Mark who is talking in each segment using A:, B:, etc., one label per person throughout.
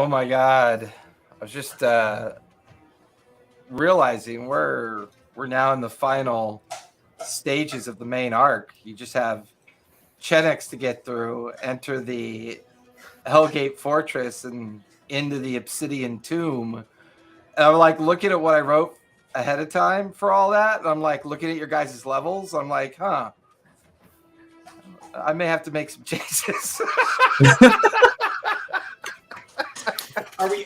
A: Oh my god. I was just realizing we're now in the final stages of the main arc. You just have Chenex to get through, enter the Hellgate Fortress and into the Obsidian Tomb. And I'm like looking at what I wrote ahead of time for all that. And I'm like looking at your guys' levels. I'm like, huh. I may have to make some changes.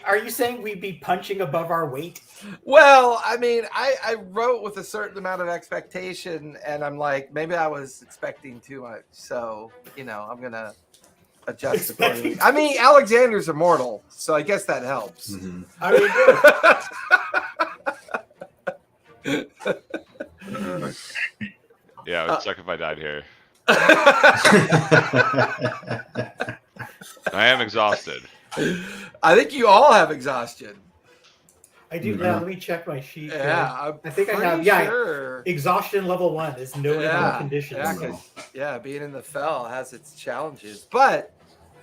B: Are you saying we'd be punching above our weight?
A: Well, I mean, I wrote with a certain amount of expectation, and I'm like, maybe I was expecting too much. So, I'm going to adjust accordingly. I mean, Alexander's immortal, so I guess that helps.
C: Mm-hmm.
B: I mean,
D: Yeah, I would suck if I died here. I am exhausted.
A: I think you all have exhaustion.
B: I do. Now let me check my sheet.
A: Yeah,
B: I think I have.
A: Sure.
B: Exhaustion level 1 is no condition.
A: Being in the fell has its challenges. But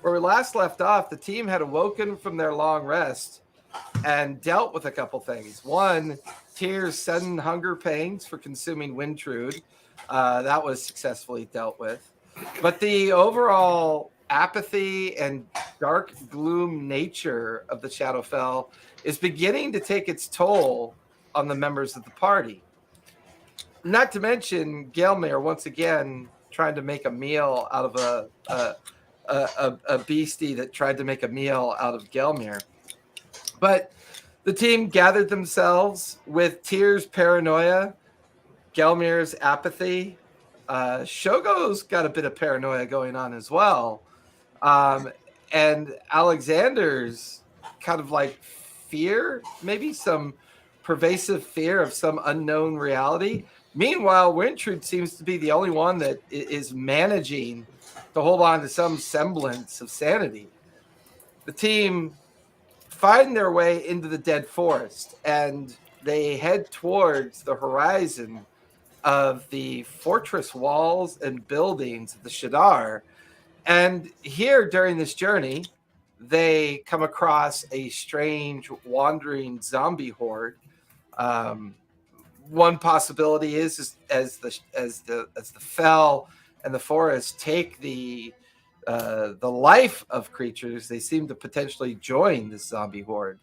A: where we last left off, the team had awoken from their long rest and dealt with a couple things. One, Tyr's sudden hunger pains for consuming Wintrude. That was successfully dealt with. But the overall apathy and dark gloom nature of the Shadowfell is beginning to take its toll on the members of the party. Not to mention Gelmir once again trying to make a meal out of a beastie that tried to make a meal out of Gelmir. But the team gathered themselves with Tyr's paranoia, Gelmir's apathy. Shogo's got a bit of paranoia going on as well. And Alexander's kind of like fear, maybe some pervasive fear of some unknown reality. Meanwhile, Wintrude seems to be the only one that is managing to hold on to some semblance of sanity. The team find their way into the dead forest, and they head towards the horizon of the fortress walls and buildings of the Shadar. And here during this journey, they come across a strange wandering zombie horde. One possibility is as the fell and the forest take the life of creatures, they seem to potentially join this zombie horde.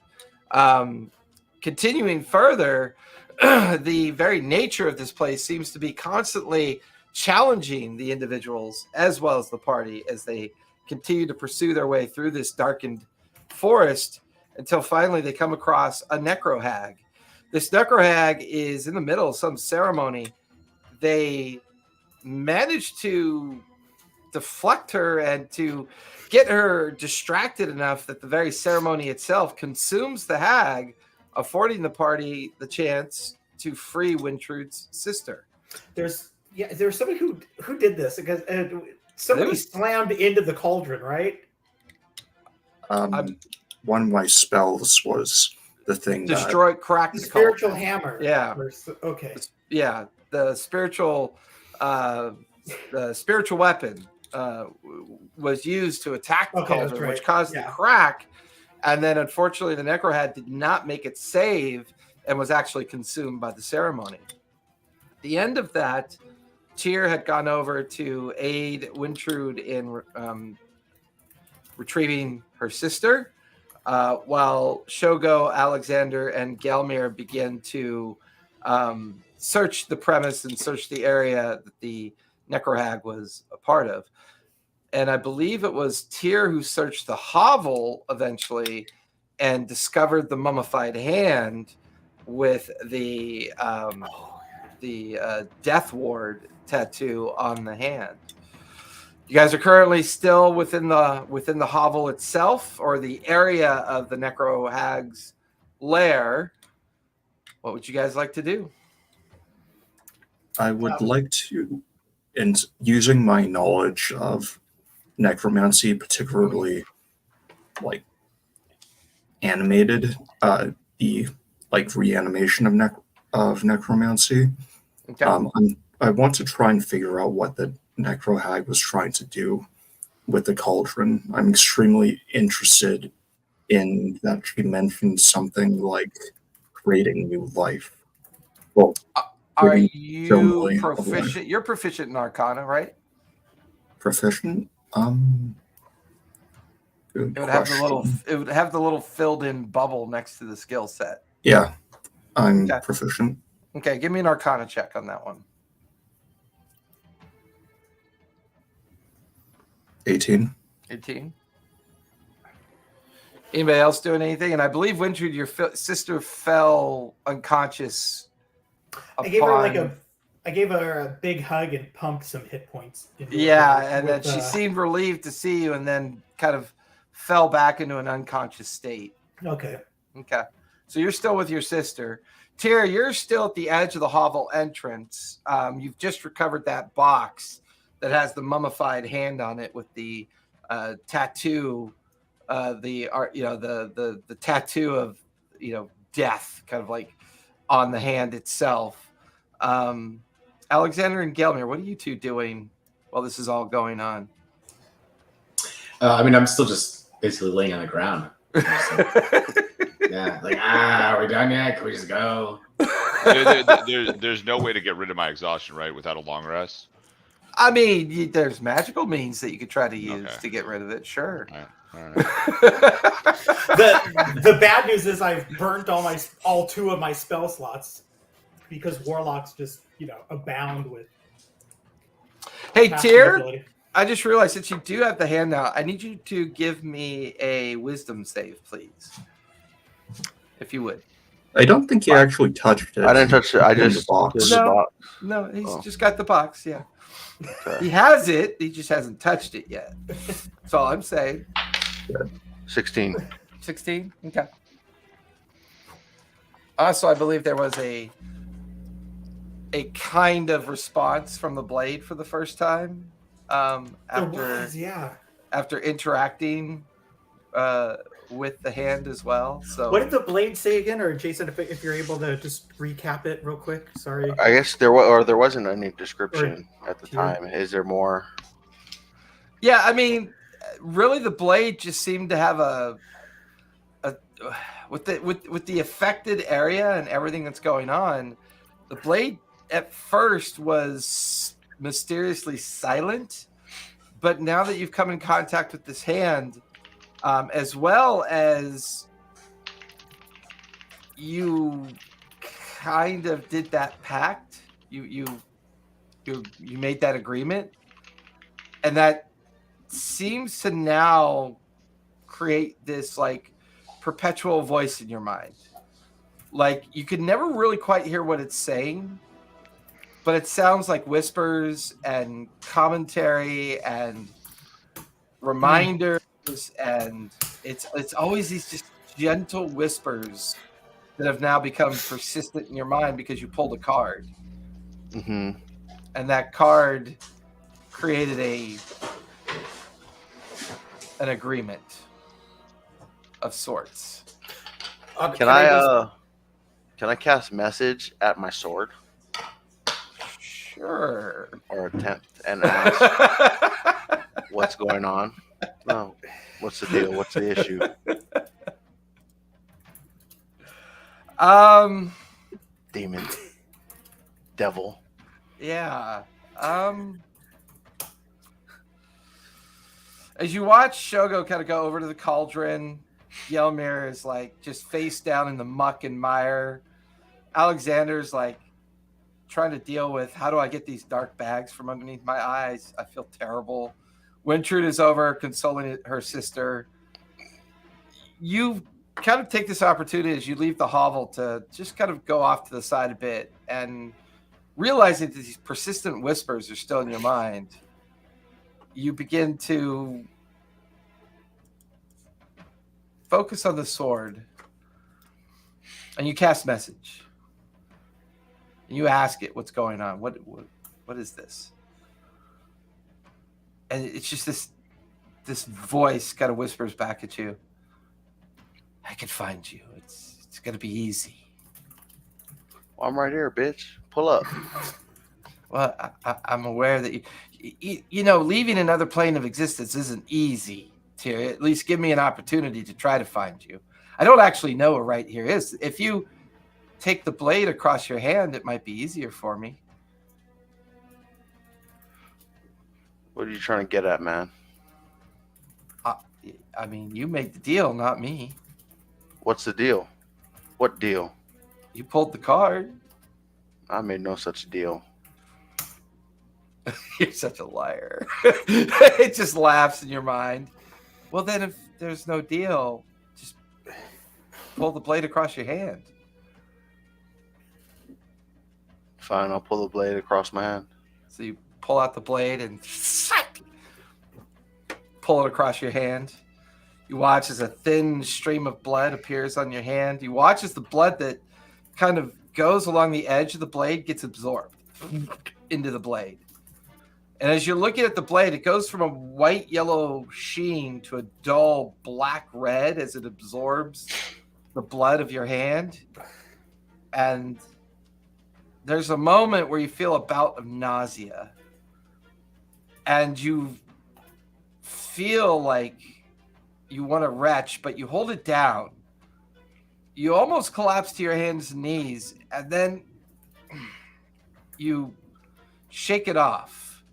A: Continuing further, the very nature of this place seems to be constantly challenging the individuals as well as the party as they continue to pursue their way through this darkened forest until finally they come across a necrohag. This necrohag is in the middle of some ceremony. They manage to deflect her and to get her distracted enough that the very ceremony itself consumes the hag, affording the party the chance to free Wintrude's sister.
B: There's somebody who did this because somebody slammed into the cauldron, right?
C: One of my spells was the thing
A: crack
B: the spiritual hammer.
A: Yeah.
B: Okay.
A: Yeah, the spiritual weapon was used to attack the cauldron, right, which caused the crack. And then, unfortunately, the necrohag did not make its save and was actually consumed by the ceremony. At the end of that, Tyr had gone over to aid Wintrude in retrieving her sister, while Shogo, Alexander, and Gelmir began to search the premise and search the area that the necrohag was a part of. And I believe it was Tyr who searched the hovel eventually and discovered the mummified hand with the death ward tattoo on the hand. You guys are currently still within the hovel itself, or the area of the necrohag's lair. What would you guys like to do?
C: I would like to, and using my knowledge of necromancy, particularly like animated, the like reanimation of necromancy.
A: Okay.
C: I want to try and figure out what the necrohag was trying to do with the cauldron. I'm extremely interested in that she mentioned something like creating new life. Well,
A: Are
C: creating
A: you
C: ceremony of life.
A: proficient? You're proficient in Arcana, right?
C: Proficient? Good
A: It would have the little.
C: question.
A: It would have the little filled-in bubble next to the skill set.
C: Yeah, I'm
A: Okay.
C: proficient.
A: Okay, give me an Arcana check on that one.
C: 18.
A: 18. Anybody else doing anything? And I believe Wintrude, your sister fell unconscious.
B: I gave her a big hug and pumped some hit points.
A: Yeah, and then she seemed relieved to see you, and then kind of fell back into an unconscious state.
B: Okay.
A: Okay. So you're still with your sister. Tara, you're still at the edge of the hovel entrance. You've just recovered that box that has the mummified hand on it with the tattoo, the tattoo of death, kind of like on the hand itself. Alexander and Gelmir, what are you two doing while this is all going on?
E: I'm still just basically laying on the ground. Yeah, like, are we done yet? Can we just go?
D: There's no way to get rid of my exhaustion, right, without a long rest?
A: I mean, there's magical means that you could try to use to get rid of it. Sure.
D: All right.
B: The bad news is I've burnt all 2 of my spell slots because warlocks just abound with.
A: Hey, Tyr,
B: ability.
A: I just realized that you do have the hand now. I need you to give me a wisdom save, please, if you would.
C: I don't think you actually touched it.
F: I didn't touch it. I
C: In the
F: just
C: box.
F: did the box.
A: No, he's just got the box. Yeah,
F: Okay.
A: he has it. He just hasn't touched it yet. That's all I'm saying.
F: 16.
A: 16. Okay. Also, I believe there was a kind of response from the blade for the first time after interacting with the hand as well. So
B: What did the blade say again? Or Jason, if you're able to just recap it real quick. Sorry.
F: I guess there wasn't any description at the time. Is there more?
A: Yeah, I mean, really, the blade just seemed to have a with the affected area and everything that's going on. The blade at first was mysteriously silent, but now that you've come in contact with this hand, as well as you kind of did that pact, you made that agreement, and that seems to now create this like perpetual voice in your mind. Like you could never really quite hear what it's saying, but it sounds like whispers and commentary and reminders, and it's always these just gentle whispers that have now become persistent in your mind because you pulled a card.
F: Mm-hmm.
A: And that card created an agreement of sorts.
F: Can I cast message at my sword
A: Sure.
F: or attempt and ask what's going on? No, what's the deal? What's the issue? Demon, devil.
A: Yeah. As you watch Shogo kind of go over to the cauldron, Gelmir is like just face down in the muck and mire. Alexander's like trying to deal with, how do I get these dark bags from underneath my eyes? I feel terrible. Wintrude is over consoling her sister. You kind of take this opportunity as you leave the hovel to just kind of go off to the side a bit, and realizing that these persistent whispers are still in your mind, you begin to focus on the sword, and you cast message. And you ask it what's going on. What is this? And it's just this voice kind of whispers back at you. I can find you. It's gonna be easy.
F: Well, I'm right here, bitch. Pull up.
A: Well, I'm aware that you know, leaving another plane of existence isn't easy, here. At least give me an opportunity to try to find you. I don't actually know where right here is. If you take the blade across your hand, it might be easier for me.
F: What are you trying to get at, man?
A: I mean, you made the deal, not me.
F: What's the deal? What deal?
A: You pulled the card.
F: I made no such deal.
A: You're such a liar. It just laughs in your mind. Well, then if there's no deal, just pull the blade across your hand.
F: Fine, I'll pull the blade across my hand.
A: So you pull out the blade and pull it across your hand. You watch as a thin stream of blood appears on your hand. You watch as the blood that kind of goes along the edge of the blade gets absorbed into the blade. And as you're looking at the blade, it goes from a white yellow sheen to a dull black red as it absorbs the blood of your hand. And there's a moment where you feel a bout of nausea. And you feel like you want to retch, but you hold it down. You almost collapse to your hands and knees, and then you shake it off.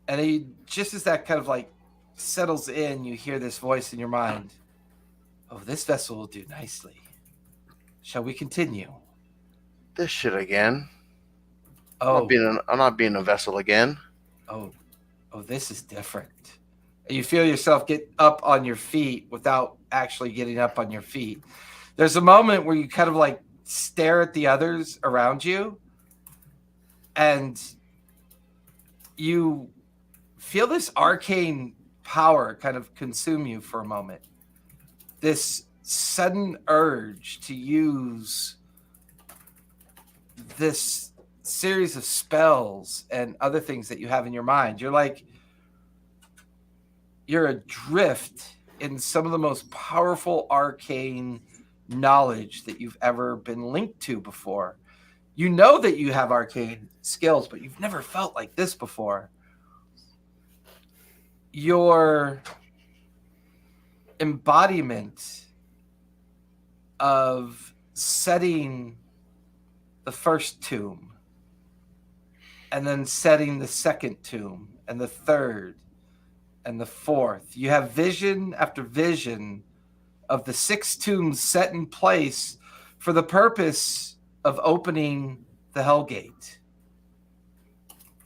A: And just as that kind of like settles in, you hear this voice in your mind. Oh, this vessel will do nicely. Shall we continue?
F: This shit again.
A: Oh,
F: I'm not being a vessel again.
A: oh, this is different. And you feel yourself get up on your feet without actually getting up on your feet. There's a moment where you kind of like stare at the others around you and you feel this arcane power kind of consume you for a moment. This sudden urge to use this series of spells and other things that you have in your mind. You're adrift in some of the most powerful arcane knowledge that you've ever been linked to before. You know that you have arcane skills, but you've never felt like this before. Your embodiment of setting the first tomb and then setting the second tomb and the third and the fourth. You have vision after vision of the 6 tombs set in place for the purpose of opening the Hellgate.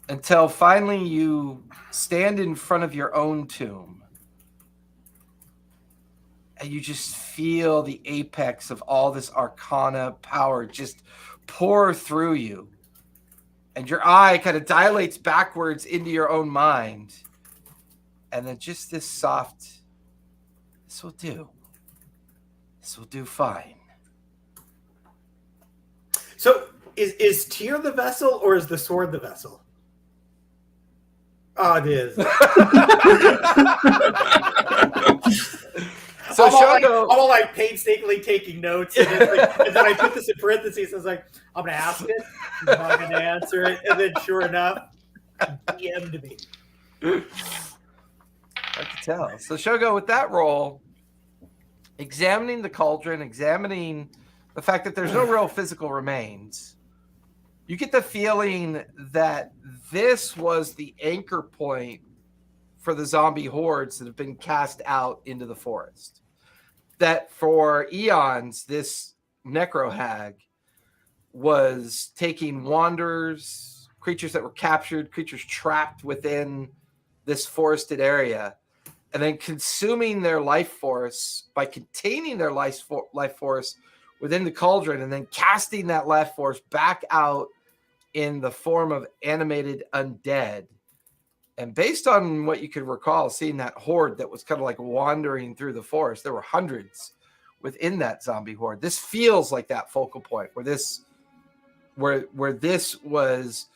A: Until finally you stand in front of your own tomb and you just feel the apex of all this arcana power just pour through you. And your eye kind of dilates backwards into your own mind. And then just this soft, this will do. This will do fine.
B: So is Tyr the vessel or is the sword the vessel? Oh, it is.
A: So
B: I'm
A: Shogo,
B: all like painstakingly taking notes, and then I put this in parentheses. I was like, I'm gonna ask it, I'm not gonna answer it, and then sure enough, DM'd me.
A: I can tell. So Shogo, with that roll, examining the cauldron, examining the fact that there's no real physical remains, you get the feeling that this was the anchor point for the zombie hordes that have been cast out into the forest. That for eons, this necro hag was taking wanderers, creatures that were captured, creatures trapped within this forested area, and then consuming their life force by containing their life force within the cauldron, and then casting that life force back out in the form of animated undead. And based on what you could recall, seeing that horde that was kind of like wandering through the forest, there were hundreds within that zombie horde. This feels like that focal point where this was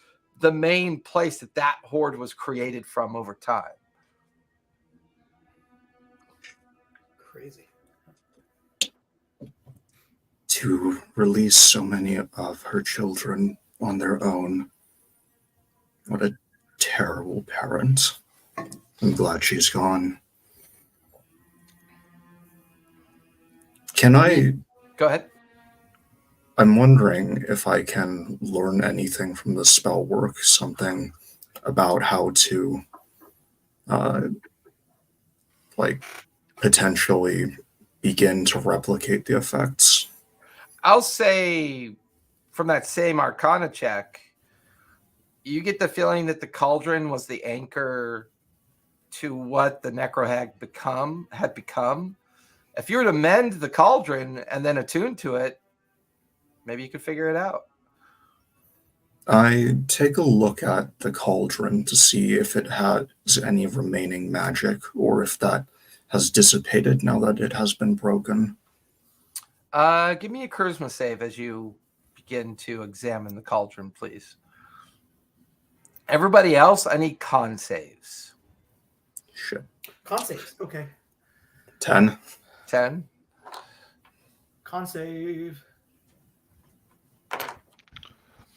A: the main place that horde was created from over time.
B: Crazy.
C: To release so many of her children on their own. What a terrible parent. I'm glad she's gone. Can I?
A: Go ahead.
C: I'm wondering if I can learn anything from the spell work, something about how to, like, potentially begin to replicate the effects.
A: I'll say from that same Arcana check, you get the feeling that the cauldron was the anchor to what the necrohag had become. If you were to mend the cauldron and then attune to it, maybe you could figure it out.
C: I take a look at the cauldron to see if it has any remaining magic or if that has dissipated now that it has been broken.
A: Give me a charisma save as you begin to examine the cauldron, please. Everybody else, I need con saves.
C: Shit.
B: Con saves. Okay.
C: 10.
A: 10.
B: Con save.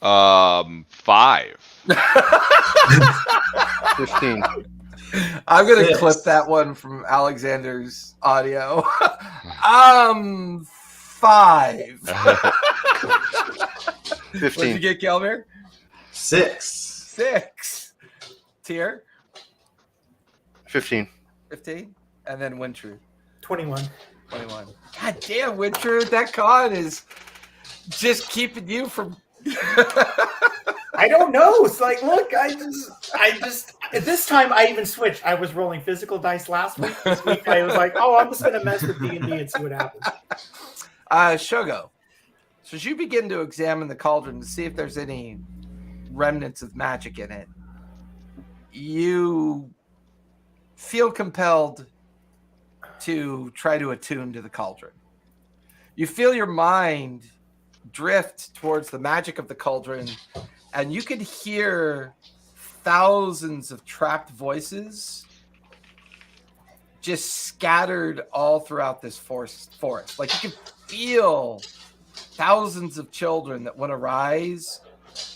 D: 5.
F: 15.
A: I'm gonna
E: 6.
A: clip that one from Alexander's audio. 5.
F: 15.
A: What did you get, Kelmer?
E: 6.
A: 6. Tier
F: 15.
A: 15, and then Wintrude
B: 21.
A: 21. God damn, Wintrude, that con is just keeping you from.
B: I don't know. It's like, look, I just at this time I even switched. I was rolling physical dice last week. This week I was like, oh, I'm just gonna mess with D&D and see what happens.
A: Shogo. So as you begin to examine the cauldron to see if there's any remnants of magic in it, you feel compelled to try to attune to the cauldron. You feel your mind drift towards the magic of the cauldron, and you could hear thousands of trapped voices just scattered all throughout this forest. Like you can feel thousands of children that want to rise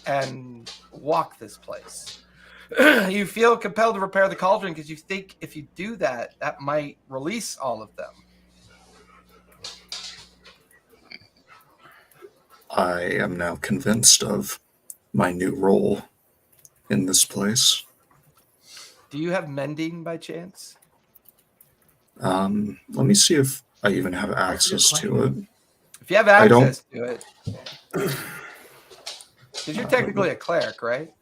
A: and walk this place. You feel compelled to repair the cauldron because you think if you do that, that might release all of them.
C: I am now convinced of my new role in this place.
A: Do you have mending by chance?
C: Let me see if I even have access to it.
A: If you have
C: I don't-
A: access to it, because you're technically a cleric, right?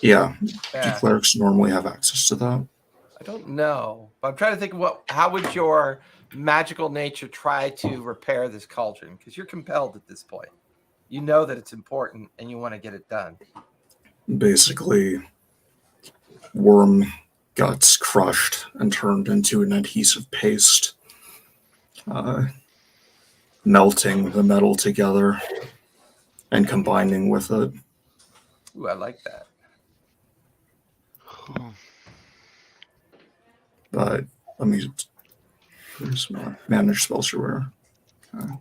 C: Yeah, do
A: Yeah.
C: clerics normally have access to that?
A: I don't know, but I'm trying to think of how would your magical nature try to repair this cauldron? Because you're compelled at this point. You know that it's important and you want to get it done.
C: Basically, worm guts crushed and turned into an adhesive paste, melting the metal together and combining with it.
A: Ooh, I like that.
C: But let me where's my manage spells everywhere. Okay.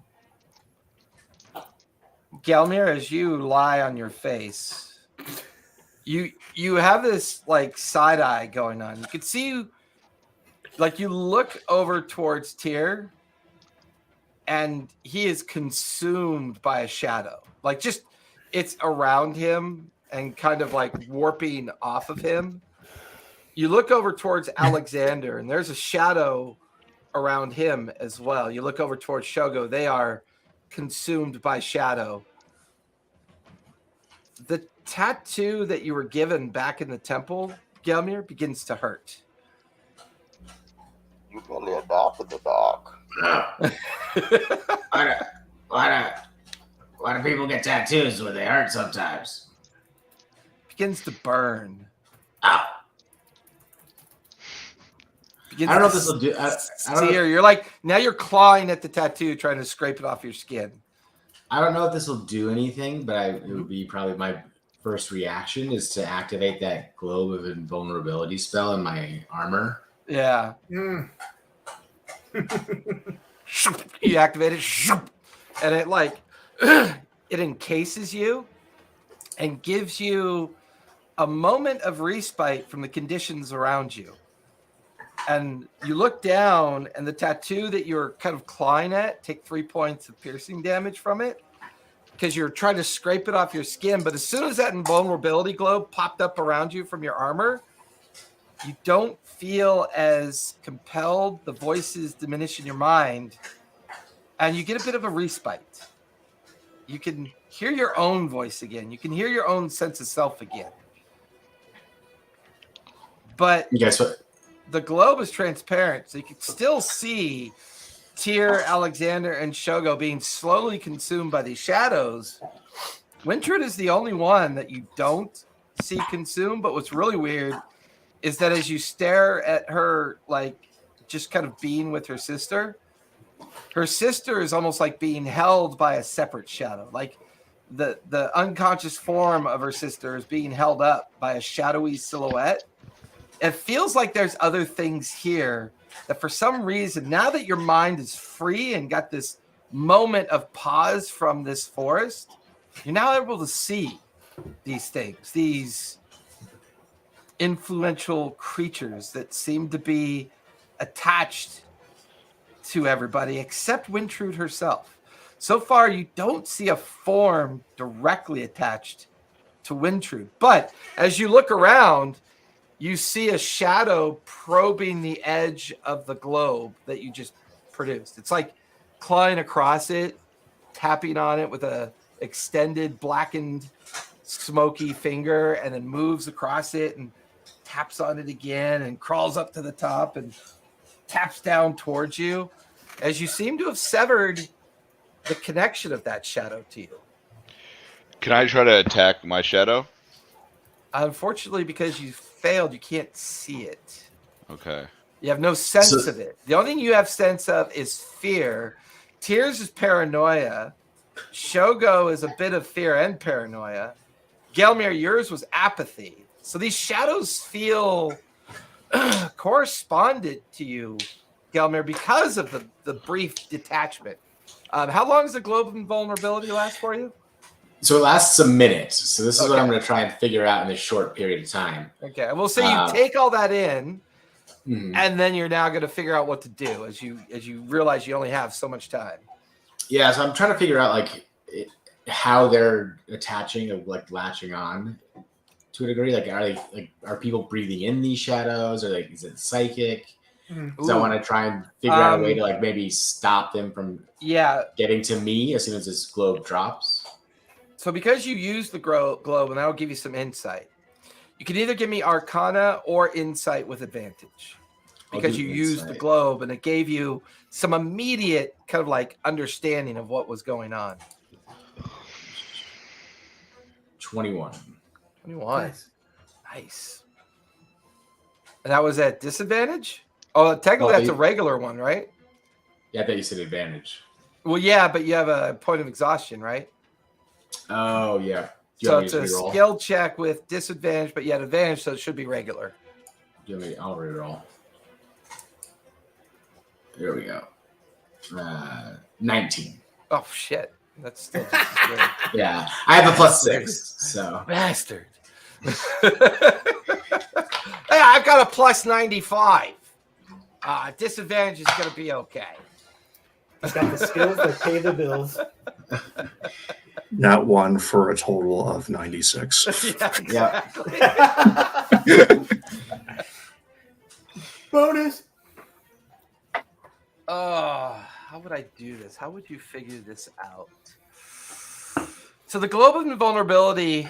A: Gelmir, as you lie on your face, you have this like side eye going on. You can see, like, you look over towards Tyr, and he is consumed by a shadow. Like, just it's around him and kind of like warping off of him. You look over towards Alexander, and there's a shadow around him as well. You look over towards Shogo; they are consumed by shadow. The tattoo that you were given back in the temple, Gelmir, begins to hurt.
F: You really adopted the dog.
E: Why do people get tattoos when they hurt sometimes?
A: Begins to burn.
E: Ow.
A: Begins
E: I don't know
A: to
E: if this will do. I don't know.
A: sear. You're like, now you're clawing at the tattoo, trying to scrape it off your skin.
E: I don't know if this will do anything, but it would be probably my first reaction is to activate that globe of invulnerability spell in my armor.
A: Yeah.
B: Mm.
A: You activate it, and it like it encases you and gives you a moment of respite from the conditions around you. And you look down, and the tattoo that you're kind of clawing at, take 3 points of piercing damage from it, because you're trying to scrape it off your skin. But as soon as that invulnerability globe popped up around you from your armor, you don't feel as compelled. The voices diminish in your mind, and you get a bit of a respite. You can hear your own voice again. You can hear your own sense of self again. But
E: Guess what?
A: the globe is transparent, so you can still see Tyr, Alexander, and Shogo being slowly consumed by these shadows. Wintrude is the only one that you don't see consumed, but what's really weird is that as you stare at her, like, just kind of being with her sister is almost like being held by a separate shadow. Like, the unconscious form of her sister is being held up by a shadowy silhouette. It feels like there's other things here that for some reason, now that your mind is free and got this moment of pause from this forest, you're now able to see these things, these influential creatures that seem to be attached to everybody except Wintrude herself. So far, you don't see a form directly attached to Wintrude. But as you look around, you see a shadow probing the edge of the globe that you just produced. It's like clawing across it, tapping on it with a extended, blackened, smoky finger, and then moves across it and taps on it again and crawls up to the top and taps down towards you as you seem to have severed the connection of that shadow to you.
D: Can I try to attack my shadow?
A: Unfortunately, because you failed, you can't see it.
D: Okay.
A: You have no sense of it. The only thing you have sense of is fear. Tears is paranoia. Shogo is a bit of fear and paranoia. Gelmir, yours was apathy. So these shadows feel corresponded to you, Gelmir, because of the brief detachment. How long does the globe of invulnerability last for you?
E: So it lasts a minute. So this is what
A: Okay.
E: I'm going to try and figure out in this short period of time.
A: Okay, we'll say you take all that in,
E: Mhm.
A: and then you're now going to figure out what to do as you realize you only have so much time.
E: Yeah, so I'm trying to figure out how they're attaching or like latching on to a degree. Like, are people breathing in these shadows, or like is it psychic? Because I want to try and figure out a way to like maybe stop them from getting to me as soon as this globe drops.
A: So because you use the globe, and that'll give you some insight, you can either give me Arcana or Insight with advantage. Because you used the globe, and it gave you some immediate kind of like understanding of what was going on.
E: 21.
A: 21. Nice. And that was at disadvantage? Oh, technically that's a regular one, right?
E: Yeah, I thought you said advantage.
A: Well, yeah, but you have a point of exhaustion, right?
E: Oh, yeah.
A: So it's a skill check with disadvantage, but you had advantage, so it should be regular.
E: I'll reroll. There we go. 19.
A: Oh, shit. That's still just as good.
E: Yeah. I have a +6, so.
A: Bastard. Hey, I've got a +95. Disadvantage is going to be okay.
B: I've got the skills that pay the bills.
C: Nat 1 for a total of 96.
A: Yeah, exactly.
B: Bonus.
A: How would I do this? How would you figure this out? So the globe of invulnerability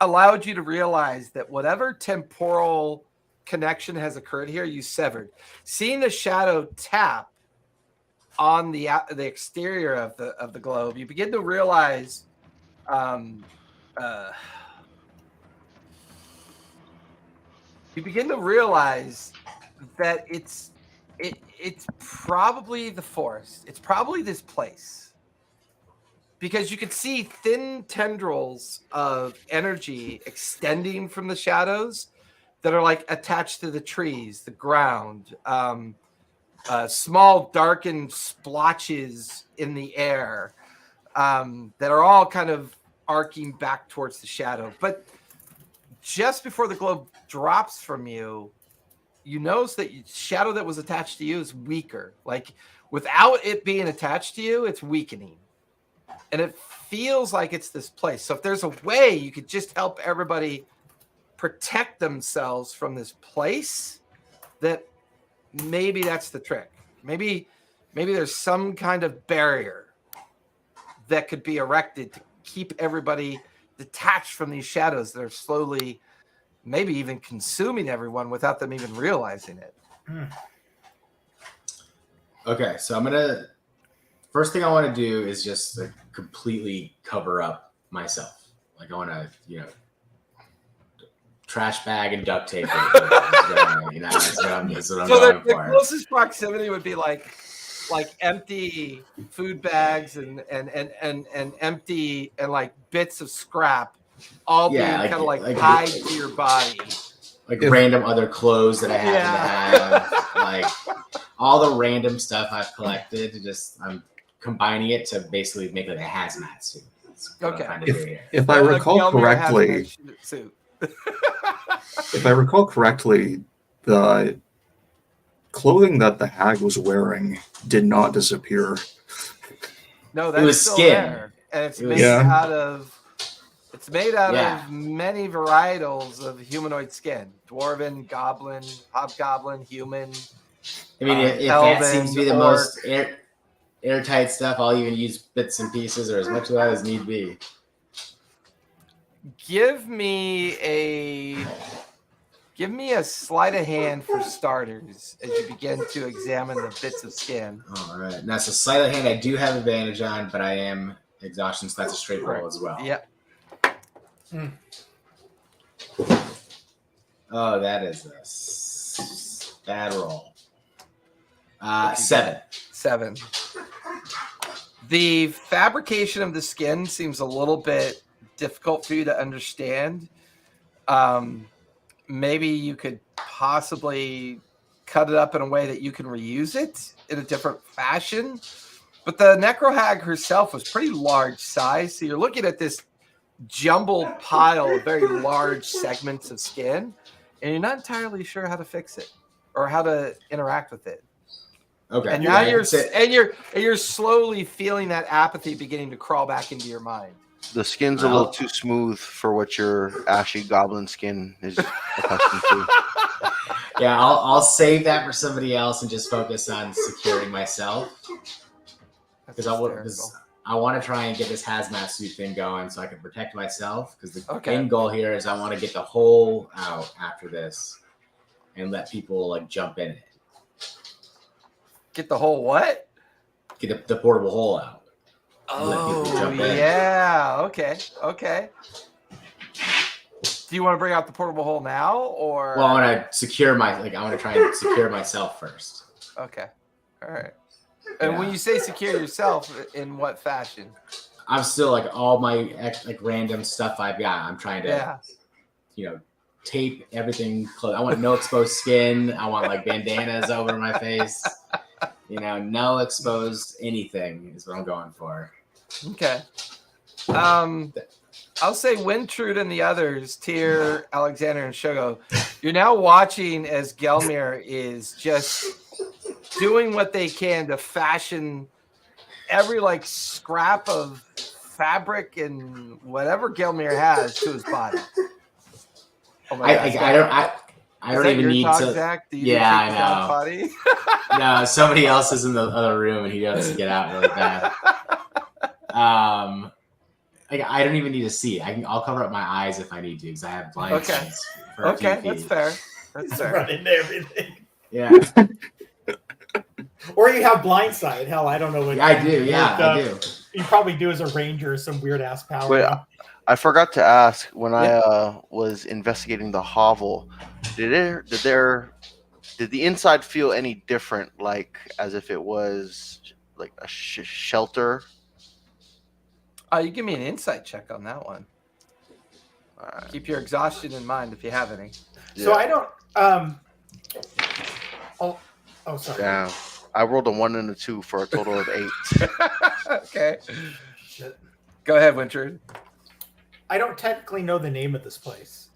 A: allowed you to realize that whatever temporal connection has occurred here, you severed. Seeing the shadow tap on the exterior of the globe, you begin to realize that it's probably the forest. It's probably this place. Because you can see thin tendrils of energy extending from the shadows that are like attached to the trees, the ground, small darkened splotches in the air that are all kind of arcing back towards the shadow. But just before the globe drops from you, you notice that shadow that was attached to you is weaker. Like without it being attached to you, it's weakening. And it feels like it's this place. So if there's a way you could just help everybody protect themselves from this place, that maybe that's the trick. Maybe there's some kind of barrier that could be erected to keep everybody detached from these shadows that are slowly, maybe even consuming everyone without them even realizing it.
E: Okay, so first thing I want to do is just like, completely cover up myself. Like I want to, trash bag and duct tape. That's what I'm
A: So
E: going
A: the
E: for.
A: closest proximity would be like empty food bags and empty and like bits of scrap, all being kind of like tied to your body.
E: Like random other clothes that I happen to have, like all the random stuff I've collected. I'm combining it to basically make like a hazmat suit.
A: Okay.
C: If I recall correctly, the clothing that the hag was wearing did not disappear.
A: No, that's still
E: skin.
A: there, and it's made out of. It's made out of many varietals of humanoid skin: dwarven, goblin, hobgoblin, human.
E: I mean, if that seems to be the most airtight stuff, I'll even use bits and pieces or as much of that as need be.
A: Give me a sleight of hand for starters as you begin to examine the bits of skin.
E: All right. Now, so sleight of hand, I do have advantage on, but I am exhaustion, so that's a straight roll as well.
A: Yep.
E: Oh, that is a bad roll. 7.
A: 7. The fabrication of the skin seems a little bit difficult for you to understand. Maybe you could possibly cut it up in a way that you can reuse it in a different fashion. But the necrohag herself was pretty large size. So you're looking at this jumbled pile of very large segments of skin, and you're not entirely sure how to fix it or how to interact with it.
E: Okay.
A: And now you're slowly feeling that apathy beginning to crawl back into your mind.
F: The skin's a little too smooth for what your ashy goblin skin is accustomed to.
E: Yeah, I'll save that for somebody else and just focus on securing myself. Because I want to try and get this hazmat suit thing going so I can protect myself. Because the end goal here is I want to get the hole out after this and let people like jump in it.
A: Get the whole what?
E: Get the portable hole out.
A: Oh, yeah. Okay. Do you want to bring out the portable hole now, or?
E: Well, I want to secure I want to try and secure myself first.
A: Okay. All right. And when you say secure yourself, in what fashion?
E: I'm still like all my random stuff I've got. I'm trying to, tape everything close. I want no exposed skin. I want like bandanas over my face. No exposed anything is what I'm going for.
A: Okay. I'll say Wintrude and the others, Tyr, Alexander, and Shogo, you're now watching as Gelmir is just doing what they can to fashion every scrap of fabric and whatever Gelmir has to his body. Oh my God,
E: I don't even need to.
A: Zach?
E: I know. No, somebody else is in the other room and he doesn't get out really bad. I don't even need to see. I'll cover up my eyes if I need to because I have blind spots.
A: Okay, that's fair. That's fair.
B: Run into everything.
E: Yeah.
B: Or you have blindside. Hell, I don't know what.
E: I do. Yeah, I do.
B: You probably do as a ranger, some weird ass power.
F: Wait, I forgot to ask when I was investigating the hovel. Did the inside feel any different, like as if it was like a shelter?
A: You give me an insight check on that one. Keep your exhaustion in mind if you have any.
B: So I don't. Oh, sorry.
F: Yeah, I rolled a 1 and a 2 for a total of 8.
A: Okay. Shit. Go ahead, Wintrude.
B: I don't technically know the name of this place.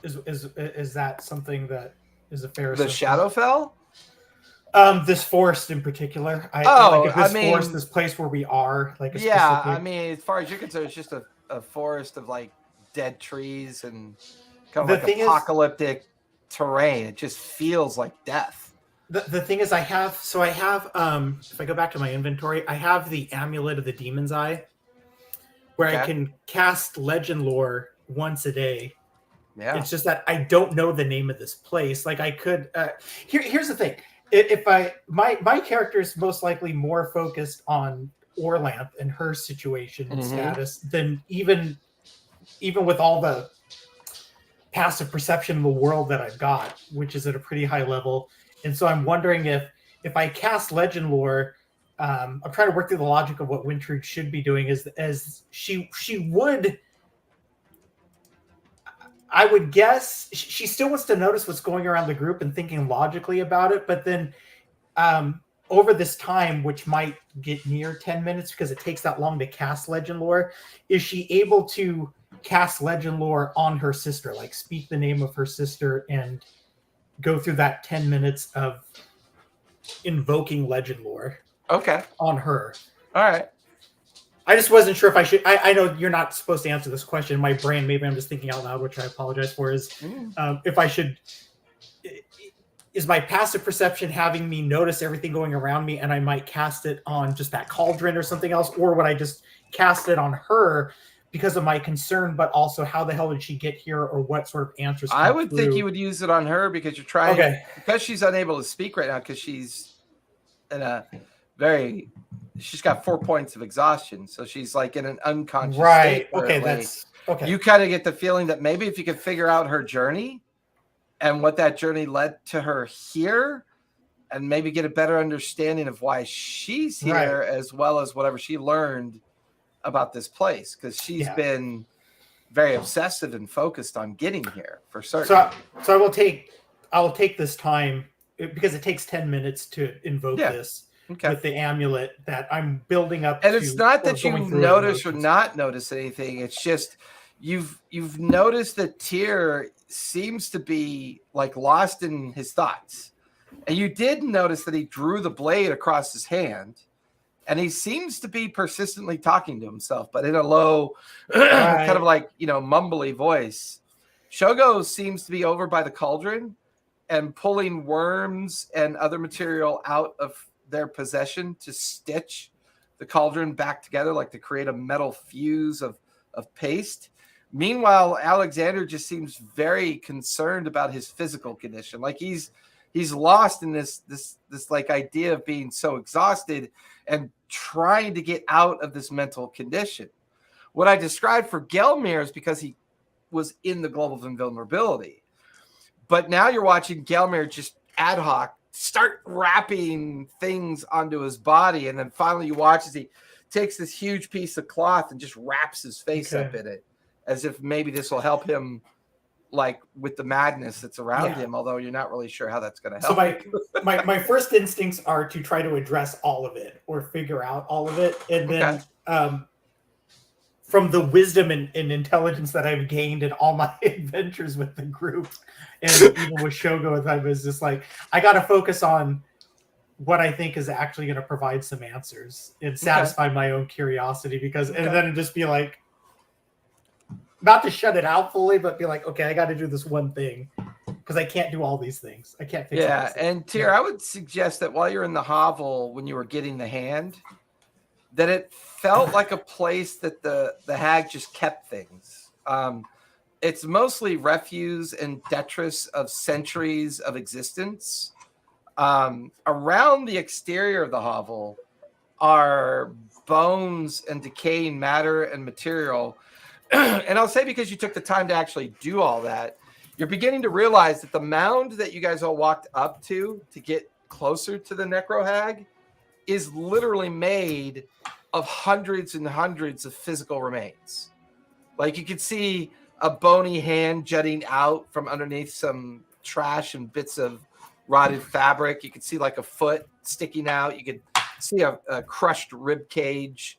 B: Is that something that is a fair
A: The
B: assessment.
A: Shadowfell?
B: This forest in particular.
A: Oh,
B: like if this
A: I mean-
B: forest, this place where we are, like a
A: Yeah,
B: specific.
A: I mean, as far as you're concerned, it's just a forest of like dead trees and kind of
B: The
A: like
B: thing is-
A: apocalyptic terrain. It just feels like death.
B: The thing is, I have if I go back to my inventory, I have the Amulet of the Demon's Eye, where I
A: Okay.
B: can cast legend lore once a day.
A: Yeah.
B: It's just that I don't know the name of this place. Like I could. Here's the thing: if my character is most likely more focused on Orlanth and her situation and
A: Mhm.
B: status than even with all the passive perception in the world that I've got, which is at a pretty high level. And so I'm wondering if I cast legend lore. I'm trying to work through the logic of what Wintrude should be doing. As she would. I would guess she still wants to notice what's going around the group and thinking logically about it. But then over this time, which might get near 10 minutes because it takes that long to cast legend lore, is she able to cast legend lore on her sister, like speak the name of her sister and go through that 10 minutes of invoking legend lore
A: Okay.
B: on her?
A: All right.
B: I just wasn't sure if I should. I know you're not supposed to answer this question. In my brain, maybe I'm just thinking out loud, which I apologize for. Is if I should, is my passive perception having me notice everything going around me, and I might cast it on just that cauldron or something else, or would I just cast it on her because of my concern, but also how the hell did she get here, or what sort of answers?
A: I
B: come
A: would
B: through?
A: think you would use it on her because you're trying because she's unable to speak right now because she's in a she's got 4 points of exhaustion, so she's like in an unconscious
B: Right.
A: state.
B: Okay.
A: currently.
B: That's okay.
A: You kind of get the feeling that maybe if you could figure out her journey and what that journey led to her here, and maybe get a better understanding of why she's here, as well as whatever she learned about this place, because she's been very obsessive and focused on getting here for certain.
B: So I will take this time because it takes 10 minutes to invoke this.
A: Okay.
B: With the amulet that I'm building up.
A: And it's not that you notice or
B: emotions.
A: not notice anything. It's just you've noticed that Tyr seems to be like lost in his thoughts. And you did notice that he drew the blade across his hand. And he seems to be persistently talking to himself, but in a low, kind of like, mumbly voice. Shogo seems to be over by the cauldron and pulling worms and other material out of their possession to stitch the cauldron back together, like to create a metal fuse of paste. Meanwhile, Alexander just seems very concerned about his physical condition. Like he's lost in this like idea of being so exhausted and trying to get out of this mental condition. What I described for Gelmir is because he was in the Globe of Invulnerability. But now you're watching Gelmir just ad hoc start wrapping things onto his body, and then finally you watch as he takes this huge piece of cloth and just wraps his face up in it, as if maybe this will help him, like with the madness that's around him. Although you're not really sure how that's going to help.
B: So my first instincts are to try to address all of it or figure out all of it, and then from the wisdom and intelligence that I've gained in all my adventures with the group, and even with Shogo, I was just like, I got to focus on what I think is actually going to provide some answers and satisfy my own curiosity. Because and then just be like, not to shut it out fully, but be like, okay, I got to do this one thing because I can't do all these things. I can't fix all these things.
A: And Tyr, I would suggest that while you're in the hovel, when you were getting the hand, that it felt like a place that the hag just kept things. It's mostly refuse and detritus of centuries of existence. Around the exterior of the hovel are bones and decaying matter and material. And I'll say, because you took the time to actually do all that, you're beginning to realize that the mound that you guys all walked up to get closer to the necro hag is literally made of hundreds and hundreds of physical remains. Like you could see a bony hand jutting out from underneath some trash and bits of rotted fabric. You could see like a foot sticking out. You could see a crushed rib cage,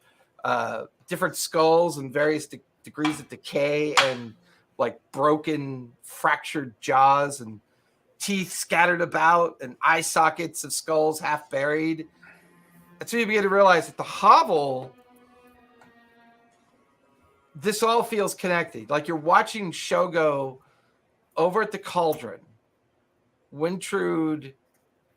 A: different skulls and various degrees of decay, and like broken, fractured jaws and teeth scattered about and eye sockets of skulls half buried. That's when you begin to realize that the hovel, this all feels connected. Like you're watching Shogo over at the cauldron. Wintrude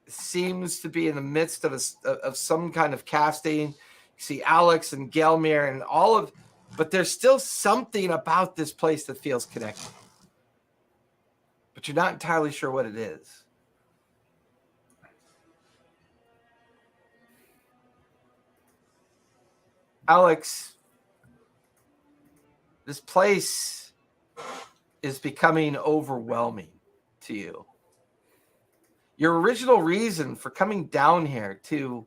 A: seems to be in the midst of some kind of casting. You see Alex and Gelmir and all of, but there's still something about this place that feels connected. But you're not entirely sure what it is. Alex, this place is becoming overwhelming to you. Your original reason for coming down here to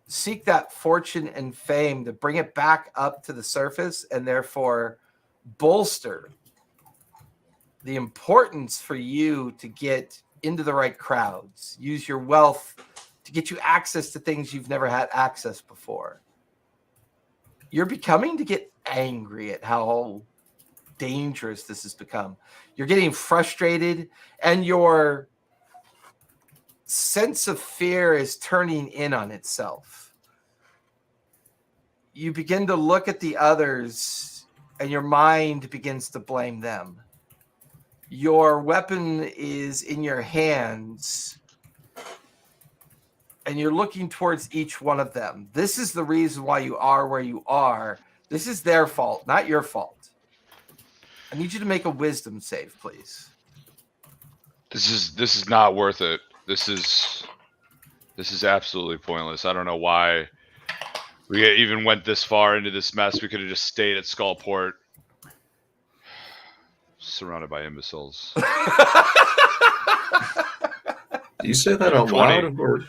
A: seek that fortune and fame, to bring it back up to the surface and therefore bolster the importance for you to get into the right crowds, use your wealth to get you access to things you've never had access before. You're becoming to get angry at how dangerous this has become. You're getting frustrated, and your sense of fear is turning in on itself. You begin to look at the others, and your mind begins to blame them. Your weapon is in your hands, and you're looking towards each one of them. This is the reason why you are where you are. This is their fault, not your fault. I need you to make a wisdom save, please.
D: This is not worth it. This is absolutely pointless. I don't know why we even went this far into this mess. We could have just stayed at Skullport, surrounded by imbeciles.
C: Do you say that out
D: 20.
C: loud? Or...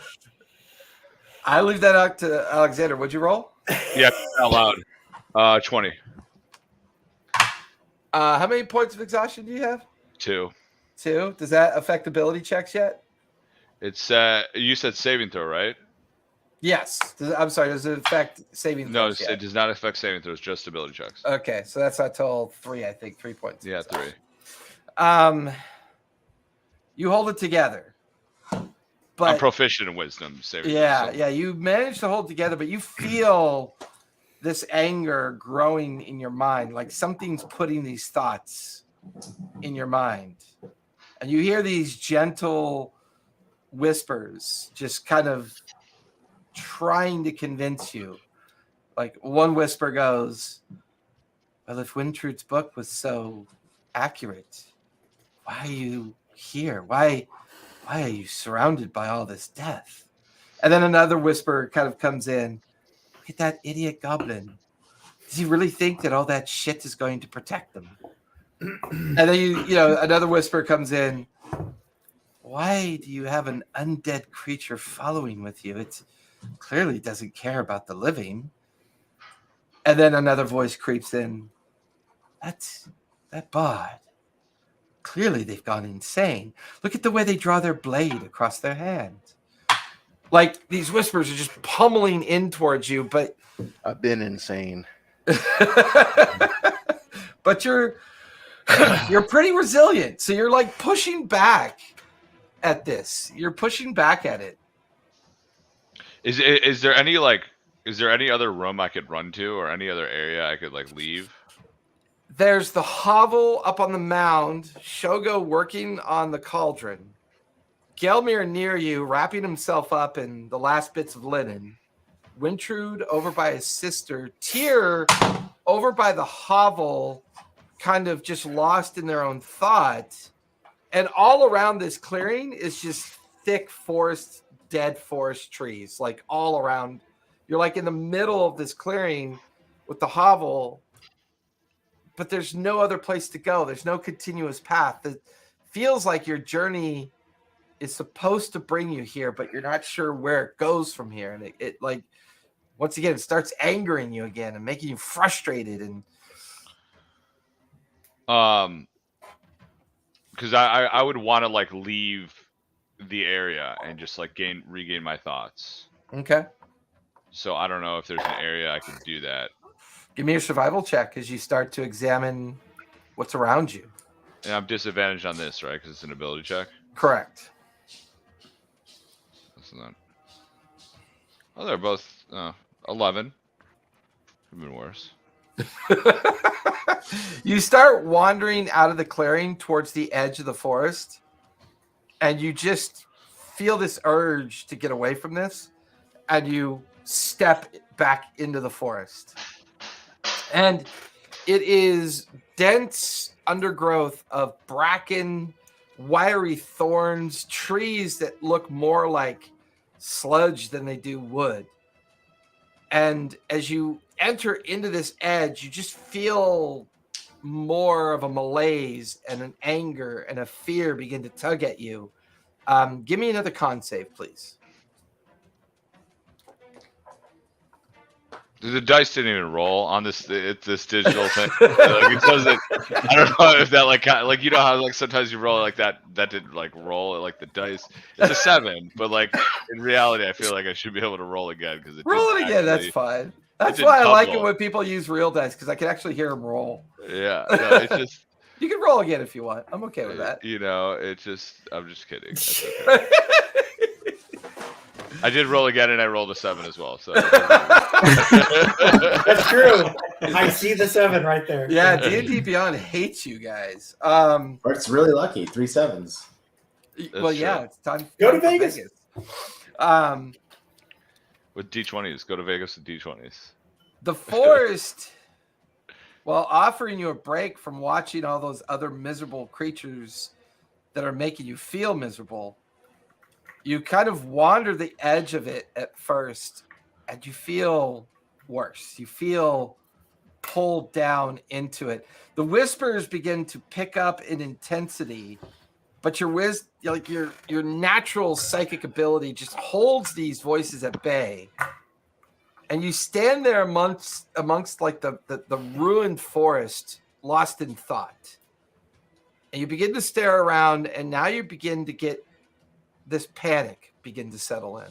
A: I leave that out to Alexander. What'd you roll?
D: Yeah, out loud. 20.
A: How many points of exhaustion do you have?
D: 2.
A: 2. Does that affect ability checks yet?
D: It's you said saving throw, right?
A: Yes. I'm sorry. Does it affect saving
D: No,
A: throws yet?
D: it does not affect saving throws, just ability checks.
A: Okay, so that's not till 3, I think. 3 points.
D: Yeah, 3.
A: You hold it together. But
D: I'm proficient in wisdom saving.
A: yeah,
D: throws, so.
A: yeah, you manage to hold together, but you feel this anger growing in your mind, like something's putting these thoughts in your mind. And you hear these gentle whispers just kind of trying to convince you. Like one whisper goes, well, if Wintrude's book was so accurate, why are you here? Why are you surrounded by all this death? And then another whisper kind of comes in. Look at that idiot goblin. Does he really think that all that shit is going to protect them? And then you know, another whisper comes in. Why do you have an undead creature following with you? It clearly doesn't care about the living. And then another voice creeps in. That bard. Clearly they've gone insane. Look at the way they draw their blade across their hand. Like these whispers are just pummeling in towards you, but
F: I've been insane.
A: but you're pretty resilient. So you're like pushing back at this. You're pushing back at it.
D: Is there any other room I could run to, or any other area I could like leave?
A: There's the hovel up on the mound, Shogo working on the cauldron, Gelmir near you, wrapping himself up in the last bits of linen, Wintrude over by his sister, Tyr over by the hovel, kind of just lost in their own thought. And all around this clearing is just thick forest, dead forest trees, like all around. You're like in the middle of this clearing with the hovel, but there's no other place to go. There's no continuous path. It feels like your journey is supposed to bring you here, but you're not sure where it goes from here. And it like, once again, it starts angering you again and making you frustrated. And
D: because I would want to like leave the area and just like regain my thoughts.
A: okay,
D: So I don't know if there's an area I could do that.
A: give me a survival check as you start to examine what's around you.
D: And I'm disadvantaged on this, right? Because it's an ability check.
A: Correct.
D: That's not. Oh, they're both 11. Could have been worse.
A: You start wandering out of the clearing towards the edge of the forest, and you just feel this urge to get away from this, and you step back into the forest. And it is dense undergrowth of bracken, wiry thorns, trees that look more like sludge than they do wood. And as you enter into this edge, you just feel more of a malaise and an anger and a fear begin to tug at you. Give me another con save, please.
D: The dice didn't even roll on this digital thing. Like, it doesn't. I don't know if that like you know how like sometimes you roll like that didn't like roll like the dice. It's a 7, but like in reality, I feel like I should be able to roll again because it
A: Roll it
D: didn't
A: again. That's
D: actually-
A: fine. That's
D: didn't
A: why I like it
D: tumble.
A: when people use real dice because I can actually hear them roll.
D: Yeah, no, it's just
A: You can roll again if you want. I'm okay with that.
D: you know, it's just I'm just kidding. It's okay. I did roll again and I rolled a 7 as well. So
B: That's true. I see the 7 right there.
A: Yeah, D&D Beyond hates you guys.
E: Or it's really lucky. 3 7s.
A: Well, yeah,
D: true.
A: it's time.
B: Go to
A: time for
B: Vegas.
D: with D20s, go to Vegas with D20s.
A: The forest, while offering you a break from watching all those other miserable creatures that are making you feel miserable, you kind of wander the edge of it at first, and you feel worse. You feel pulled down into it. The whispers begin to pick up in intensity, but your natural psychic ability just holds these voices at bay. And you stand there amongst like the ruined forest, lost in thought. And you begin to stare around, and now you begin to get this panic begin to settle in.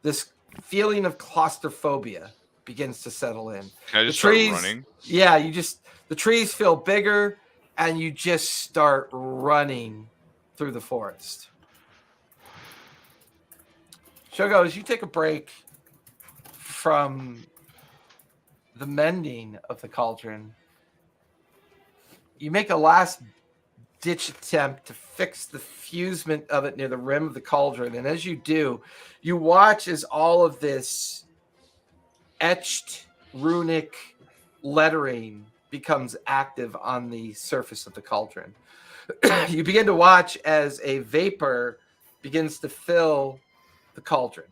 A: This feeling of claustrophobia begins to settle in.
D: Can I just start running?
A: Yeah, the trees feel bigger, and you just start running through the forest. Shogo, as you take a break from the mending of the cauldron, you make a last ditch attempt to fix the fusement of it near the rim of the cauldron. And as you do, you watch as all of this etched runic lettering becomes active on the surface of the cauldron. You begin to watch as a vapor begins to fill the cauldron.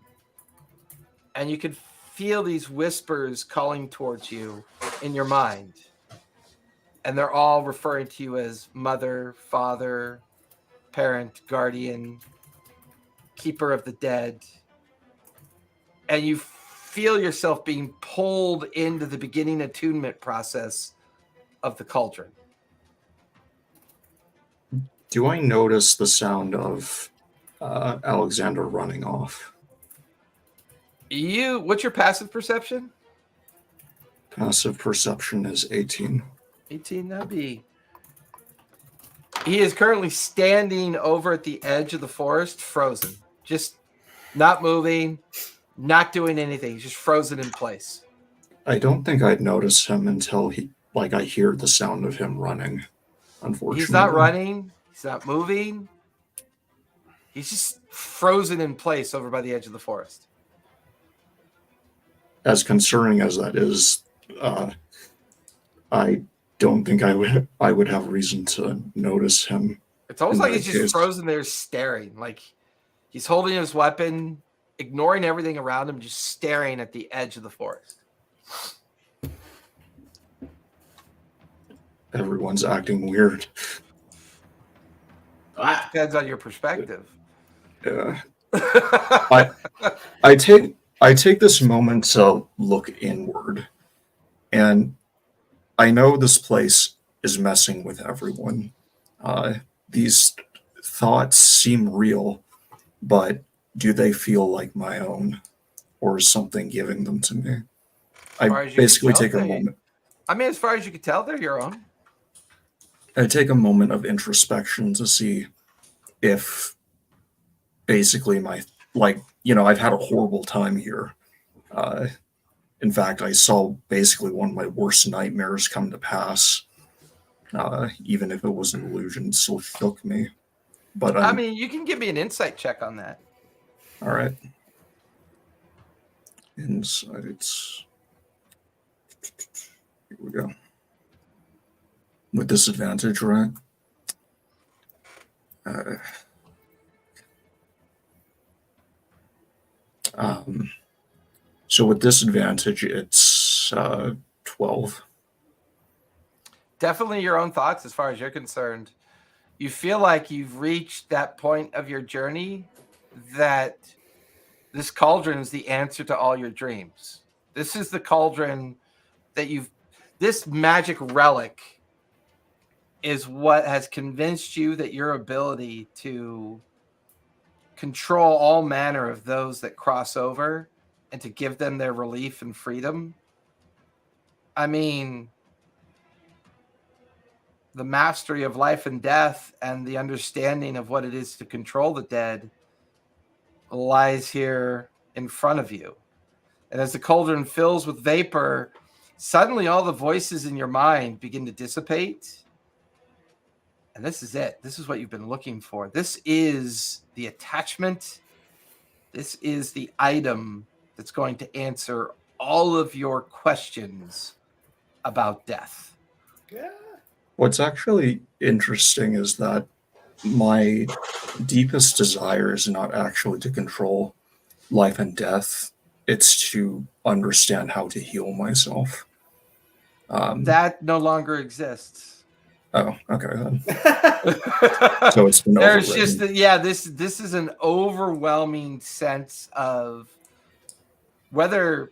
A: And you can feel these whispers calling towards you in your mind. And they're all referring to you as mother, father, parent, guardian, keeper of the dead. And you feel yourself being pulled into the beginning attunement process of the cauldron.
C: Do I notice the sound of Alexander running off?
A: What's your passive perception?
C: Passive perception is 18.
A: 18, that'd be. He is currently standing over at the edge of the forest, frozen. Just not moving, not doing anything. He's just frozen in place.
C: I don't think I'd notice him until I hear the sound of him running, unfortunately.
A: He's not running. He's not moving. He's just frozen in place over by the edge of the forest.
C: As concerning as that is, I don't think I would have reason to notice him.
A: It's almost
C: In
A: like
C: that
A: he's just
C: case.
A: frozen there staring. Like he's holding his weapon, ignoring everything around him, just staring at the edge of the forest.
C: Everyone's acting weird.
A: Depends on your perspective.
C: Yeah. I take this moment to look inward, and I know this place is messing with everyone. These thoughts seem real, but do they feel like my own, or is something giving them to me?
A: far
C: I
A: as you can
C: basically
A: tell,
C: take a
A: they-
C: moment.
A: I mean, as far as you can tell, they're your own.
C: I take a moment of introspection to see if basically I've had a horrible time here. In fact, I saw basically one of my worst nightmares come to pass. Even if it was an illusion, it still shook me. But
A: I mean, you can give me an insight check on that.
C: All right. Insights. Here we go. With disadvantage, right? So with disadvantage, it's 12.
A: Definitely your own thoughts as far as you're concerned. You feel like you've reached that point of your journey that this cauldron is the answer to all your dreams. This is the cauldron that this magic relic is what has convinced you that your ability to control all manner of those that cross over and to give them their relief and freedom. I mean, the mastery of life and death and the understanding of what it is to control the dead lies here in front of you. And as the cauldron fills with vapor, suddenly all the voices in your mind begin to dissipate. And this is it. This is what you've been looking for. This is the attachment. This is the item that's going to answer all of your questions about death.
B: Yeah.
C: What's actually interesting is that my deepest desire is not actually to control life and death. It's to understand how to heal myself.
A: That no longer exists.
C: Oh, okay then. So it's been
A: There's
C: overridden.
A: just this is an overwhelming sense of whether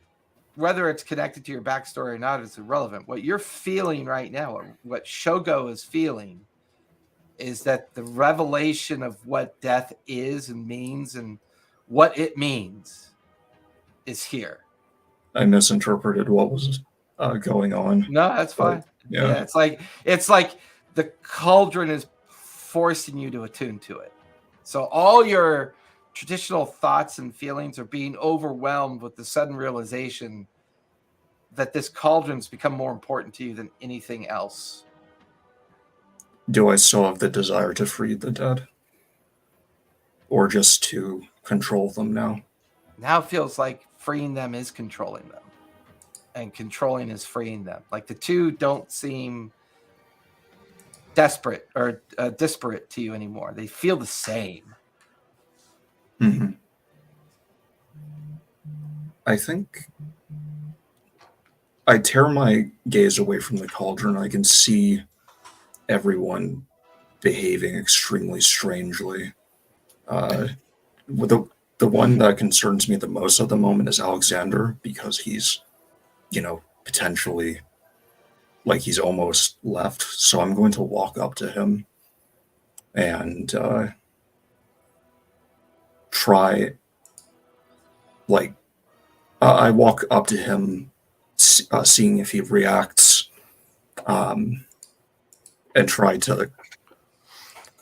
A: it's connected to your backstory or not is irrelevant. What you're feeling right now, what Shogo is feeling, is that the revelation of what death is and means and what it means is here.
C: I misinterpreted what was going on.
A: No, that's fine.
C: Yeah.
A: It's like the cauldron is forcing you to attune to it. So all your traditional thoughts and feelings are being overwhelmed with the sudden realization that this cauldron's become more important to you than anything else.
C: Do I still have the desire to free the dead? Or just to control them now?
A: Now it feels like freeing them is controlling them. And controlling is freeing them. Like the two don't seem desperate or disparate to you anymore. They feel the same.
C: Mm-hmm. I think I tear my gaze away from the cauldron. I can see everyone behaving extremely strangely. With the one that concerns me the most at the moment is Alexander, because he's, potentially, like, he's almost left. So I'm going to walk up to him and try, I walk up to him, seeing if he reacts, and try to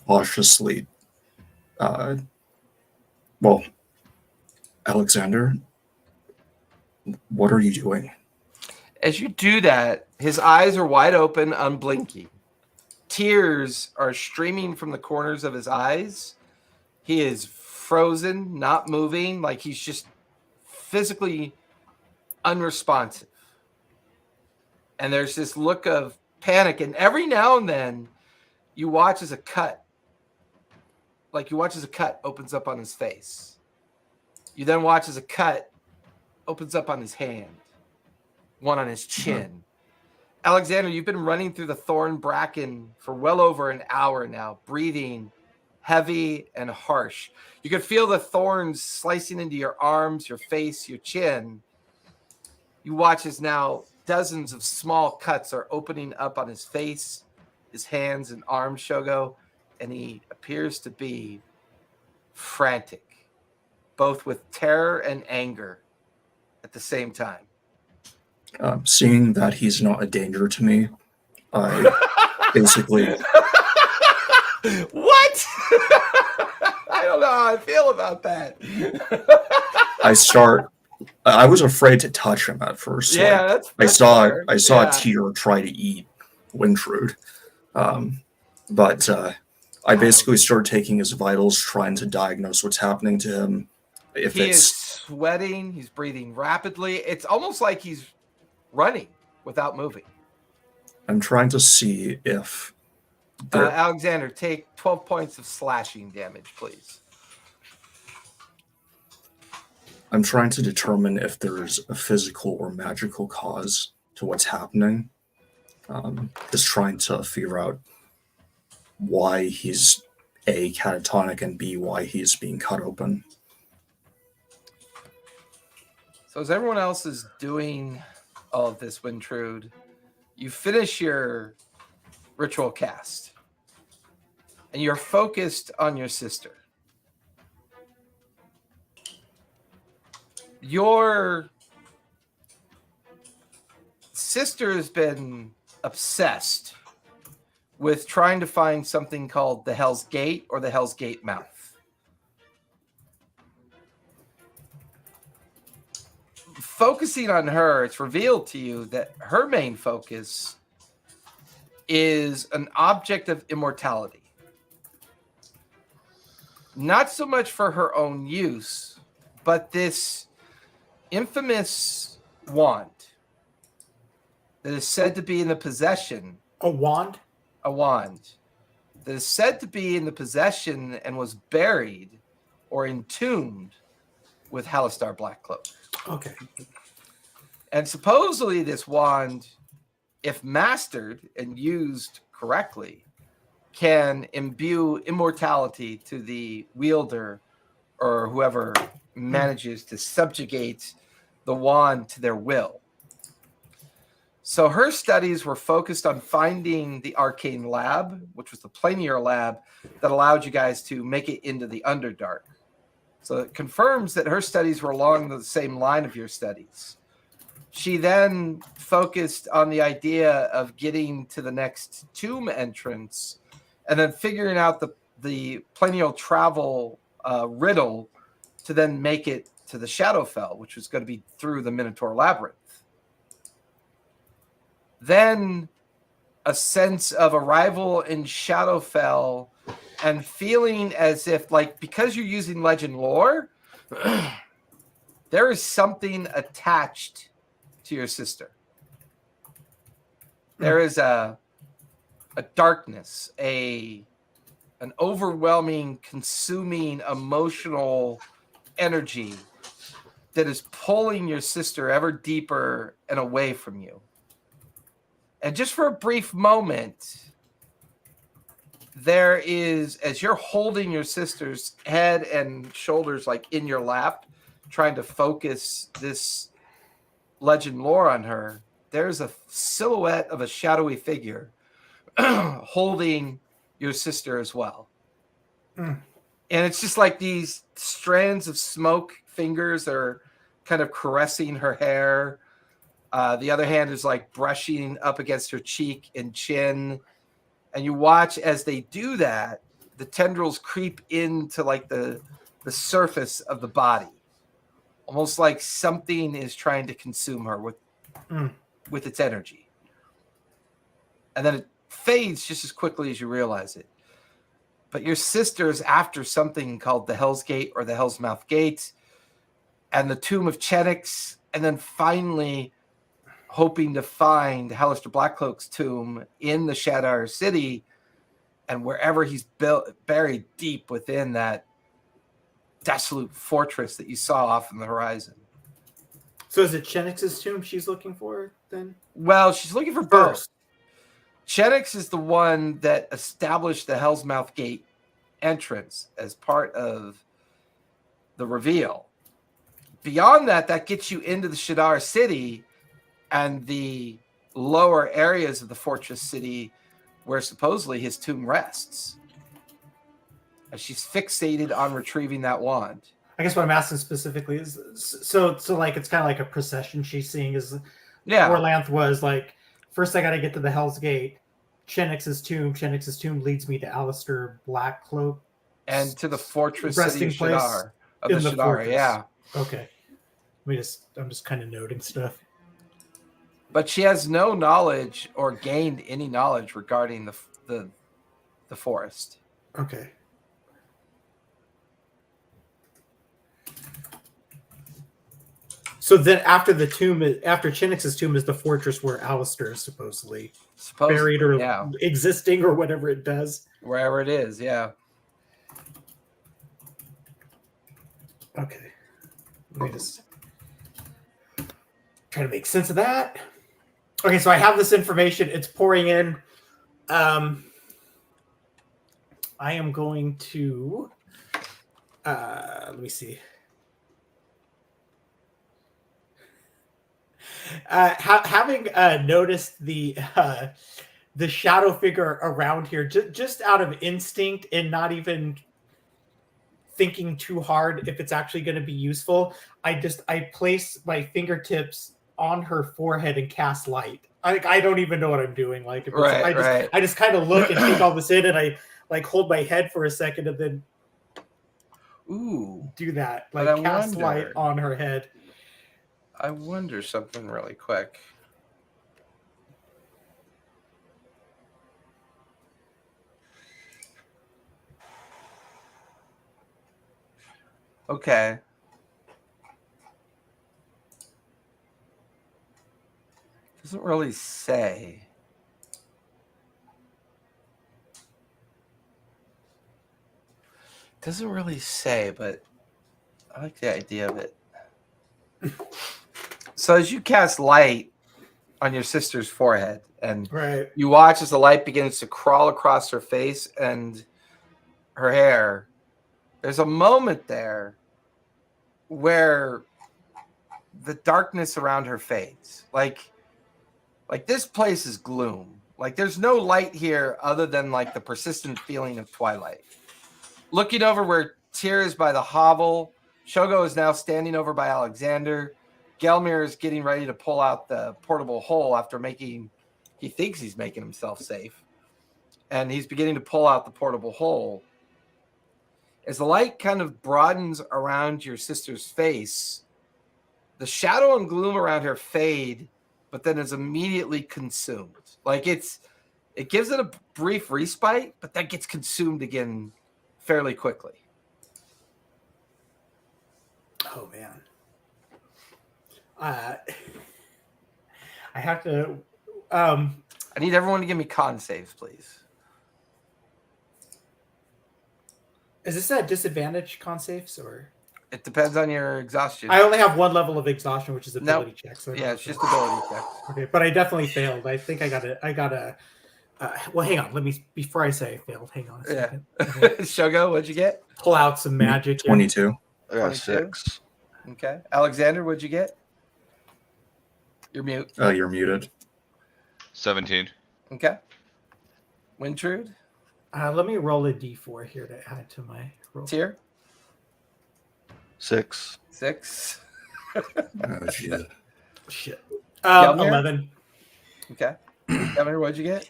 C: cautiously, Alexander, what are you doing?
A: As you do that, his eyes are wide open, unblinking. Tears are streaming from the corners of his eyes. He is frozen, not moving, like he's just physically unresponsive. And there's this look of panic. And every now and then you watch as a cut opens up on his face. You then watch as a cut opens up on his hand, one on his chin. Mm-hmm. Alexander, you've been running through the thorn bracken for well over an hour now, breathing heavy and harsh. You can feel the thorns slicing into your arms, your face, your chin. You watch as now dozens of small cuts are opening up on his face, his hands and arms, Shogo, and he appears to be frantic, both with terror and anger at the same time.
C: Seeing that he's not a danger to me, I basically...
A: What? know how I feel about that.
C: I was afraid to touch him at first.
A: Yeah,
C: like,
A: that's fair.
C: I saw
A: Yeah.
C: a tear try to eat Wintrude. But I basically started taking his vitals, trying to diagnose what's happening to him. If
A: He is
C: it's
A: sweating. He's breathing rapidly. It's almost like he's running without moving.
C: I'm trying to see if
A: Alexander, take 12 points of slashing damage, please.
C: I'm trying to determine if there's a physical or magical cause to what's happening. Just trying to figure out why he's A, catatonic, and B, why he's being cut open.
A: So as everyone else is doing all of this, Wintrude, you finish your ritual cast. And you're focused on your sister. Your sister has been obsessed with trying to find something called the Hell's Gate or the Hell's Gate Mouth. Focusing on her, it's revealed to you that her main focus is an object of immortality. Not so much for her own use, but this infamous wand that is said to be in the possession.
B: A wand?
A: A wand that is said to be in the possession and was buried or entombed with Halaster Blackcloak.
B: Okay.
A: And supposedly this wand, if mastered and used correctly, can imbue immortality to the wielder or whoever manages to subjugate the wand to their will. So her studies were focused on finding the arcane lab, which was the planier lab that allowed you guys to make it into the Underdark. So it confirms that her studies were along the same line of your studies. She then focused on the idea of getting to the next tomb entrance and then figuring out the planial travel riddle to then make it to the Shadowfell, which was going to be through the Minotaur Labyrinth. Then a sense of arrival in Shadowfell and feeling as if, like, because you're using legend lore, there is something attached to your sister. There is a darkness, an overwhelming, consuming, emotional energy that is pulling your sister ever deeper and away from you. And just for a brief moment, there is, as you're holding your sister's head and shoulders like in your lap, trying to focus this legend lore on her, there's a silhouette of a shadowy figure holding your sister as well. And it's just like these strands of smoke fingers are kind of caressing her hair. The other hand is like brushing up against her cheek and chin. And you watch as they do that, the tendrils creep into like the surface of the body. Almost like something is trying to consume her with its energy. And then it fades just as quickly as you realize it. But your sister's after something called the Hell's Gate or the Hell's Mouth Gate and the Tomb of Chenix, and then finally hoping to find Halaster Blackcloak's tomb in the Shadar City, and wherever he's buried deep within that desolate fortress that you saw off in the horizon.
B: So is it Chenix's tomb she's looking for then?
A: Well, she's looking for both. Chenix is the one that established the Hell's Mouth Gate entrance as part of the reveal. Beyond that, that gets you into the Shadar City and the lower areas of the fortress city where supposedly his tomb rests. And she's fixated on retrieving that wand.
B: I guess what I'm asking specifically is, so like it's kind of like a procession she's seeing. Is Orlanth was like, first I got to get to the Hell's Gate, Chenix's tomb. Chenix's tomb leads me to Halaster Blackcloak.
A: and to the fortress
B: Resting
A: city of
B: place
A: Shadar. Of
B: in
A: the
B: the
A: Shadar,
B: fortress.
A: yeah.
B: Okay. I'm just kind of noting stuff.
A: But she has no knowledge or gained any knowledge regarding the forest.
B: Okay. So then after the tomb, after Chinix's tomb is the fortress where Halaster is supposedly buried or existing or whatever it does.
A: Wherever it is, yeah.
B: Okay. Let me just try to make sense of that. Okay, so I have this information. It's pouring in. I am going to let me see. Having noticed the shadow figure around here, just out of instinct and not even thinking too hard if it's actually going to be useful, I place my fingertips on her forehead and cast light. I don't even know what I'm doing. Like, if I just kind of look and take all this in, and I like hold my head for a second and then do that, like cast light on her head.
A: I wonder something really quick. Okay. Doesn't really say. Doesn't really say, but I like the idea of it. So as you cast light on your sister's forehead, and you watch as the light begins to crawl across her face and her hair, there's a moment there where the darkness around her fades. Like this place is gloom. Like there's no light here other than like the persistent feeling of twilight. Looking over where Tyr is by the hovel, Shogo is now standing over by Alexander. Gelmir is getting ready to pull out the portable hole after he thinks he's making himself safe. And he's beginning to pull out the portable hole. As the light kind of broadens around your sister's face, the shadow and gloom around her fade, but then is immediately consumed. Like it gives it a brief respite, but that gets consumed again fairly quickly.
B: Oh man. I have to
A: I need everyone to give me con saves, please.
B: Is this a disadvantage con saves, or
A: it depends on your exhaustion?
B: I only have one level of exhaustion, which is ability checks. So
A: it's just ability checks.
B: Okay, but I definitely failed. I think I got a well, hang on. Let me, before I say I failed, hang on a second.
A: Shogo, what'd you get?
B: Pull out some magic.
C: 22.
F: I got 6.
A: Okay. Alexander, what'd you get? You're mute.
C: You're muted.
D: 17.
A: Okay. Wintrude?
B: Let me roll a d4 here to add to my roll.
A: Tyr?
F: 6.
A: 6.
C: Oh,
B: Shit.
A: 11.
B: 11.
A: Okay. Gelmir, what'd you get?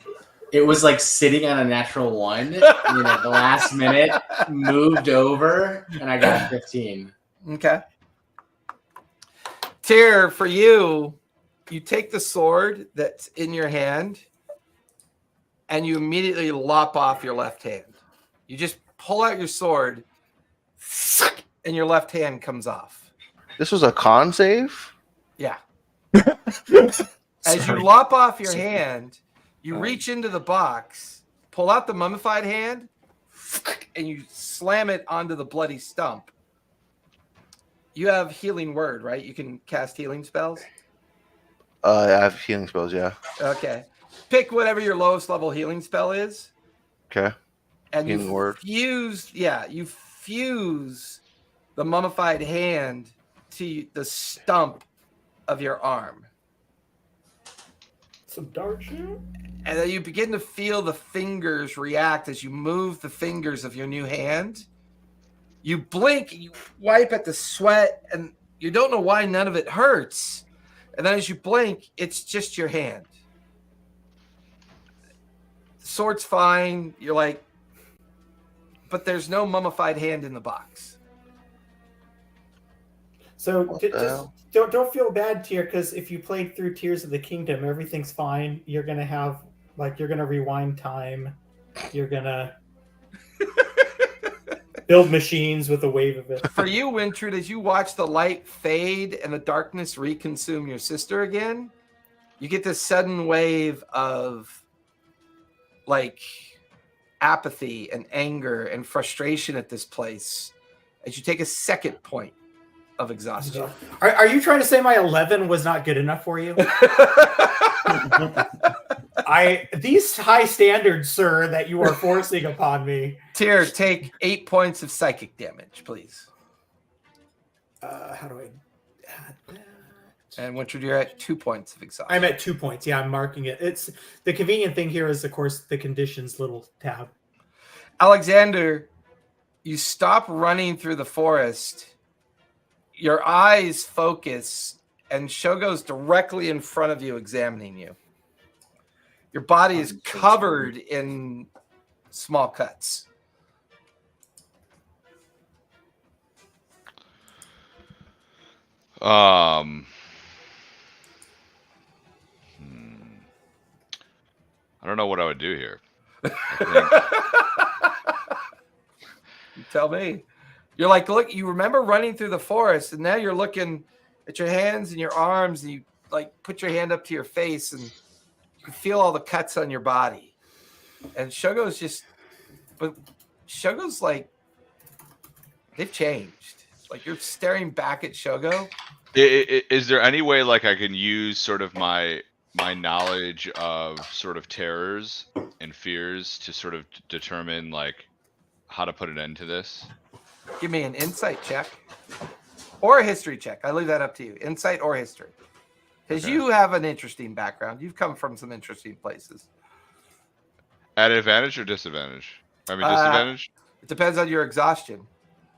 E: It was like sitting on a natural 1. The last minute moved over, and I got 15.
A: Okay. Tyr, for you take the sword that's in your hand and you immediately lop off your left hand. You just pull out your sword and your left hand comes off.
F: This was a con save?
A: Yeah. As you lop off your hand, you reach into the box, pull out the mummified hand, and you slam it onto the bloody stump. You have healing word, right? You can cast healing spells?
F: I have healing spells, yeah.
A: Okay. Pick whatever your lowest level healing spell is.
F: Okay.
A: And
F: healing word.
A: You fuse the mummified hand to the stump of your arm.
B: Some dark shit.
A: And then you begin to feel the fingers react as you move the fingers of your new hand. You blink, and you wipe at the sweat, and you don't know why none of it hurts. And then as you blink, it's just your hand. The sword's fine. You're like, but there's no mummified hand in the box.
B: So
F: What the
B: just
F: hell?
B: don't feel bad, Tyr, because if you played through Tears of the Kingdom, everything's fine. You're gonna have you're gonna rewind time. You're gonna build machines with a wave of it.
A: For you, Wintrude, as you watch the light fade and the darkness reconsume your sister again, you get this sudden wave of like apathy and anger and frustration at this place as you take a second point of exhaustion.
B: Are you trying to say my 11 was not good enough for you? These high standards, sir, that you are forcing upon me.
A: Tyr, take 8 points of psychic damage, please.
B: How do I add that?
A: And Wintrude, you're at 2 points of exhaustion.
B: I'm at 2 points. Yeah, I'm marking it. It's the convenient thing here is, of course, the conditions little tab.
A: Alexander, you stop running through the forest. Your eyes focus, and Shogo's directly in front of you, examining you. Your body is covered in small cuts.
D: I don't know what I would do here.
A: You tell me. You're like, look, you remember running through the forest, and now you're looking at your hands and your arms, and you like put your hand up to your face, and you can feel all the cuts on your body. And Shogo's like, they've changed. Like you're staring back at Shogo.
D: Is there any way like I can use sort of my knowledge of sort of terrors and fears to sort of determine like how to put an end to this?
A: Give me an insight check or a history check. I leave that up to you. Insight or history. Because you have an interesting background. You've come from some interesting places.
D: At advantage or disadvantage? I mean, disadvantage?
A: It depends on your exhaustion.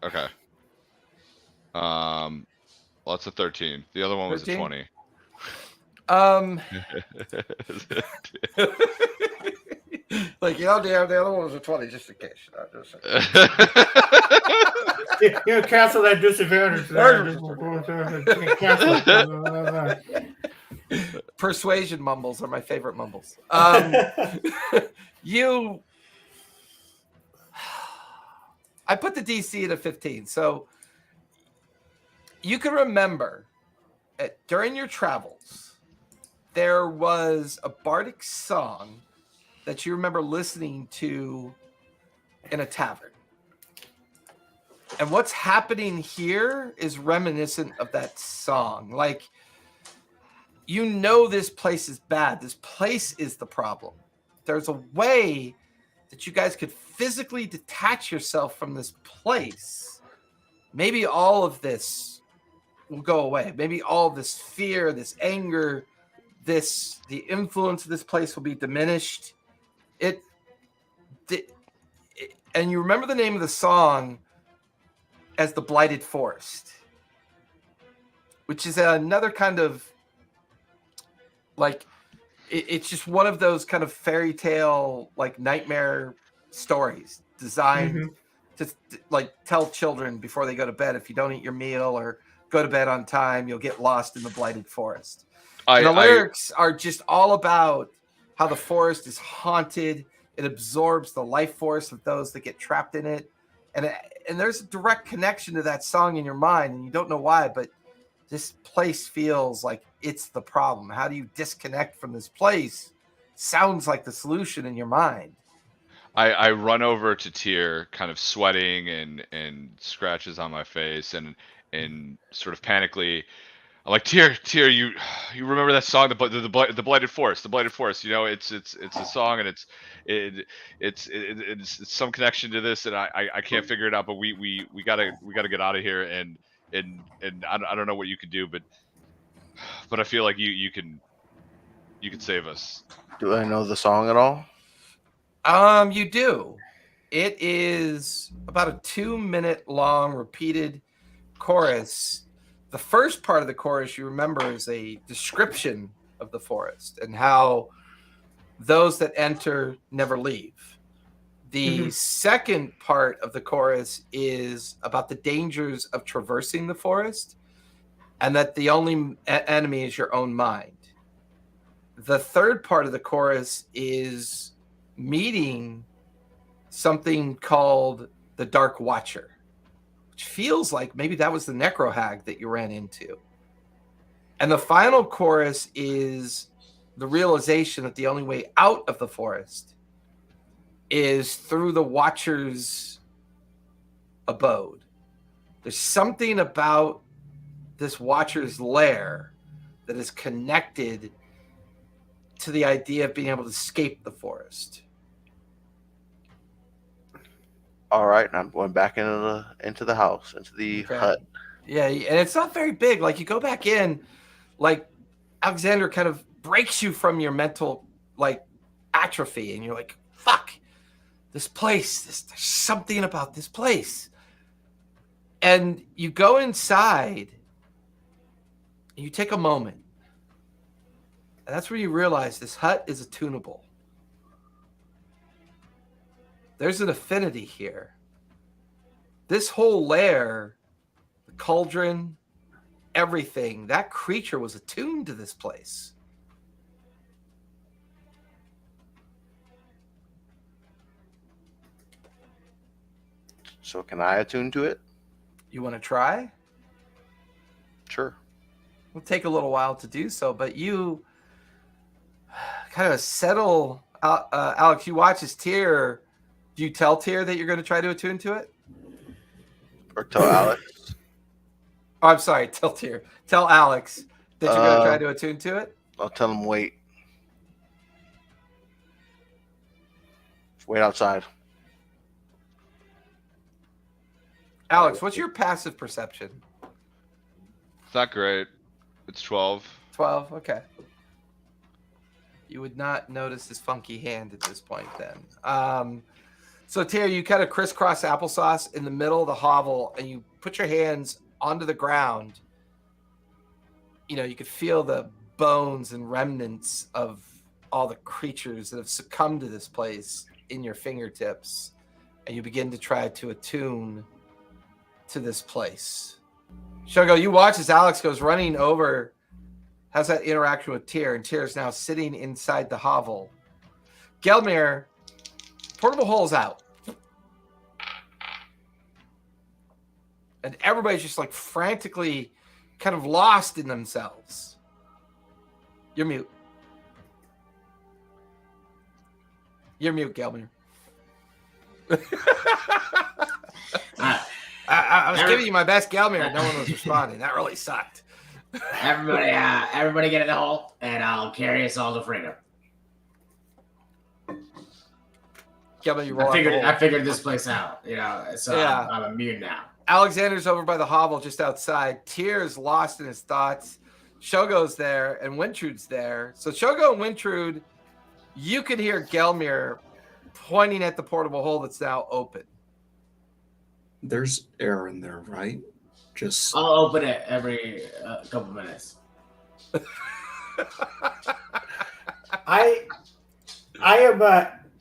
D: Okay. Well, that's a 13. The other one was
A: 13?
D: a 20.
A: Like, damn, the other one was a 20, just in case.
B: You cancel that disadvantage.
A: Persuasion mumbles are my favorite mumbles. I put the DC at a 15, so you can remember during your travels, there was a bardic song that you remember listening to in a tavern. And what's happening here is reminiscent of that song. Like, you know this place is bad. This place is the problem. There's a way that you guys could physically detach yourself from this place. Maybe all of this will go away. Maybe all of this fear, this anger, the influence of this place will be diminished. And you remember the name of the song as The Blighted Forest, which is another kind of like, it's just one of those kind of fairy tale, like nightmare stories designed to like tell children before they go to bed, if you don't eat your meal or go to bed on time, you'll get lost in the blighted forest. The lyrics are just all about how the forest is haunted. It absorbs the life force of those that get trapped in it. And there's a direct connection to that song in your mind, and you don't know why, but this place feels like it's the problem. How do you disconnect from this place? Sounds like the solution in your mind.
D: I run over to Tyr, kind of sweating and scratches on my face and sort of panically, I'm like, Tyr, you remember that song, the Blighted Forest, the Blighted Forest? You know, it's a song, and it's some connection to this, and I can't figure it out. But we gotta get out of here, and I don't know what you can do, but I feel like you can save us.
F: Do I know the song at all?
A: You do. It is about a 2-minute long repeated chorus. The first part of the chorus, you remember, is a description of the forest and how those that enter never leave. The second part of the chorus is about the dangers of traversing the forest and that the only enemy is your own mind. The third part of the chorus is meeting something called the Dark Watcher, which feels like maybe that was the necro hag that you ran into. And the final chorus is the realization that the only way out of the forest is through the Watcher's abode. There's something about this Watcher's lair that is connected to the idea of being able to escape the forest.
F: All right, and I'm going back into the house, into the hut.
A: Yeah, and it's not very big. Like you go back in, like Alexander kind of breaks you from your mental like atrophy, and you're like, "Fuck, this place. There's something about this place." And you go inside, and you take a moment, and that's where you realize this hut is attunable. There's an affinity here. This whole lair, the cauldron, everything, that creature was attuned to this place.
F: So can I attune to it?
A: You want to try?
F: Sure.
A: It'll take a little while to do so, but you kind of settle. Alex, you watch as Tyr. Do you tell Tyr that you're going to try to attune to it?
F: Or tell Alex?
A: Oh, I'm sorry. Tell Tyr. Tell Alex that you're going to try to attune to it?
F: I'll tell him wait. Wait outside.
A: Alex, what's your passive perception?
D: It's not great. It's 12.
A: 12, okay. You would not notice his funky hand at this point then. So, Tyr, you kind of crisscross applesauce in the middle of the hovel, and you put your hands onto the ground. You know, you could feel the bones and remnants of all the creatures that have succumbed to this place in your fingertips, and you begin to try to attune to this place. Shogo, you watch as Alex goes running over, has that interaction with Tyr, and Tyr is now sitting inside the hovel. Gelmir, portable hole's out. And everybody's just like frantically kind of lost in themselves. You're mute. You're mute, Gelmir. I was giving you my best Gelmir, and no one was responding. That really sucked.
E: Everybody get in the hole, and I'll carry us all to freedom.
A: Gelmir, you roll out the hole.
E: I figured this place out, you know, so yeah. I'm immune now.
A: Alexander's over by the hovel just outside. Tyr's lost in his thoughts. Shogo's there, and Wintrude's there. So Shogo and Wintrude, you could hear Gelmir pointing at the portable hole that's now open.
C: There's air in there, right? Just
E: I'll open it every couple minutes.
B: I am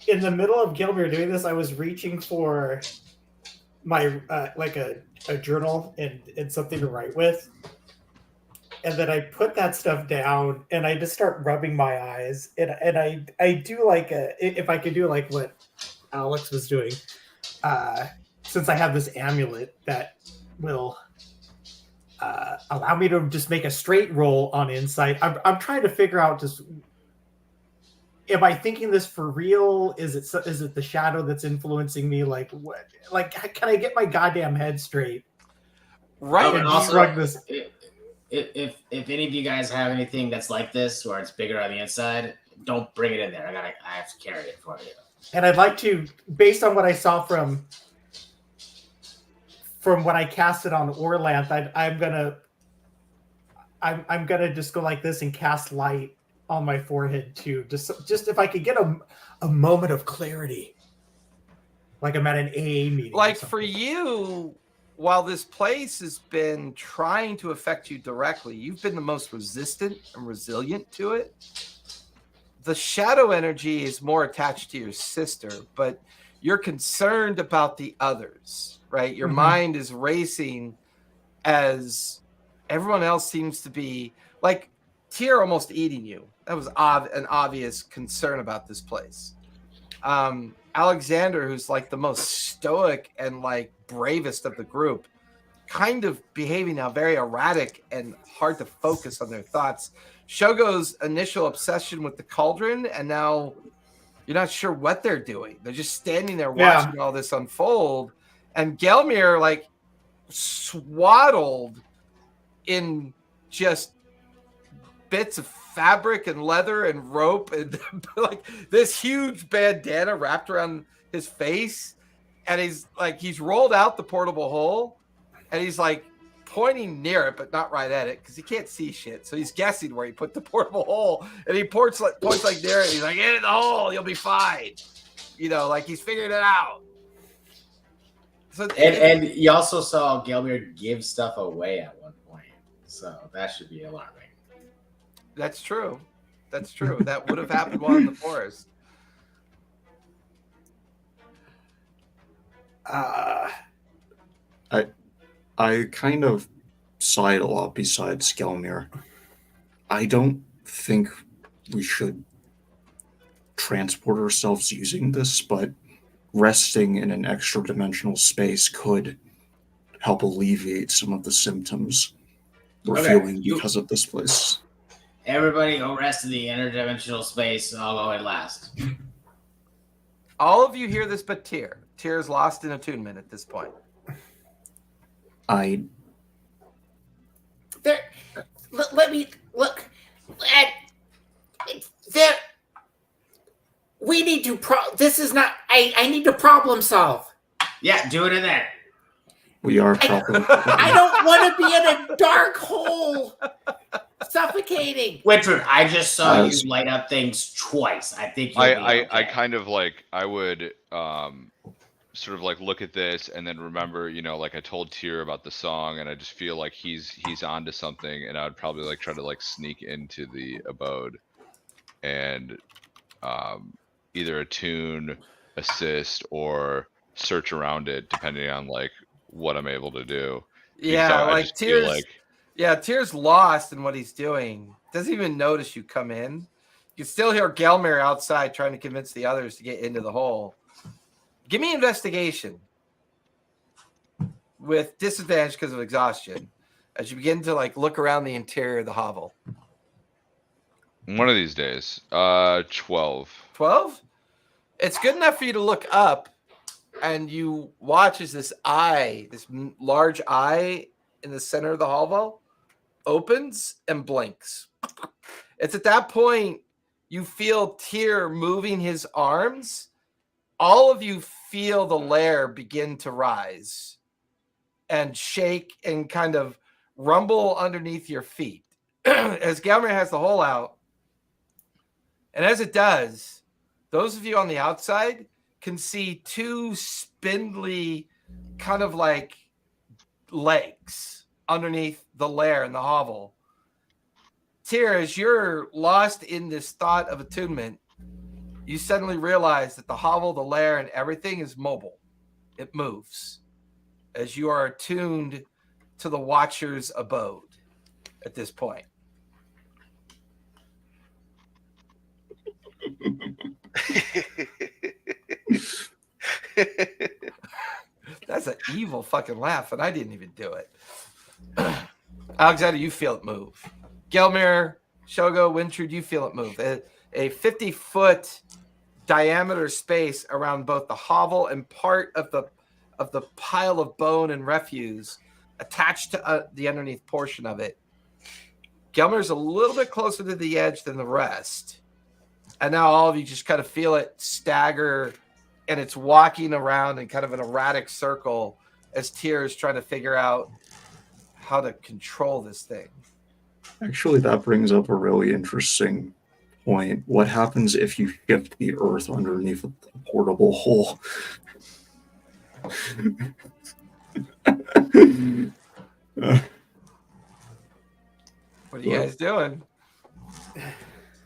B: in the middle of Gilbert doing this. I was reaching for my like a journal and something to write with, and then I put that stuff down and I just start rubbing my eyes and I do like if I could do like what Alex was doing, since I have this amulet that will allow me to just make a straight roll on insight. I'm trying to figure out just, am I thinking this for real? Is it the shadow that's influencing me? Like what? Like, can I get my goddamn head straight?
A: Right.
E: And also,
B: shrug this.
E: If any of you guys have anything that's like this, where it's bigger on the inside, don't bring it in there. I have to carry it for you. And
B: I'd like to, based on what I saw from when I cast it on Orlanth, I'm gonna just go like this and cast light on my forehead too. Just if I could get a moment of clarity, like I'm at an AA meeting.
A: Like for you, while this place has been trying to affect you directly, you've been the most resistant and resilient to it. the shadow energy is more attached to your sister, but you're concerned about the others, right? Your mind is racing as everyone else seems to be like Tyr almost eating you. That was an obvious concern about this place. Alexander, who's like the most stoic and like bravest of the group, kind of behaving now very erratic and hard to focus on their thoughts. Shogo's initial obsession with the cauldron, and now you're not sure what they're doing. They're just standing there watching all this unfold. And Gelmir, like, swaddled in just bits of fabric and leather and rope and like this huge bandana wrapped around his face. And he's rolled out the portable hole and he's like pointing near it, but not right at it because he can't see shit. So he's guessing where he put the portable hole, and he points like near it. He's like, "Get in the hole, you'll be fine." You know, like he's figured it out. So
E: and you also saw Gelmir give stuff away at one point, so that should be alarming.
A: That's true. That's true. That would have happened while in the forest.
C: I kind of side a lot besides Gelmir. I don't think we should transport ourselves using this, but resting in an extra dimensional space could help alleviate some of the symptoms we're feeling because of this place.
E: Everybody go rest in the interdimensional space. I'll go in last.
A: All of you hear this but Tyr. Tyr's lost in attunement at this point.
G: Let me look at there. We need to this is not I need to problem solve.
E: Yeah, do it in there.
C: We are problem.
G: I don't want to be in a dark hole suffocating.
E: Winford, I just saw you light up things twice. I think
D: I kind of like I would sort of like look at this and then remember, you know, like I told Tyr about the song, and I just feel like he's onto something, and I would probably like try to like sneak into the abode and either attune, assist, or search around it, depending on like what I'm able to do.
A: Yeah, like Tyr's lost in what he's doing. Doesn't even notice you come in. You can still hear Gelmir outside trying to convince the others to get into the hole. Give me investigation with disadvantage because of exhaustion as you begin to like look around the interior of the hovel.
D: One of these days. 12.
A: 12? It's good enough for you to look up, and you watch as this large eye in the center of the hovel opens and blinks. It's at that point you feel Tyr moving his arms. All of you feel the lair begin to rise and shake and kind of rumble underneath your feet as Gelmir has the hole out. And as it does, those of you on the outside can see two spindly kind of like legs underneath the lair in the hovel. Tyr, as you're lost in this thought of attunement, you suddenly realize that the hovel, the lair, and everything is mobile. It moves as you are attuned to the Watcher's abode at this point. That's an evil fucking laugh, and I didn't even do it. Alexander, you feel it move. Gelmir, Shogo, Wintrude, you feel it move. A 50-foot diameter space around both the hovel and part of the pile of bone and refuse attached to the underneath portion of it. Gelmir's a little bit closer to the edge than the rest. And now all of you just kind of feel it stagger, and it's walking around in kind of an erratic circle as Tyr is trying to figure out how to control this thing.
C: Actually, that brings up a really interesting point. What happens if you shift the earth underneath a portable hole?
A: What are you guys doing?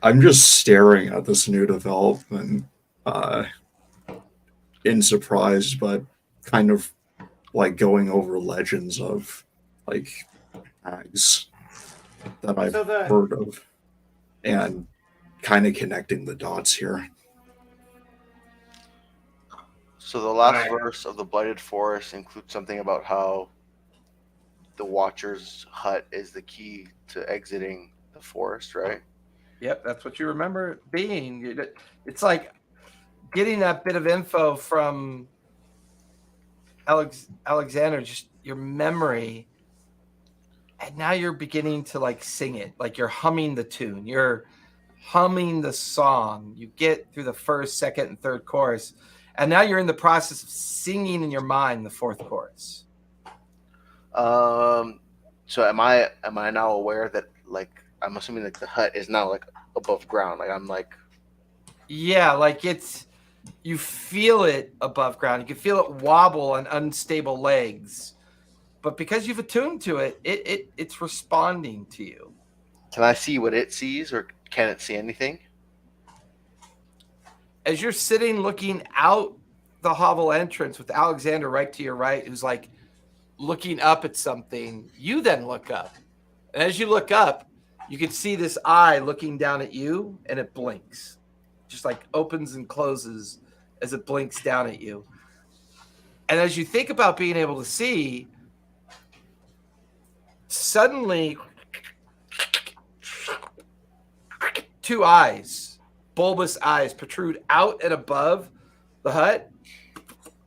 C: I'm just staring at this new development in surprise, but kind of like going over legends of like hags that I've heard of and kind of connecting the dots here.
F: So the last verse of the Blighted Forest includes something about how the Watcher's hut is the key to exiting the forest, right?
A: Yep, that's what you remember it being. It's like getting that bit of info from Alexander, just your memory, and now you're beginning to like sing it, like you're humming the tune, you're humming the song. You get through the first, second, and third chorus, and now you're in the process of singing in your mind the fourth chorus.
F: So am I now aware that like I'm assuming like the hut is now like above ground? Like I'm like,
A: yeah, like you feel it above ground. You can feel it wobble on unstable legs, but because you've attuned to it, it's responding to you.
F: Can I see what it sees, or can it see anything?
A: As you're sitting looking out the hovel entrance with Alexander right to your right, who's like looking up at something, you then look up. And as you look up, you can see this eye looking down at you, and it blinks. Just like opens and closes as it blinks down at you. And as you think about being able to see, suddenly two eyes, bulbous eyes, protrude out and above the hut,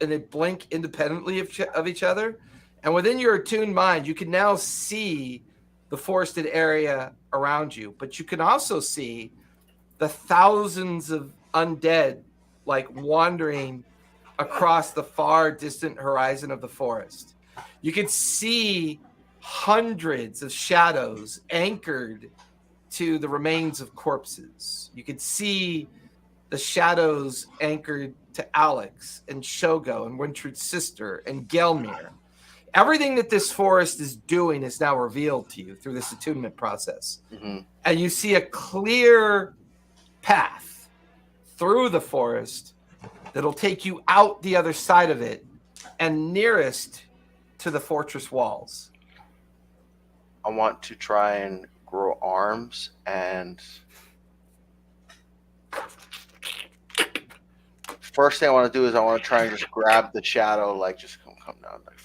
A: and they blink independently of each other. And within your attuned mind, you can now see the forested area around you, but you can also see the thousands of undead like wandering across the far distant horizon of the forest. You can see hundreds of shadows anchored to the remains of corpses. You can see the shadows anchored to Alex and Shogo and Wintrude's sister and Gelmir. Everything that this forest is doing is now revealed to you through this attunement process.
F: Mm-hmm.
A: And you see a clear path through the forest that'll take you out the other side of it and nearest to the fortress walls.
F: I want to try and grow arms, and first thing I want to do is I want to try and just grab the shadow, like just come down, like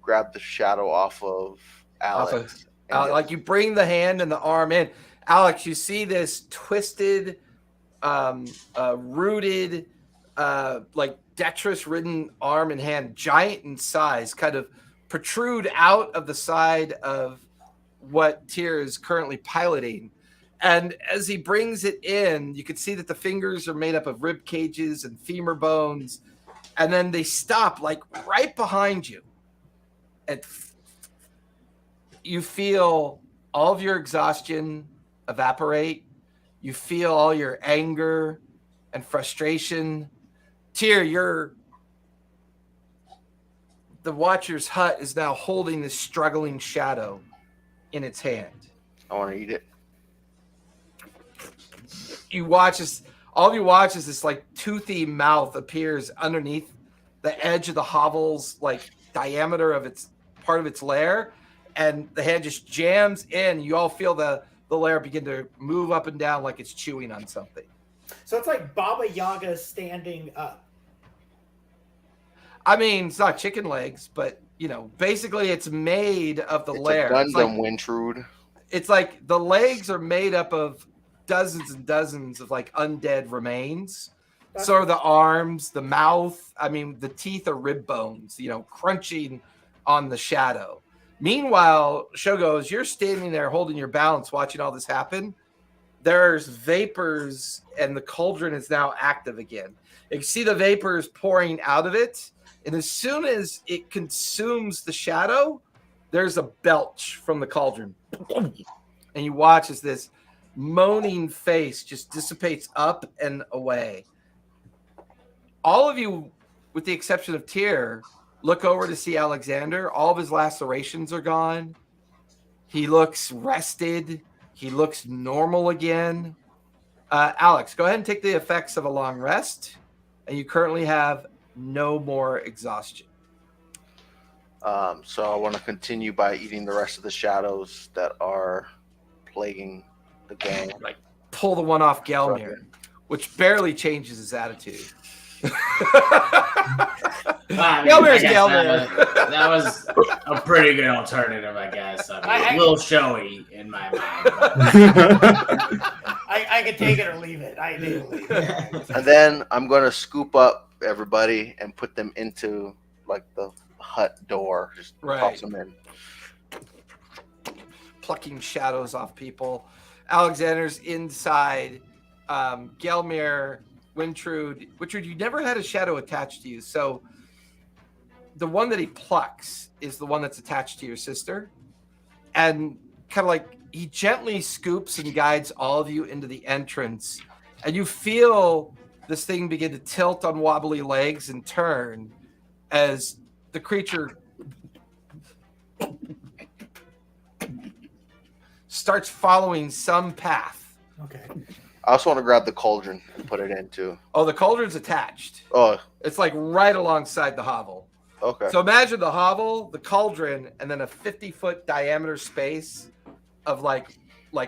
F: grab the shadow off of Alex.
A: Like you bring the hand and the arm in. Alex, you see this twisted, rooted, like detritus-ridden arm and hand, giant in size, kind of protrude out of the side of what Tyr is currently piloting. And as he brings it in, you can see that the fingers are made up of rib cages and femur bones. And then they stop like right behind you. And you feel all of your exhaustion evaporate. You feel all your anger and frustration. Tyr, the Watcher's hut is now holding this struggling shadow in its hand.
F: I want to eat it.
A: You watch this. All you watch is this like toothy mouth appears underneath the edge of the hovel's like diameter of its part of its lair, and the hand just jams in. You all feel the lair begin to move up and down like it's chewing on something.
B: So it's like Baba Yaga standing up.
A: I mean, it's not chicken legs, but basically it's made of the lair.
F: It's a Gundam, Wintrude.
A: It's like the legs are made up of dozens and dozens of like undead remains. So are the arms, the mouth. I mean, the teeth are rib bones, crunching on the shadow. Meanwhile, Shogo, as you're standing there holding your balance, watching all this happen, there's vapors and the cauldron is now active again. You can see the vapors pouring out of it. And as soon as it consumes the shadow, there's a belch from the cauldron. And you watch as this moaning face just dissipates up and away. All of you, with the exception of Tyr, look over to see Alexander. All of his lacerations are gone. He looks rested. He looks normal again. Alex, go ahead and take the effects of a long rest, and you currently have no more exhaustion.
F: So I want to continue by eating the rest of the shadows that are plaguing the gang.
A: Like, pull the one off Gelmir, which barely changes his attitude. Gelmir's Gelmir.
E: That was a pretty good alternative, I guess. I mean, a little showy in my mind.
B: I can take it or leave it. I do.
F: And then I'm going to scoop up everybody and put them into like the hut door. Just toss them in.
A: Plucking shadows off people. Alexander's inside. Gelmir, Wintrude, you never had a shadow attached to you. So the one that he plucks is the one that's attached to your sister. And kind of like he gently scoops and guides all of you into the entrance. And you feel this thing begin to tilt on wobbly legs and turn as the creature starts following some path.
B: Okay.
F: I also want to grab the cauldron and put it into.
A: Oh, the cauldron's attached.
F: Oh,
A: It's like right alongside the hovel.
F: okay.
A: So imagine the hovel, the cauldron, and then a 50-foot diameter space of like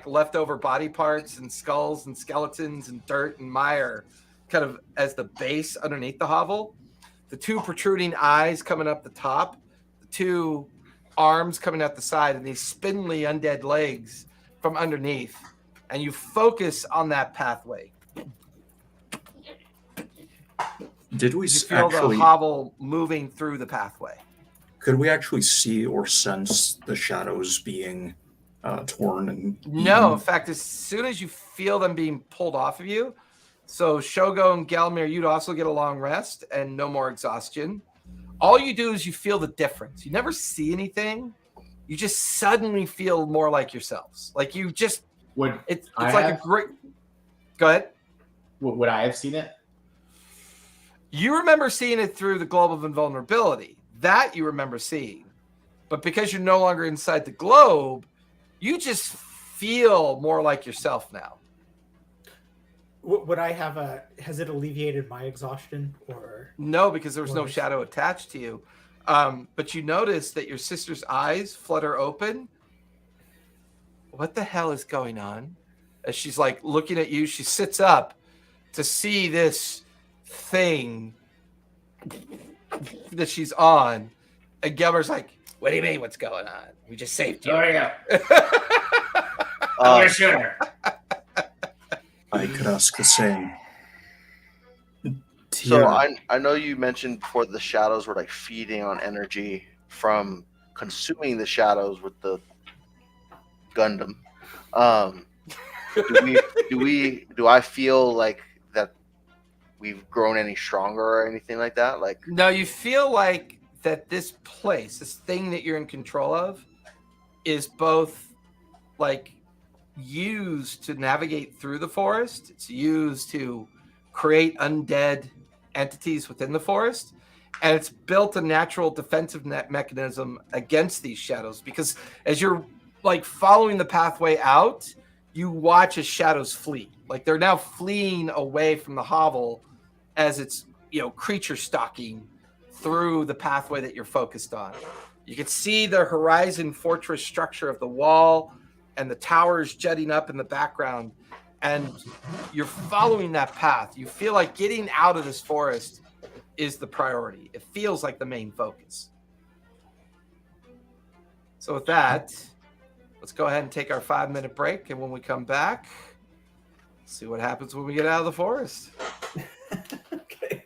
A: leftover body parts and skulls and skeletons and dirt and mire kind of as the base underneath the hovel. The two protruding eyes coming up the top, the two arms coming out the side, and these spindly undead legs from underneath. And you focus on that pathway.
C: Did we
A: You feel
C: actually?
A: the hovel moving through the pathway.
C: Could we actually see or sense the shadows being torn and?
A: No, in fact, as soon as you feel them being pulled off of you, so Shogo and Gelmir, you'd also get a long rest and no more exhaustion. All you do is you feel the difference. You never see anything. You just suddenly feel more like yourselves. Like you just, it's like a great. Go ahead.
E: Would I have seen it?
A: You remember seeing it through the globe of invulnerability. That you remember seeing. But because you're no longer inside the globe, you just feel more like yourself now.
B: Would I have has it alleviated my exhaustion or?
A: No, because there was no shadow attached to you. But you notice that your sister's eyes flutter open. What the hell is going on? As she's like looking at you, she sits up to see this thing that she's on. And Gelmer's like, what do you mean what's going on? We just saved you.
E: There you go. I'm gonna shoot her.
C: I could ask the same.
F: So I know you mentioned before the shadows were like feeding on energy from consuming the shadows with the Gundam. Do I feel like that we've grown any stronger or anything like that? Like,
A: no, you feel like that this place, this thing that you're in control of, is both like used to navigate through the forest. It's used to create undead entities within the forest, and it's built a natural defensive mechanism against these shadows, because as you're like following the pathway out, you watch as shadows flee. Like they're now fleeing away from the hovel as it's, creature stalking through the pathway that you're focused on. You can see the horizon fortress structure of the wall and the towers jutting up in the background, and you're following that path. You feel like getting out of this forest is the priority. It feels like the main focus. So with that, let's go ahead and take our 5-minute break, and when we come back, see what happens when we get out of the forest.
B: Okay.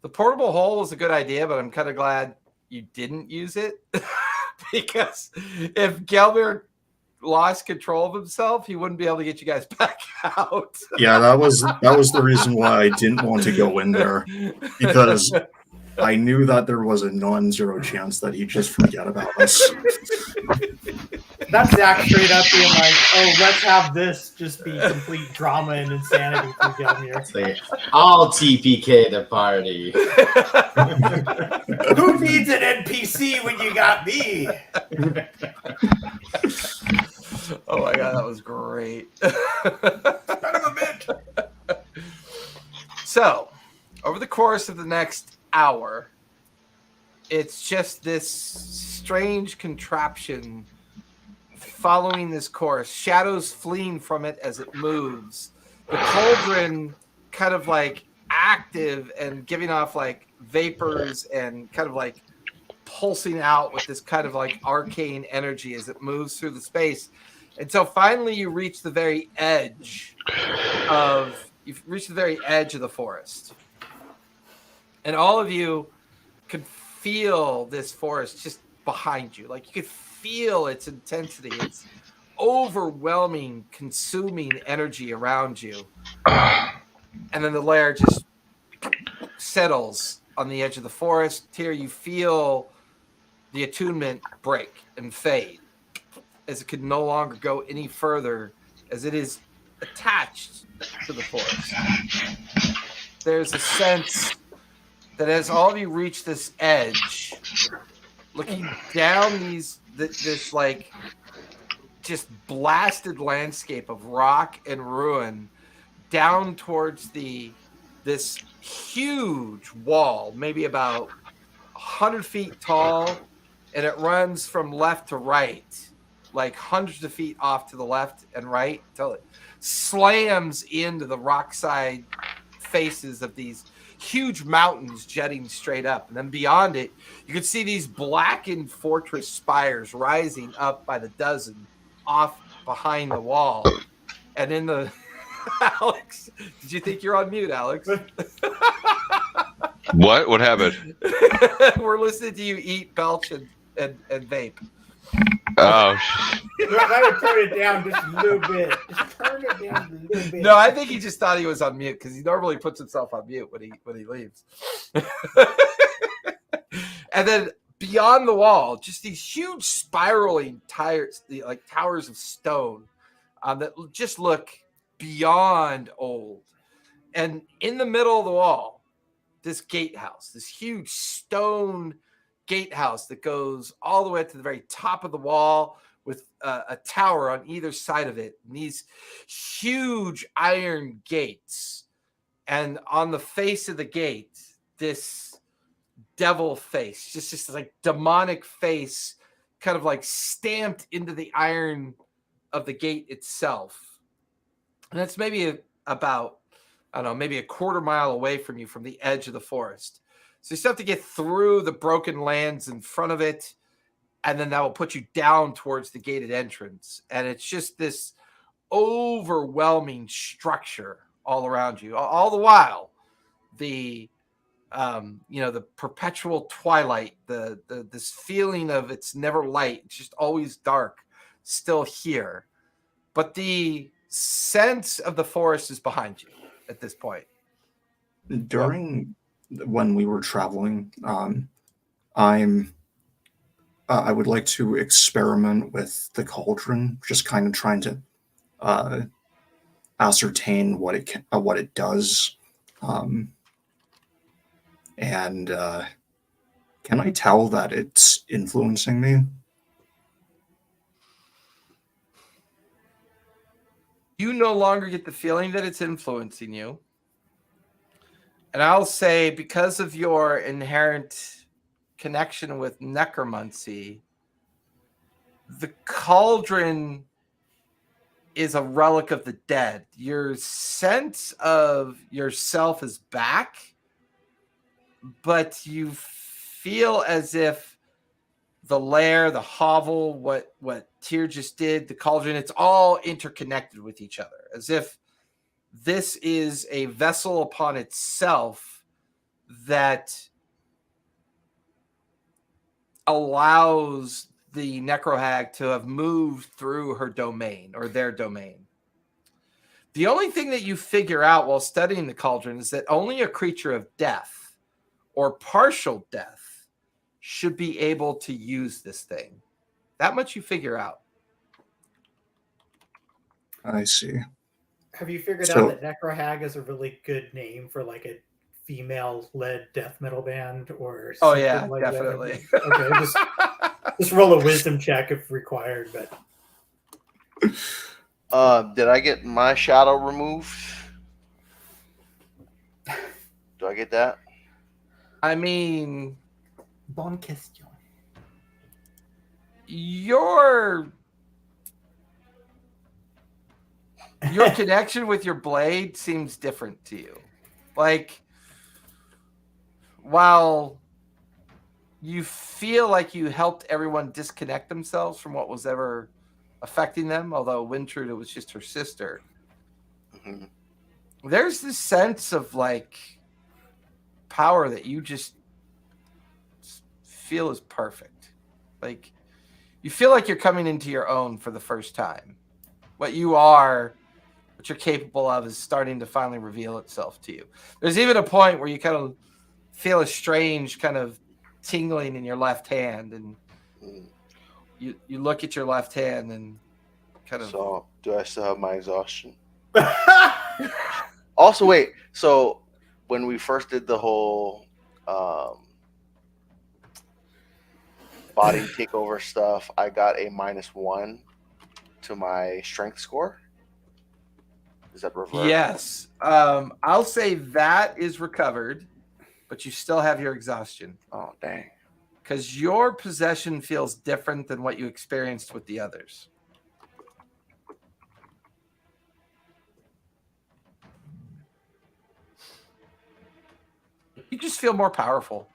A: The portable hole was a good idea, but I'm kind of glad you didn't use it because if Gelmir lost control of himself, he wouldn't be able to get you guys back out.
C: Yeah, that was the reason why I didn't want to go in there, because I knew that there was a non-zero chance that he'd just forget about us.
B: That's Zach straight up being like, "Oh, let's have this just be complete drama and insanity for Gelmir."
E: It's like, I'll TPK the party.
B: Who needs an NPC when you got me?
A: Oh my god, that was great.
B: Son of a bitch.
A: So, over the course of the next hour, it's just this strange contraption following this course, shadows fleeing from it as it moves, the cauldron kind of like active and giving off like vapors and kind of like pulsing out with this kind of like arcane energy as it moves through the space until finally you reach the very edge of the forest, and all of you could feel this forest just behind you. Like you could feel its intensity, its overwhelming, consuming energy around you. And then the lair just settles on the edge of the forest. Here you feel the attunement break and fade as it could no longer go any further, as it is attached to the forest. There's a sense that as all of you reach this edge, looking down this like just blasted landscape of rock and ruin down towards this huge wall, maybe about 100 feet tall, and it runs from left to right, like hundreds of feet off to the left and right, until it slams into the rockside faces of these huge mountains jetting straight up. And then beyond it, you can see these blackened fortress spires rising up by the dozen off behind the wall. And in the Alex, did you think you're on mute, Alex?
D: What happened?
A: We're listening to you eat, belch, and vape.
D: Oh,
B: I would turn it down just a little bit. Just turn it down a little bit.
A: No, I think he just thought he was on mute because he normally puts himself on mute when he leaves. And then beyond the wall, just these huge spiraling towers of stone that just look beyond old. And in the middle of the wall, this gatehouse, this huge stone gatehouse that goes all the way to the very top of the wall with a tower on either side of it, and these huge iron gates. And on the face of the gate, this devil face, just like demonic face, kind of like stamped into the iron of the gate itself. And that's maybe about, I don't know, maybe a quarter mile away from you from the edge of the forest. So you still have to get through the broken lands in front of it, and then that will put you down towards the gated entrance. And it's just this overwhelming structure all around you. All the while, the perpetual twilight, this feeling of it's never light, it's just always dark, still here. But the sense of the forest is behind you at this point.
C: When we were traveling, I would like to experiment with the cauldron, just kind of trying to ascertain what it does. And can I tell that it's influencing me?
A: You no longer get the feeling that it's influencing you. And I'll say, because of your inherent connection with necromancy, the cauldron is a relic of the dead. Your sense of yourself is back, but you feel as if the lair, the hovel, what Tyr just did, the cauldron, it's all interconnected with each other, as if this is a vessel upon itself that allows the necrohag to have moved through her domain or their domain. The only thing that you figure out while studying the cauldron is that only a creature of death or partial death should be able to use this thing. That much you figure out.
C: I see.
B: Have you figured
C: So-
B: out that Necrohag is a really good name for like a female-led death metal band or
A: Oh
B: something
A: yeah,
B: like
A: definitely.
B: that? Okay, just roll a wisdom check if required. But
F: Did I get my shadow removed? Do I get that?
A: I mean,
B: bon question.
A: your connection with your blade seems different to you. Like, while you feel like you helped everyone disconnect themselves from what was ever affecting them, although Wintrude, it was just her sister, there's this sense of like power that you just feel is perfect. Like, you feel like you're coming into your own for the first time. What you are, what you're capable of, is starting to finally reveal itself to you. There's even a point where you kind of feel a strange kind of tingling in your left hand, and you look at your left hand and kind of.
F: So, do I still have my exhaustion? Also, wait. So, when we first did the whole body takeover stuff, I got a -1 to my strength score. Is that reversed?
A: Yes. I'll say that is recovered, but you still have your exhaustion.
F: Oh, dang.
A: Because your possession feels different than what you experienced with the others. You just feel more powerful.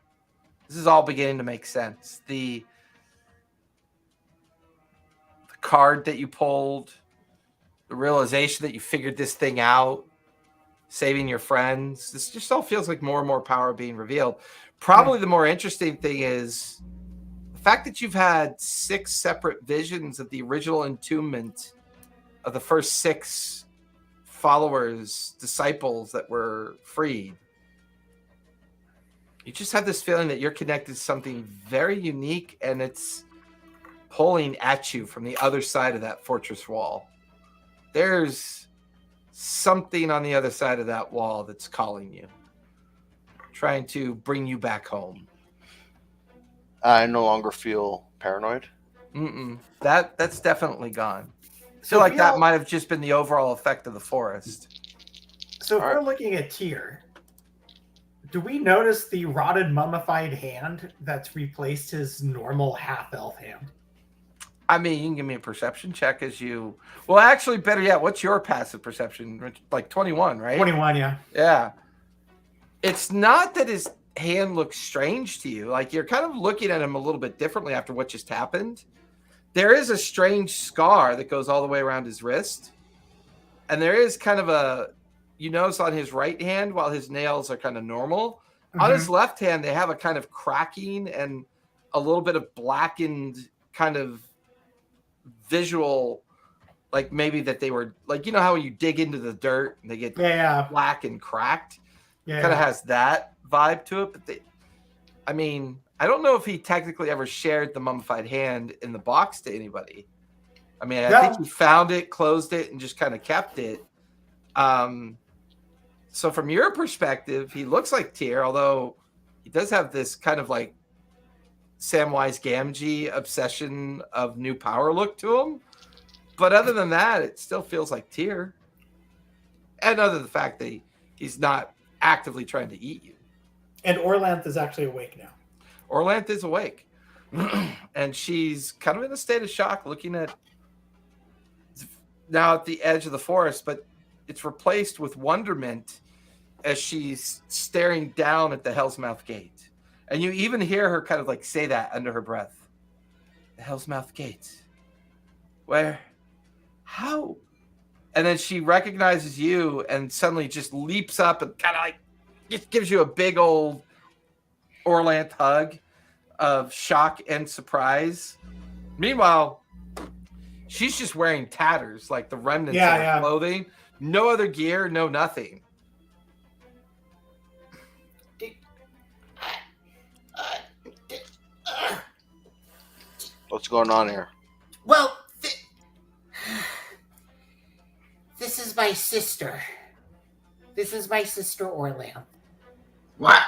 A: This is all beginning to make sense. The card that you pulled, the realization that you figured this thing out, saving your friends. This just all feels like more and more power being revealed. Probably the more interesting thing is the fact that you've had 6 separate visions of the original entombment of the first 6 followers, disciples that were freed. You just have this feeling that you're connected to something very unique, and it's pulling at you from the other side of that fortress wall. There's something on the other side of that wall that's calling you, trying to bring you back home.
F: I no longer feel paranoid.
A: That's definitely gone. I feel like that might have just been the overall effect of the forest.
B: So if we're looking at Tyr, do we notice the rotted mummified hand that's replaced his normal half-elf hand?
A: I mean, you can give me a perception check as you... Well, actually, better yet, what's your passive perception? Like 21, right?
B: 21, yeah.
A: Yeah. It's not that his hand looks strange to you. Like, you're kind of looking at him a little bit differently after what just happened. There is a strange scar that goes all the way around his wrist. And there is kind of a... You notice on his right hand, while his nails are kind of normal, on his left hand, they have a kind of cracking and a little bit of blackened kind of visual, like maybe that they were, like, you know how you dig into the dirt and they get black and cracked? Kind of has that vibe to it. But I mean, I don't know if he technically ever shared the mummified hand in the box to anybody. I mean, I think he found it, closed it, and just kind of kept it. So from your perspective, he looks like Tyr, although he does have this kind of like Samwise Gamgee obsession of new power look to him. But other than that, it still feels like Tyr. And other than the fact that he's not actively trying to eat you.
B: And Orlanth is actually awake now.
A: Orlanth is awake. And she's kind of in a state of shock, looking at now at the edge of the forest, but it's replaced with wonderment as she's staring down at the Hell's Mouth Gate. And you even hear her kind of like say that under her breath. The Hell's Mouth Gate. Where? How? And then she recognizes you and suddenly just leaps up and kind of like It gives you a big old Orlanth hug of shock and surprise. Meanwhile, she's just wearing tatters, like the remnants of her clothing. No other gear, no nothing.
F: What's going on here?
G: Well, this is my sister. This is my sister Orlanth.
E: What?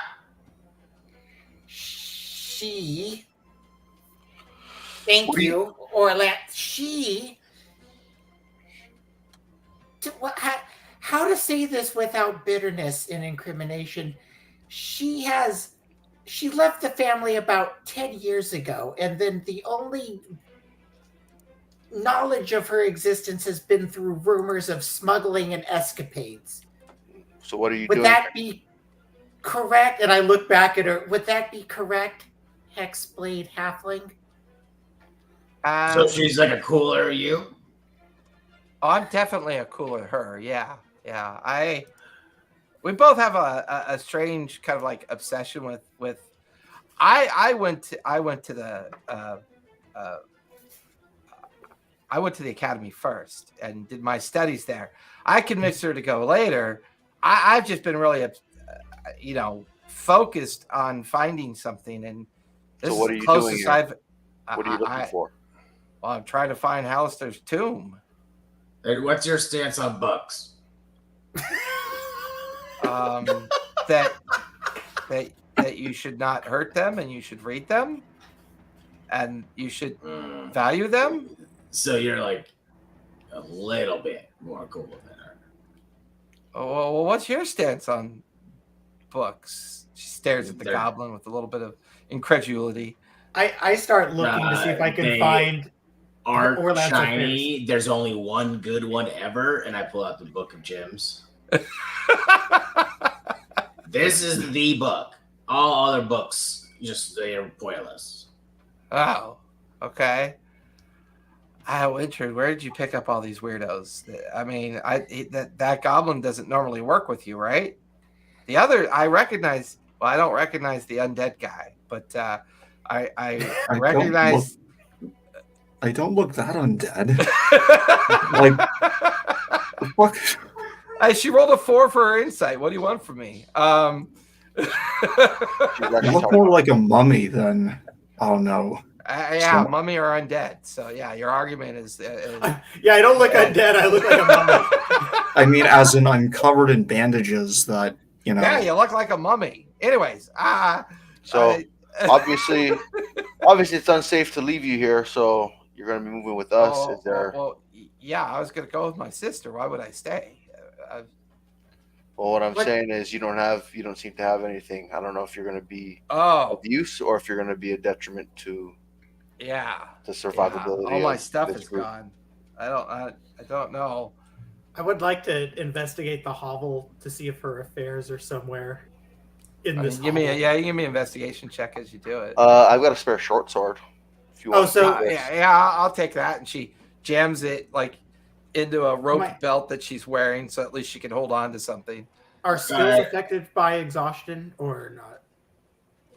G: Thank you, Orlanth. How to say this without bitterness and incrimination? She left the family about 10 years ago, and then the only knowledge of her existence has been through rumors of smuggling and escapades.
F: So what are you doing?
G: Would that be correct? And I look back at her. Would that be correct, Hexblade Halfling?
E: So she's like a cooler you?
A: Oh, I'm definitely a cooler her. Yeah. We both have a strange kind of like obsession with. I went to the academy first and did my studies there. I convinced her to go later. I've just been really, focused on finding something. And this
F: So what are
A: is
F: you
A: the
F: doing
A: closest
F: here? What are you looking for?
A: Well, I'm trying to find Halaster's tomb.
E: Hey, what's your stance on books?
A: That you should not hurt them and you should read them and you should value them.
E: So you're like a little bit more cool than her.
A: Oh, well, what's your stance on books? She stares at the goblin with a little bit of incredulity.
B: I start looking to see if I can find
E: art
B: Orlanth's
E: shiny.
B: affairs.
E: There's only one good one ever, and I pull out the Book of Gems. This is the book. All other books, they are pointless.
A: Oh, okay. Oh, interesting. Where did you pick up all these weirdos? I mean, that goblin doesn't normally work with you, right? The other, I recognize. Well, I don't recognize the undead guy, but I recognize.
C: I don't look that undead. Like, the fuck?
A: She rolled a 4 for her insight. What do you want from me?
C: You look more like a mummy than. Oh no.
A: Yeah, mummy or undead. So yeah, your argument is.
B: Yeah, I don't look undead. I look like a mummy.
C: I mean, as in I'm covered in bandages that
A: Yeah, you look like a mummy. Anyways,
F: obviously it's unsafe to leave you here. So you're going to be moving with us. Is there?
A: Well, yeah, I was going to go with my sister. Why would I stay?
F: Well, what I'm saying is you don't seem to have anything. I don't know if you're going to be of use or if you're going to be a detriment to survivability.
A: All my stuff is gone. I don't know.
B: I would like to investigate the hovel to see if her affairs are somewhere in this.
A: You give me an investigation check as you do it.
F: I've got a spare short sword. If you want
A: I'll take that. And she jams it like into a rope belt that she's wearing, so at least she can hold on to something.
B: Are skills affected by exhaustion or not?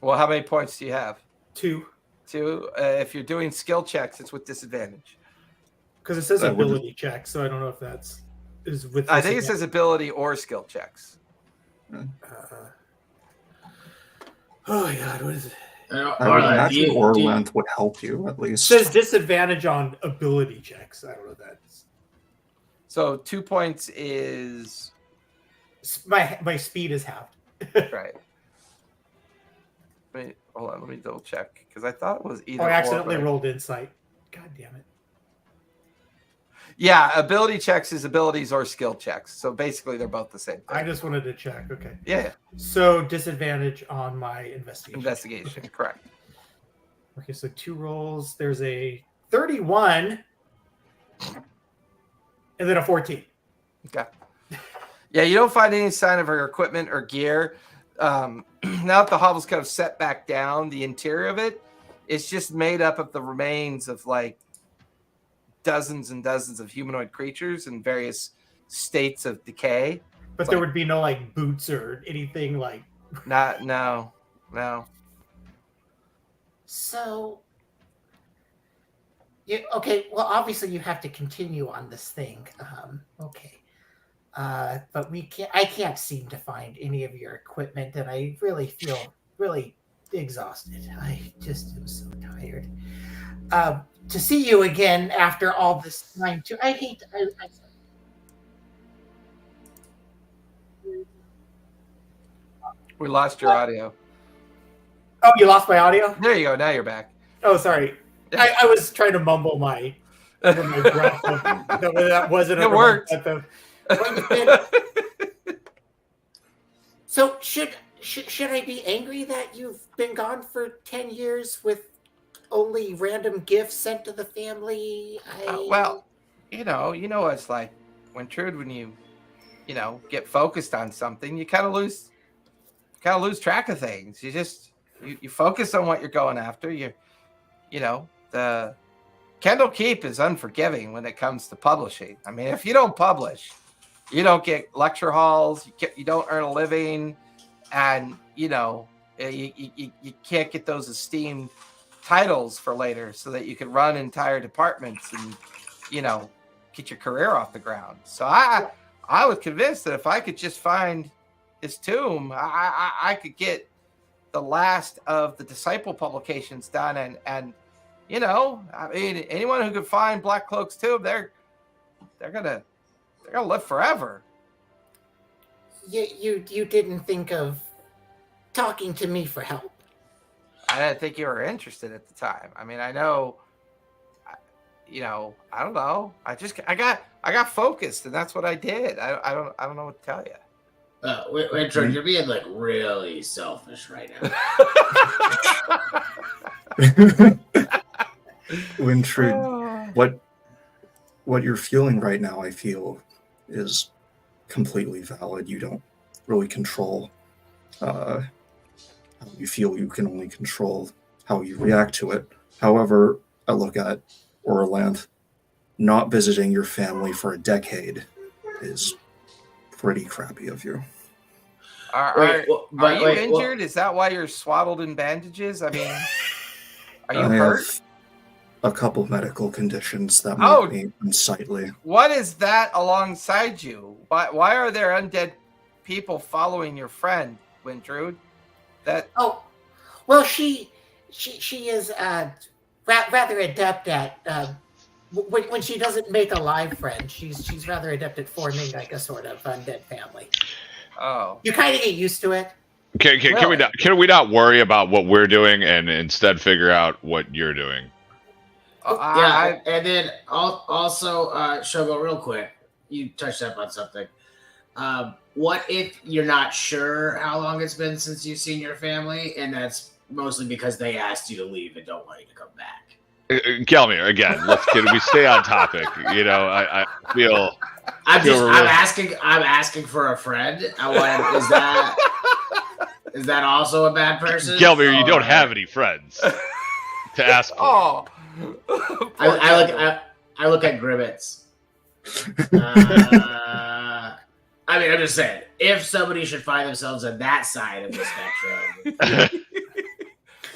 A: Well, how many points do you have?
B: 2.
A: 2. If you're doing skill checks, it's with disadvantage.
B: Because it says ability check, so I don't know if is with.
A: I think it says ability or skill checks.
B: Oh God, what is it?
C: I would imagine Orlanth would help you at least.
B: It says disadvantage on ability checks. I don't know what that is.
A: So 2 points is
B: my speed is halved.
A: Right. Wait, hold on. Let me double check because I thought it was either.
B: I accidentally rolled insight. God damn it.
A: Yeah, ability checks is abilities or skill checks. So basically, they're both the same thing.
B: I just wanted to check. Okay.
A: Yeah.
B: So disadvantage on my investigation.
A: Investigation,
B: okay.
A: Correct.
B: Okay, so 2 rolls. There's a 31 and then a 14.
A: Okay. Yeah, you don't find any sign of her equipment or gear. Now that the hovel's kind of set back down, the interior of it is just made up of the remains of like dozens and dozens of humanoid creatures in various states of decay.
B: But there would be no like boots or anything like.
A: No.
G: So, okay. Well, obviously you have to continue on this thing. Okay. But I can't seem to find any of your equipment, and I really feel really exhausted. I just am so tired. To see you again after all this time, too.
A: We lost your audio.
B: Oh, you lost my audio?
A: There you go. Now you're back.
B: Oh, sorry. I was trying to mumble my breath. That wasn't
A: It worked.
G: So should I be angry that you've been gone for 10 years with only random gifts sent to the family?
A: Well, you know what it's like when you get focused on something, you kind of lose track of things. You focus on what you're going after. The Kendall Keep is unforgiving when it comes to publishing. I mean, if you don't publish, you don't get lecture halls, you don't earn a living, and you can't get those esteemed titles for later so that you can run entire departments and get your career off the ground. So I was convinced that if I could just find his tomb, I could get the last of the disciple publications done, and I mean, anyone who could find Blackcloak's tomb, they're gonna live forever.
G: You didn't think of talking to me for help?
A: I didn't think you were interested at the time. I mean, I know, I don't know. I got focused, and that's what I did. I don't know what to tell you.
E: Wintrude, you're being like really selfish right now.
C: Wintrude, what you're feeling right now, I feel, is completely valid. You don't really control how you feel. You can only control how you react to it. However, I look at Orlanth, not visiting your family for a decade is pretty crappy of you.
A: Are you injured? Is that why you're swaddled in bandages? I mean, are you hurt?
C: Have a couple medical conditions that make me unsightly.
A: What is that alongside you? Why are there undead people following your friend, Wintrude?
G: Well, she is rather adept at when she doesn't make a live friend. She's rather adept at forming like a sort of undead family.
A: Oh,
G: you kind of get used to it.
D: Can we not worry about what we're doing and instead figure out what you're doing?
E: And then also, Shogo, real quick, you touched up on something. What if you're not sure how long it's been since you've seen your family, and that's mostly because they asked you to leave and don't want you to come back?
D: Gelmir, again, can we stay on topic? I feel.
E: I'm asking for a friend. Is that also a bad person?
D: Gelmir, you don't have any friends to ask for.
A: Oh.
E: I look at Gribbets. I mean, I'm just saying, if somebody should find themselves on that side of the spectrum,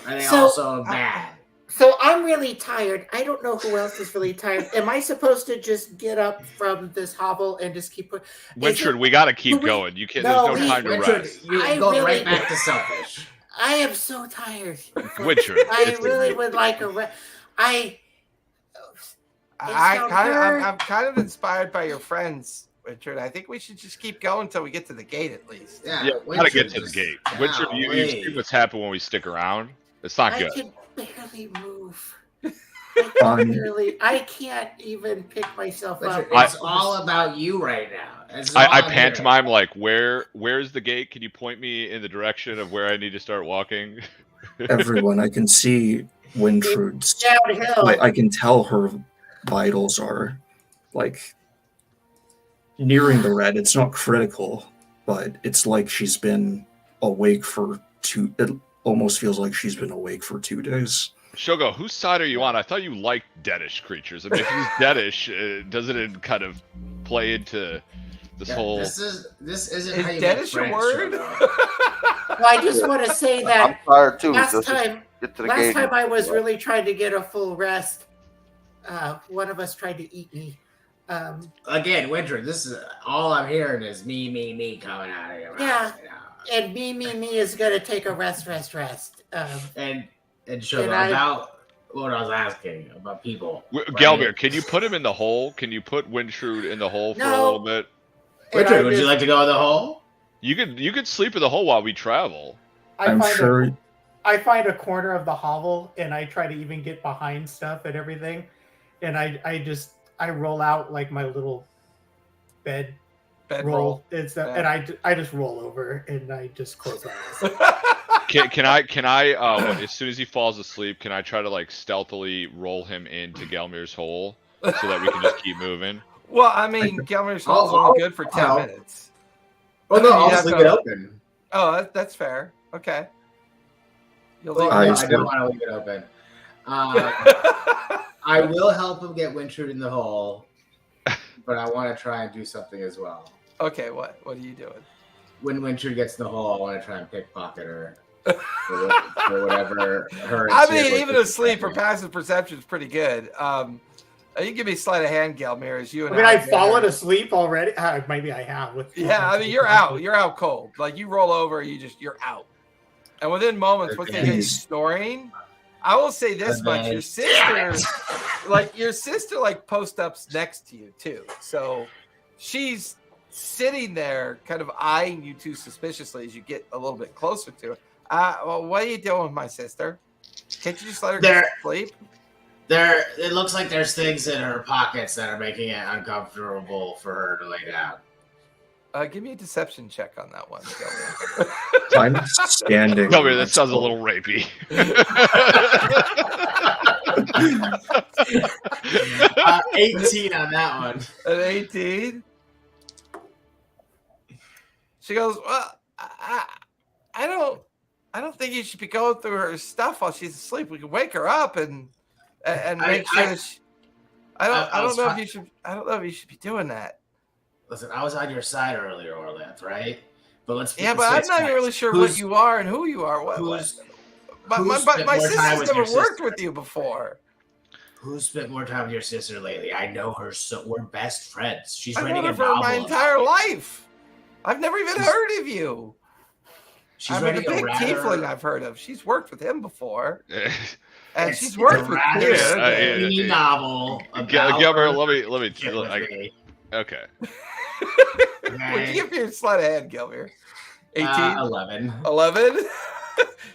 E: are they also bad?
G: So I'm really tired. I don't know who else is really tired. Am I supposed to just get up from this hovel and just keep putting?
D: Wintrude, we got to keep going. You can't. There's no time to rest.
E: You're going right back to selfish.
G: I am so tired.
D: Wintrude,
G: I really would like a rest.
A: I'm kind of inspired by your friends, Richard. I think we should just keep going until we get to the gate, at least.
D: Yeah, we gotta get to the gate. Richard, you see what's happened when we stick around? It's not good.
G: I can barely move. I can't even pick myself up.
E: It's all about you right now.
D: I pantomime like, where's the gate? Can you point me in the direction of where I need to start walking?
C: Everyone, I can see Wintrude's.
G: Downhill.
C: I can tell her vitals are like nearing the red. It's not critical, but it's like she's been awake for it almost feels like she's been awake for 2 days.
D: Shogo, whose side are you on? I thought you liked deadish creatures. I mean, if he's deadish, doesn't it kind of play into This whole
E: This isn't
A: Is
E: how you
A: Dennis
E: make
A: your
E: friends,
A: word?
E: Shogo.
G: Well, I just want to say
F: I'm
G: that
F: tired too.
G: last
F: Let's just
G: time
F: get to the game.
G: I was really trying to get a full rest. One of us tried to eat me.
E: Again, Winter, this is all I'm hearing is me coming out of your mouth.
G: Yeah.
E: You know?
G: And me is gonna take a rest.
E: And Shogo,
G: And I-
E: about what I was asking about people.
D: Gelmir, can you put him in the hole? Can you put Wintrude in the hole for a
G: No.
D: little bit?
E: Winter, would you like to go in the hole?
D: You could sleep in the hole while we travel.
C: I'm sure.
B: I find a corner of the hovel and I try to even get behind stuff and everything, and I roll out like my little bed roll. It's and I just roll over and I just close my eyes.
D: Can I as soon as he falls asleep, can I try to like stealthily roll him into Gelmir's hole so that we can just keep moving?
A: Well, I mean, Gelmir's hole's only good for 10 minutes.
E: Oh no, I'll
A: You
E: just
A: have
E: leave
A: to-
E: it open.
A: Oh, that's fair. Okay. You'll
E: Well,
A: leave
E: no,
A: it
E: I don't want to leave it open. I will help him get Wintrude in the hole, but I want to try and do something as well.
A: Okay, what? What are you doing?
E: When Wintrude gets in the hole, I want to try and pickpocket her for whatever her. and
A: I
E: Sid
A: mean,
E: was
A: even asleep or
E: expecting.
A: passive perception is pretty good. You can give me a sleight of hand, Gelmir, as you and
B: I mean, I've
A: Alexander-
B: fallen asleep already. Maybe I have.
A: Yeah, I mean, you're out. You're out cold. Like you roll over, you're out. And within moments, once they get snoring, I will say this much: your sister, post ups next to you too. So she's sitting there, kind of eyeing you too suspiciously as you get a little bit closer to her. Well, what are you doing with my sister? Can't you just let her go to sleep?
E: It looks like there's things in her pockets that are making it uncomfortable for her to lay down.
A: Give me a deception check on that one. Gelmir.
C: I'm standing.
D: Gelmir, that sounds a little rapey.
E: 18 on that one.
A: An 18. She goes, well, I don't think you should be going through her stuff while she's asleep. We can wake her up and make sure. I don't know if you should be doing that.
E: Listen, I was on your side earlier, Orlanth, right? But let's.
A: Yeah, but I'm not even really sure what you are and who you are. My sister's never worked with you before.
E: Who's spent more time with your sister lately? I know her, so we're best friends. She's
A: I've
E: writing
A: known
E: a
A: her for
E: novel
A: my
E: about
A: entire
E: you.
A: life. I've never even heard of you.
E: She's
A: I mean, the
E: writing
A: big
E: a rather...
A: tiefling I've heard of. She's worked with him before, and
E: It's-
A: she's
E: it's
A: worked
E: a
A: with
E: rather
A: you.
E: skinny novel about
D: Gelmir, let me.
E: Timothy.
D: Okay.
A: What'd you give for your sleight of hand, Gelmir? 18?
E: 11.
A: 11?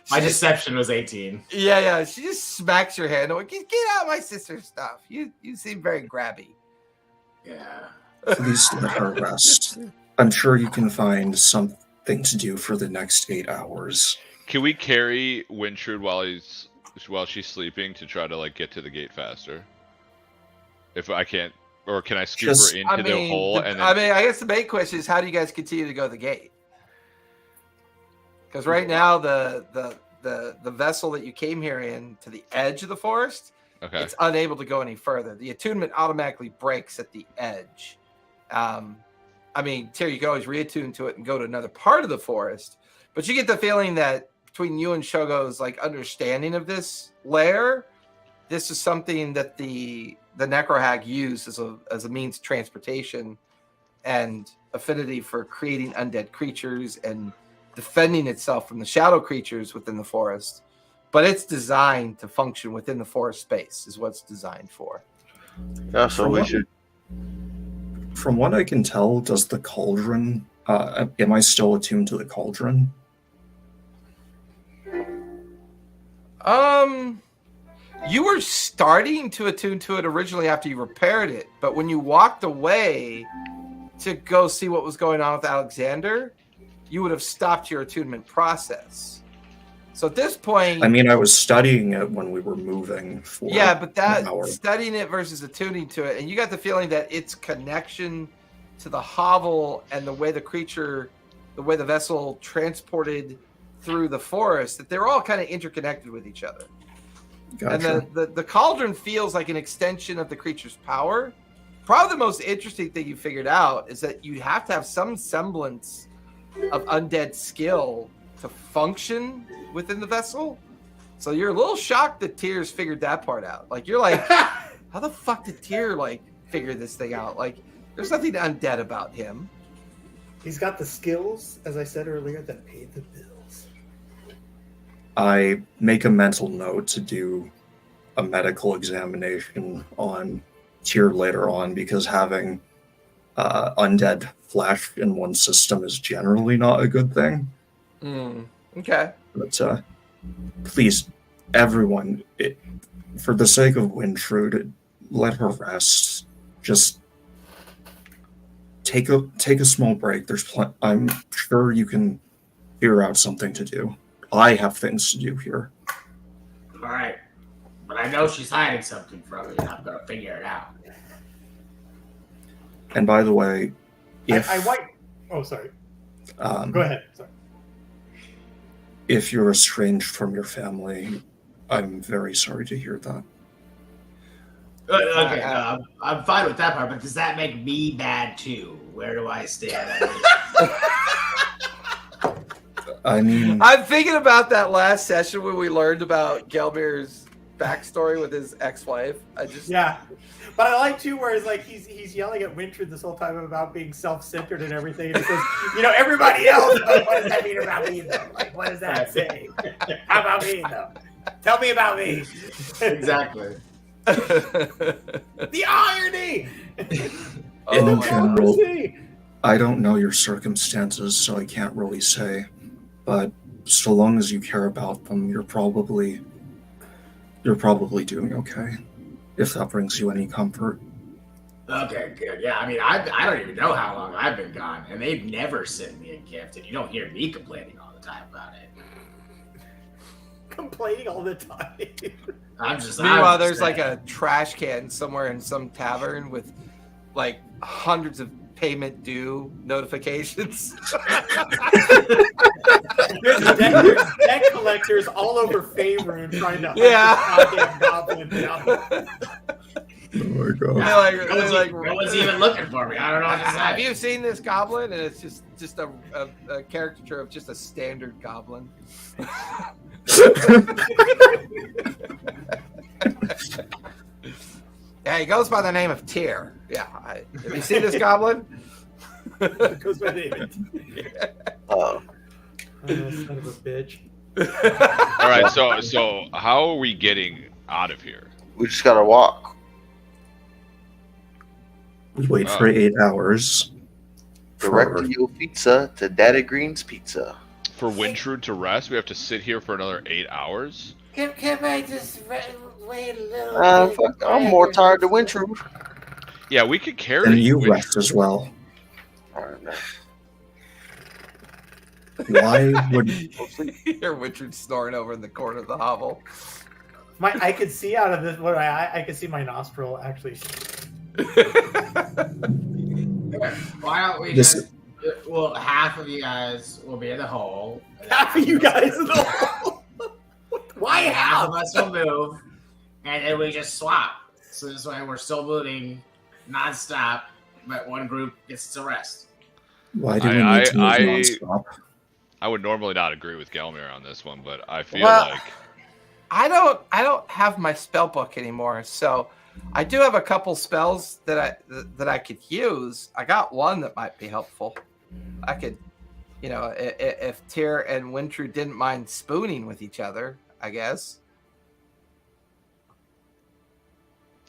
E: My deception was 18.
A: Yeah. She just smacks your hand. Like, get out my sister's stuff. You seem very grabby.
E: Yeah.
C: Please let her rest. I'm sure you can find something to do for the next 8 hours.
D: Can we carry Wintrude while she's sleeping to try to get to the gate faster? If I can't, or can I scoop her into the hole?
A: I guess the main question is, how do you guys continue to go to the gate? Because right now the vessel that you came here in to the edge of the forest, it's unable to go any further. The attunement automatically breaks at the edge. Terry, you can always reattune to it and go to another part of the forest, but you get the feeling that between you and Shogo's understanding of this lair, this is something that the Necrohag used as a means of transportation and affinity for creating undead creatures and defending itself from the shadow creatures within the forest. But it's designed to function within the forest space, is what it's designed for.
F: Yeah, so we should.
C: From what I can tell, does the cauldron? Am I still attuned to the cauldron?
A: You were starting to attune to it originally after you repaired it, but when you walked away to go see what was going on with Alexander, you would have stopped your attunement process. So at this point,
C: I was studying it when we were moving.
A: But studying it versus attuning to it, and you got the feeling that its connection to the hovel and the way the vessel transported through the forest, that they're all kind of interconnected with each other.
C: Gotcha.
A: And the cauldron feels like an extension of the creature's power, probably the most interesting thing you figured out is that you have to have some semblance of undead skill to function within the vessel. So you're a little shocked that Tyr's figured that part out. Like, you're like, how the fuck did Tyr like figure this thing out? Like, there's nothing undead about him.
B: He's got the skills, as I said earlier, that pay the bills.
C: I make a mental note to do a medical examination on Tyr later on, because having undead flesh in one system is generally not a good thing.
A: Okay.
C: But please, everyone, for the sake of Wintrude, let her rest. Just take a small break. I'm sure you can figure out something to do. I have things to do here.
E: All right, but I know she's hiding something from me, and I'm gonna figure it out.
C: And by the way, if
B: Oh, sorry.
C: go
B: Go ahead. Sorry.
C: If you're estranged from your family, I'm very sorry to hear that.
E: Okay, I'm fine with that part, but does that make me bad too? Where do I stand?
C: I mean,
A: I'm thinking about that last session when we learned about Gelmir's backstory with his ex-wife.
B: Yeah, but I like too where it's like he's yelling at Wintrude this whole time about being self-centered and everything, and he says, everybody else. Like, what does that mean about me though? Like, what does that say? How about me though? Tell me about me.
E: Exactly.
B: The irony.
C: in general, I don't know your circumstances, so I can't really say. But so long as you care about them, you're probably doing okay. If that brings you any comfort.
E: Okay, good. Yeah, I mean, I don't even know how long I've been gone, and they've never sent me a gift, and you don't hear me complaining all the time about it.
B: Complaining all the time.
A: Meanwhile, there's like a trash can somewhere in some tavern with like hundreds of payment due notifications.
B: There's debt collectors all over Faerun trying to hunt this goddamn goblin down.
C: Oh my god!
E: No one's even looking for me. I don't know what to say.
A: Have you seen this goblin? And it's just a caricature of just a standard goblin. Yeah, he goes by the name of Tyr. Yeah, have you seen this goblin?
B: It goes by the name. Oh, son of a bitch.
D: All right, so how are we getting out of here?
F: We just gotta walk.
C: We wait for 8 hours.
F: Directio Pizza to Daddy Green's Pizza.
D: For Wintrude to rest, we have to sit here for another 8 hours?
G: Can I just wait a little bit?
F: Fuck, I'm more tired than Wintrude.
D: Yeah, we could carry
C: And you
D: Wintrude.
C: rest as well.
F: Alright, man.
C: Why would
A: you hear Wintrude snoring over in the corner of the hovel?
B: I could see out of this. I could see my nostril actually.
E: Why don't we just? Well, half of you guys will be in the hole.
B: Half of you guys in the hole. Why
E: half of us will move, and then we just swap. So this way, we're still moving nonstop, but one group gets to rest.
C: Why do we need to move nonstop?
D: I would normally not agree with Gelmir on this one, but I feel like
A: I don't have my spell book anymore, so I do have a couple spells that I could use. I got one that might be helpful. I could, if Tyr and Wintrude didn't mind spooning with each other, I guess.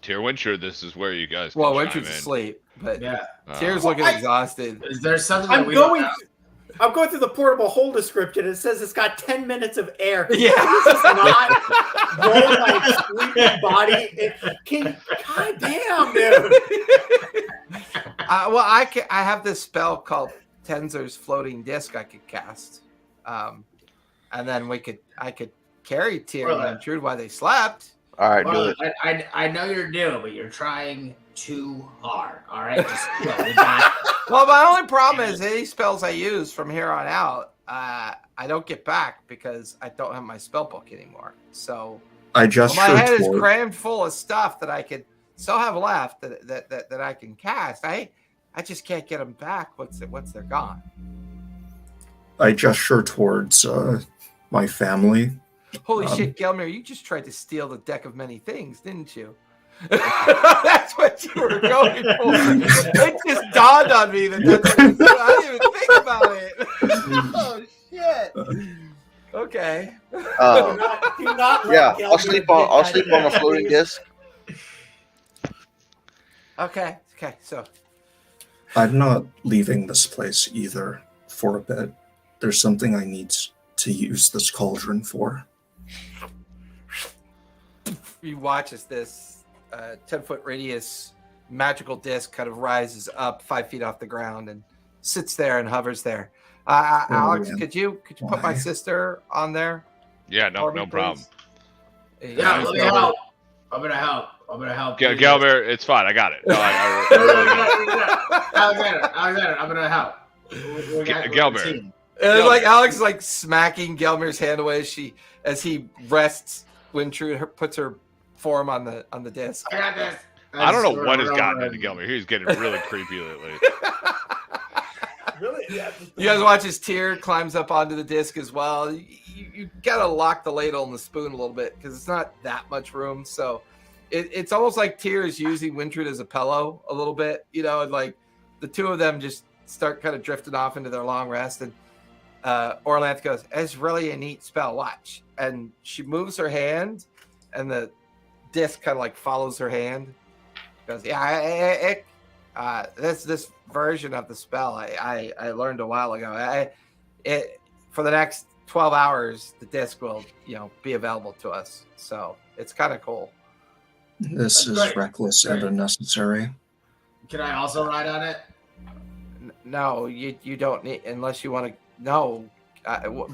D: Tyr Wintrude, this is where you guys.
A: Well, Wintrude's asleep, but
E: yeah,
A: Tyr's looking exhausted.
E: Is there something
B: I'm going through the portable hole description. It says it's got 10 minutes of air.
A: Yeah.
B: This is not roll my sleeping body. God damn, dude.
A: Well, I have this spell called Tenzer's Floating Disc I could cast. And then I could carry Tyr and Wintrude while they slept.
F: All right, do
E: it. I know you're new, but you're trying too hard. All right, just we got
A: Well, my only problem is any spells I use from here on out, I don't get back because I don't have my spell book anymore. So
C: I just
A: my head is crammed full of stuff that I could still have left that I can cast. I just can't get them back once they're gone.
C: I gesture towards my family.
A: Holy shit, Gelmir, you just tried to steal the deck of many things, didn't you? That's what you were going for. It just dawned on me that's what you were, I didn't even think about it. Oh shit. Okay.
B: Do not let
F: Yeah,
B: Gelmir
F: I'll sleep on a floating disc.
A: Okay. So
C: I'm not leaving this place either for a bit. There's something I need to use this cauldron for.
A: you watch as this 10-foot radius magical disc kind of rises up 5 feet off the ground and sits there and hovers there. Alex,
C: yeah.
A: could you put my sister on there?
D: Yeah, no
A: For me,
D: problem.
A: please?
E: Yeah, let me help. I'm gonna help.
D: Galber, it's fine. I got it. No, I really
E: Alexander, I'm gonna help.
D: Gelber.
A: And it's like Alex is like smacking Gelmir's hand away as he rests. Wintrude puts her form on the disc.
E: I got this.
D: I don't know what has gotten into Gelber. He's getting really creepy lately.
B: Really? Yeah.
A: You guys watch as Tyr climbs up onto the disc as well. You gotta lock the ladle and the spoon a little bit because it's not that much room. So it's almost like Tyr is using Wintrude as a pillow a little bit, and like the two of them just start kind of drifting off into their long rest. And Orlanth goes, "It's really a neat spell. Watch." And she moves her hand, and the disc kind of like follows her hand. Goes, "Yeah, this version of the spell I learned a while ago. For the next 12 hours, the disc will be available to us. So it's kind of cool."
C: This is
E: Great.
C: reckless and unnecessary.
E: Can I also ride on it?
A: No, you don't need unless you want to. No.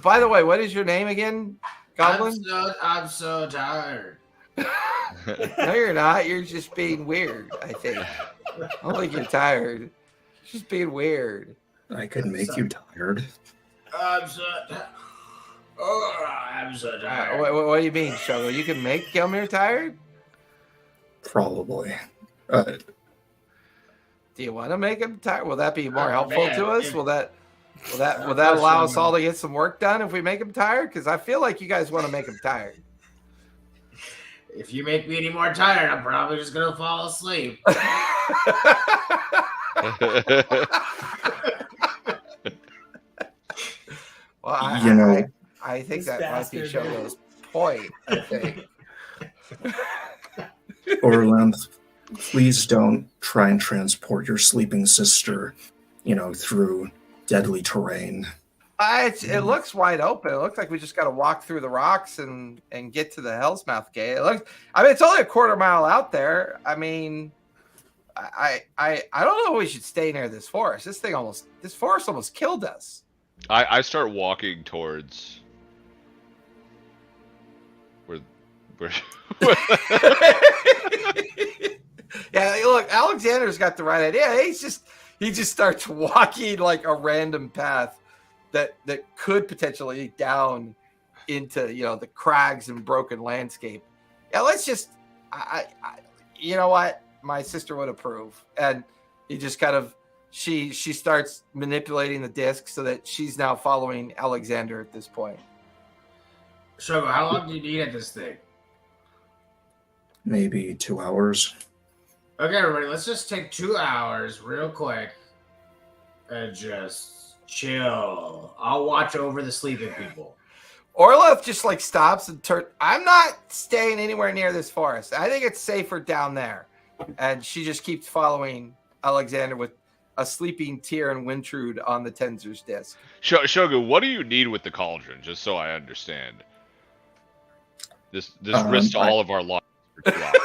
A: By the way, what is your name again, Goblin?
E: I'm so tired.
A: No, you're not. You're just being weird, I think. I don't think you're tired. You're just being weird.
C: I could make you tired.
E: I'm so tired.
A: What do you mean, Shogo? You can make Gelmir tired?
C: Probably.
A: Do you want to make him tired? Will that be more
E: Oh,
A: helpful
E: man,
A: to us?
E: if-
A: Will that allow us all to get some work done if we make him tired? Because I feel like you guys want to make him tired.
E: If you make me any more tired, I'm probably just gonna fall asleep.
A: Well, I think
B: This
A: that might be
B: bastard,
A: Shogo's point. I think.
C: Orlanth, please don't try and transport your sleeping sister, through deadly terrain.
A: It looks wide open. It looks like we just got to walk through the rocks and get to the Hell's Mouth Gate. It's only a quarter mile out there. I don't know if we should stay near this forest. This forest almost killed us.
D: I start walking towards where
A: Yeah, look, Alexander's got the right idea. He just starts walking like a random path that could potentially lead down into the crags and broken landscape. Yeah, let's just you know what? My sister would approve. And he just kind of she starts manipulating the disc so that she's now following Alexander at this point.
E: Shogo, how long do you need at this thing?
C: Maybe 2 hours.
E: Okay, everybody, let's just take 2 hours real quick and just chill. I'll watch over the sleeping people.
A: Orlov just like stops and turns. I'm not staying anywhere near this forest. I think it's safer down there. And she just keeps following Alexander with a sleeping Tyr and Wintrude on the Tenzer's disc.
D: Shogu, what do you need with the cauldron? Just so I understand. This risk to all of our lives for 2 hours.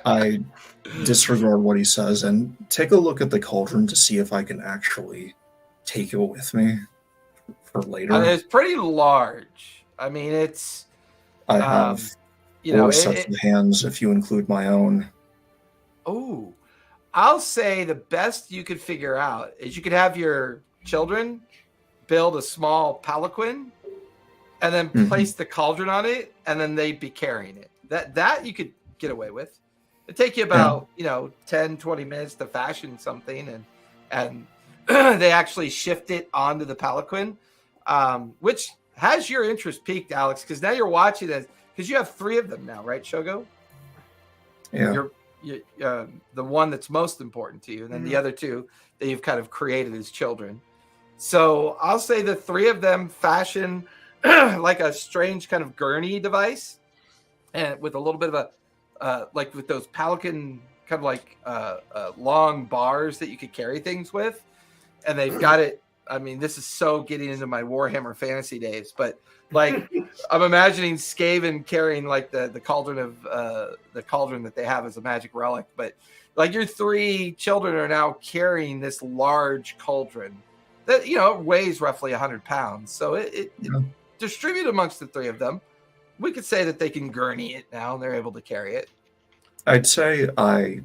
C: I disregard what he says and take a look at the cauldron to see if I can actually take it with me for later.
A: It's pretty large. It's
C: I have four sets of hands if you include my own.
A: Oh, I'll say the best you could figure out is you could have your children build a small palanquin and then place the cauldron on it, and then they'd be carrying it. That you could get away with. It take you about 10, 20 minutes to fashion something, and they actually shift it onto the palanquin, which has your interest piqued, Alex, because now you're watching this because you have 3 of them now, right, Shogo?
C: Yeah.
A: You're the one that's most important to you, and then the other 2 that you've kind of created as children. So I'll say the 3 of them fashion like a strange kind of gurney device, and with a little bit of a like with those palanquin kind of like long bars that you could carry things with, and they've got it. I mean, this is so getting into my Warhammer fantasy days, but like I'm imagining Skaven carrying like the cauldron of the cauldron that they have as a magic relic, but like your 3 children are now carrying this large cauldron that weighs roughly 100 pounds. So it distributed amongst the 3 of them. We could say that they can gurney it now and they're able to carry it.
C: I'd say I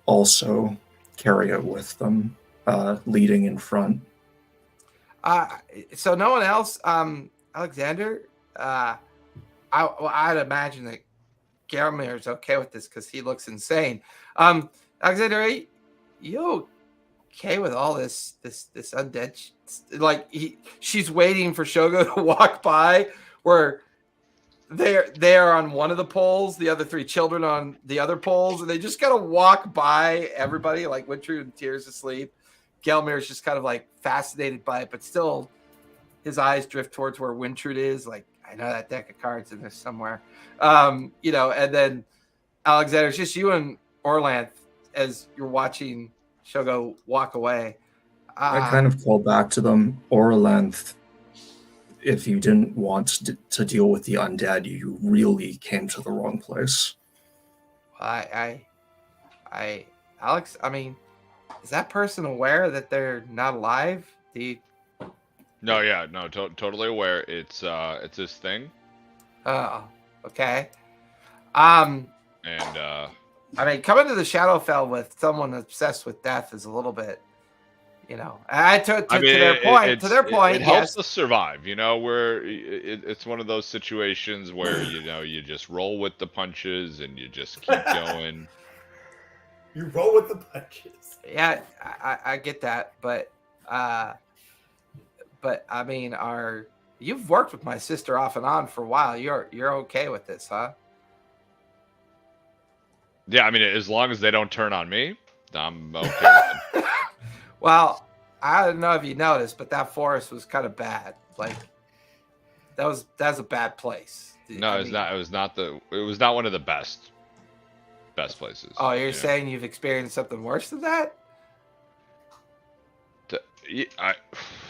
C: also carry it with them, leading in front.
A: So no one else, Alexander, I'd imagine that Gelmir is okay with this because he looks insane. Alexander, are you okay with all this undead? Like she's waiting for Shogo to walk by where they're on one of the poles, the other 3 children on the other poles, and they just gotta walk by everybody, like Wintrude and Tears asleep. Gelmir is just kind of like fascinated by it, but still his eyes drift towards where Wintrude is. Like, I know that deck of cards in there somewhere. And then Alexander, it's just you and Orlanth as you're watching Shogo walk away.
C: I kind of call back to them, Orlanth, if you didn't want to deal with the undead, you really came to the wrong place.
A: Alex, I mean, is that person aware that they're not alive?
D: No, totally aware. It's this thing.
A: Oh, okay.
D: And
A: I mean, coming to the Shadowfell with someone obsessed with death is a little bit, to their point,
D: it helps us survive. Where it's one of those situations where you just roll with the punches and you just keep going.
B: You roll with the punches.
A: Yeah, I get that, but I mean, you've worked with my sister off and on for a while. You're okay with this, huh?
D: Yeah, I mean, as long as they don't turn on me, I'm okay with it.
A: Well, I don't know if you noticed, but that forest was kind of bad. Like that's a bad place.
D: No, it was not one of the best places.
A: Oh, you're saying you've experienced something worse than that?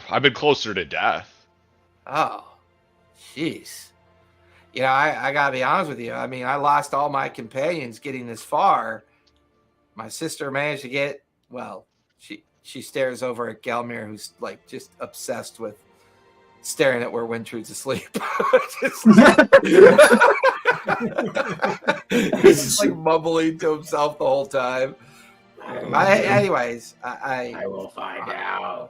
D: I've been closer to death.
A: Oh, jeez. I gotta be honest with you. I mean, I lost all my companions getting this far. My sister managed to get, well, she stares over at Gelmir, who's like just obsessed with staring at where Wintrude's asleep. He's just like mumbling to himself the whole time. I
E: will find out.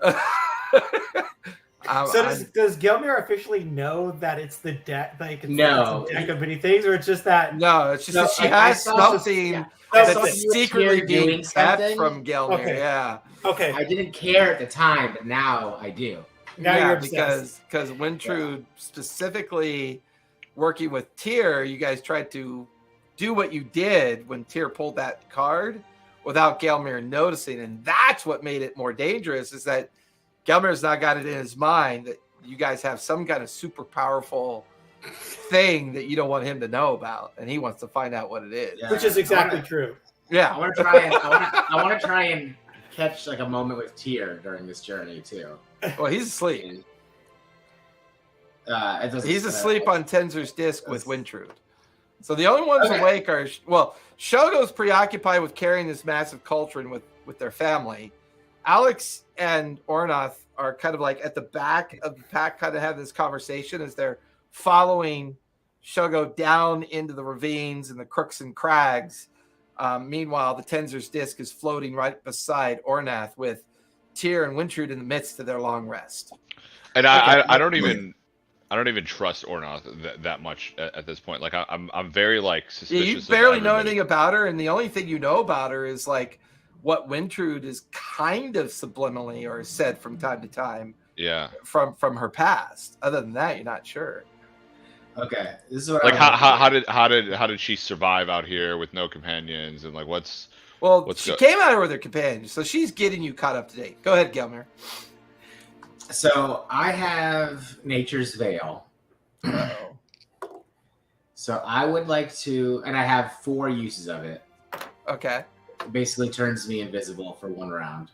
B: Does Gelmir officially know that it's the deck? Like,
E: No.
B: It's a deck of many things, or it's just that?
A: No, it's just that she has something that's secretly being kept from Gelmir.
B: Okay.
A: Yeah.
B: Okay.
E: I didn't care at the time, but now I do.
B: Now you're obsessed.
A: because Wintrude specifically working with Tyr, you guys tried to do what you did when Tyr pulled that card without Gelmir noticing, and that's what made it more dangerous. Is that Gelmir's not got it in his mind that you guys have some kind of super powerful thing that you don't want him to know about, and he wants to find out what it is.
E: Yeah.
B: Which is exactly true.
A: Yeah.
E: I want to try and catch like a moment with Tyr during this journey too.
A: Well, he's asleep.
E: He's
A: asleep on Tenzer's disc with Wintrude. So the only ones awake are, Shogo's preoccupied with carrying this massive cauldron with their family. Alex and Ornath are kind of like at the back of the pack, kind of have this conversation as they're following Shogo down into the ravines and the crooks and crags. Meanwhile, the Tenzer's disc is floating right beside Ornath with Tyr and Wintrude in the midst of their long rest.
D: And I don't even I don't even trust Ornoth that much at this point. Like I'm very like
A: Yeah,
D: suspicious.
A: you
D: of
A: barely know
D: everybody.
A: anything about her, and the only thing you know about her is like what Wintrude is kind of subliminally or said from time to time.
D: Yeah.
A: From her past. Other than that, you're not sure.
E: Okay, this is what
D: Like
E: I would like
D: how did she survive out here with no companions and like what's
A: she came out here with her companions, so she's getting you caught up to date. Go ahead, Gelmir.
E: So I have Nature's Veil.
A: Uh-oh.
E: So I would like to, and I have 4 uses of it.
A: Okay.
E: It basically turns me invisible for 1 round.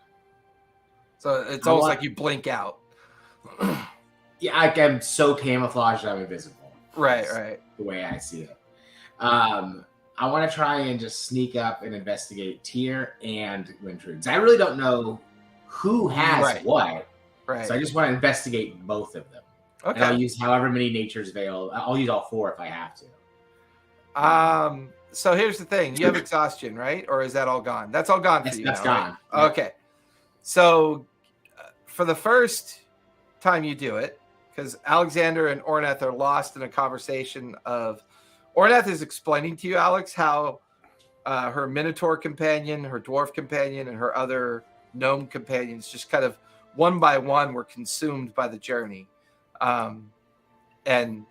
A: So it's almost like you blink out.
E: Yeah, I'm so camouflaged I'm invisible.
A: Right,
E: That's
A: right.
E: the way I see it. I want to try and just sneak up and investigate Tyr and Wintrude. I really don't know who has what.
A: Right.
E: So I just want to investigate both of them.
A: Okay.
E: And I'll use however many Nature's Veil. I'll use all 4 if I have to.
A: So here's the thing. You have exhaustion, right? Or is that all gone? That's all gone for you
E: That's
A: now,
E: gone.
A: right? Okay. So for the first time you do it, because Alexander and Orneth are lost in a conversation of Orneth is explaining to you, Alex, how her Minotaur companion, her dwarf companion, and her other gnome companions just kind of one by one were consumed by the journey. And,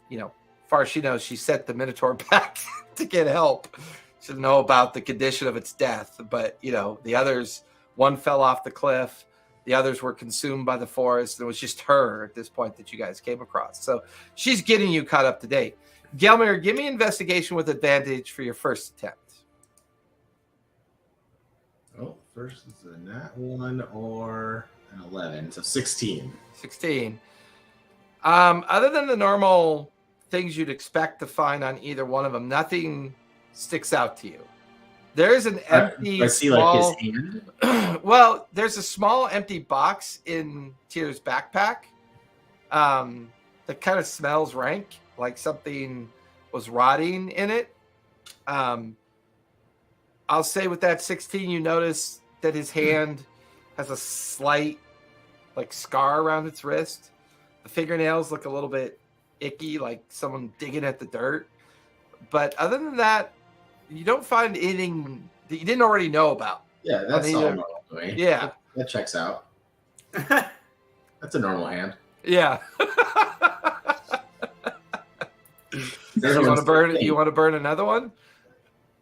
A: far as she knows, she sent the Minotaur back to get help. She didn't know about the condition of its death, but, the others, one fell off the cliff. The others were consumed by the forest. And it was just her at this point that you guys came across. So she's getting you caught up to date. Gelmir, give me investigation with advantage for your first attempt.
E: Oh, first is a nat 1 or an 11. So 16.
A: 16. Other than the normal things you'd expect to find on either one of them, nothing sticks out to you. There is an empty.
E: I see like his hand.
A: Well, there's a small empty box in Tyr's backpack that kind of smells rank, like something was rotting in it. I'll say with that 16, you notice that his hand has a slight scar around its wrist. The fingernails look a little bit icky, like someone digging at the dirt. But other than that, you don't find anything that you didn't already know about.
E: Yeah, that's all normal to me.
A: Yeah.
E: That checks out. That's a normal hand.
A: Yeah. You want to burn another one?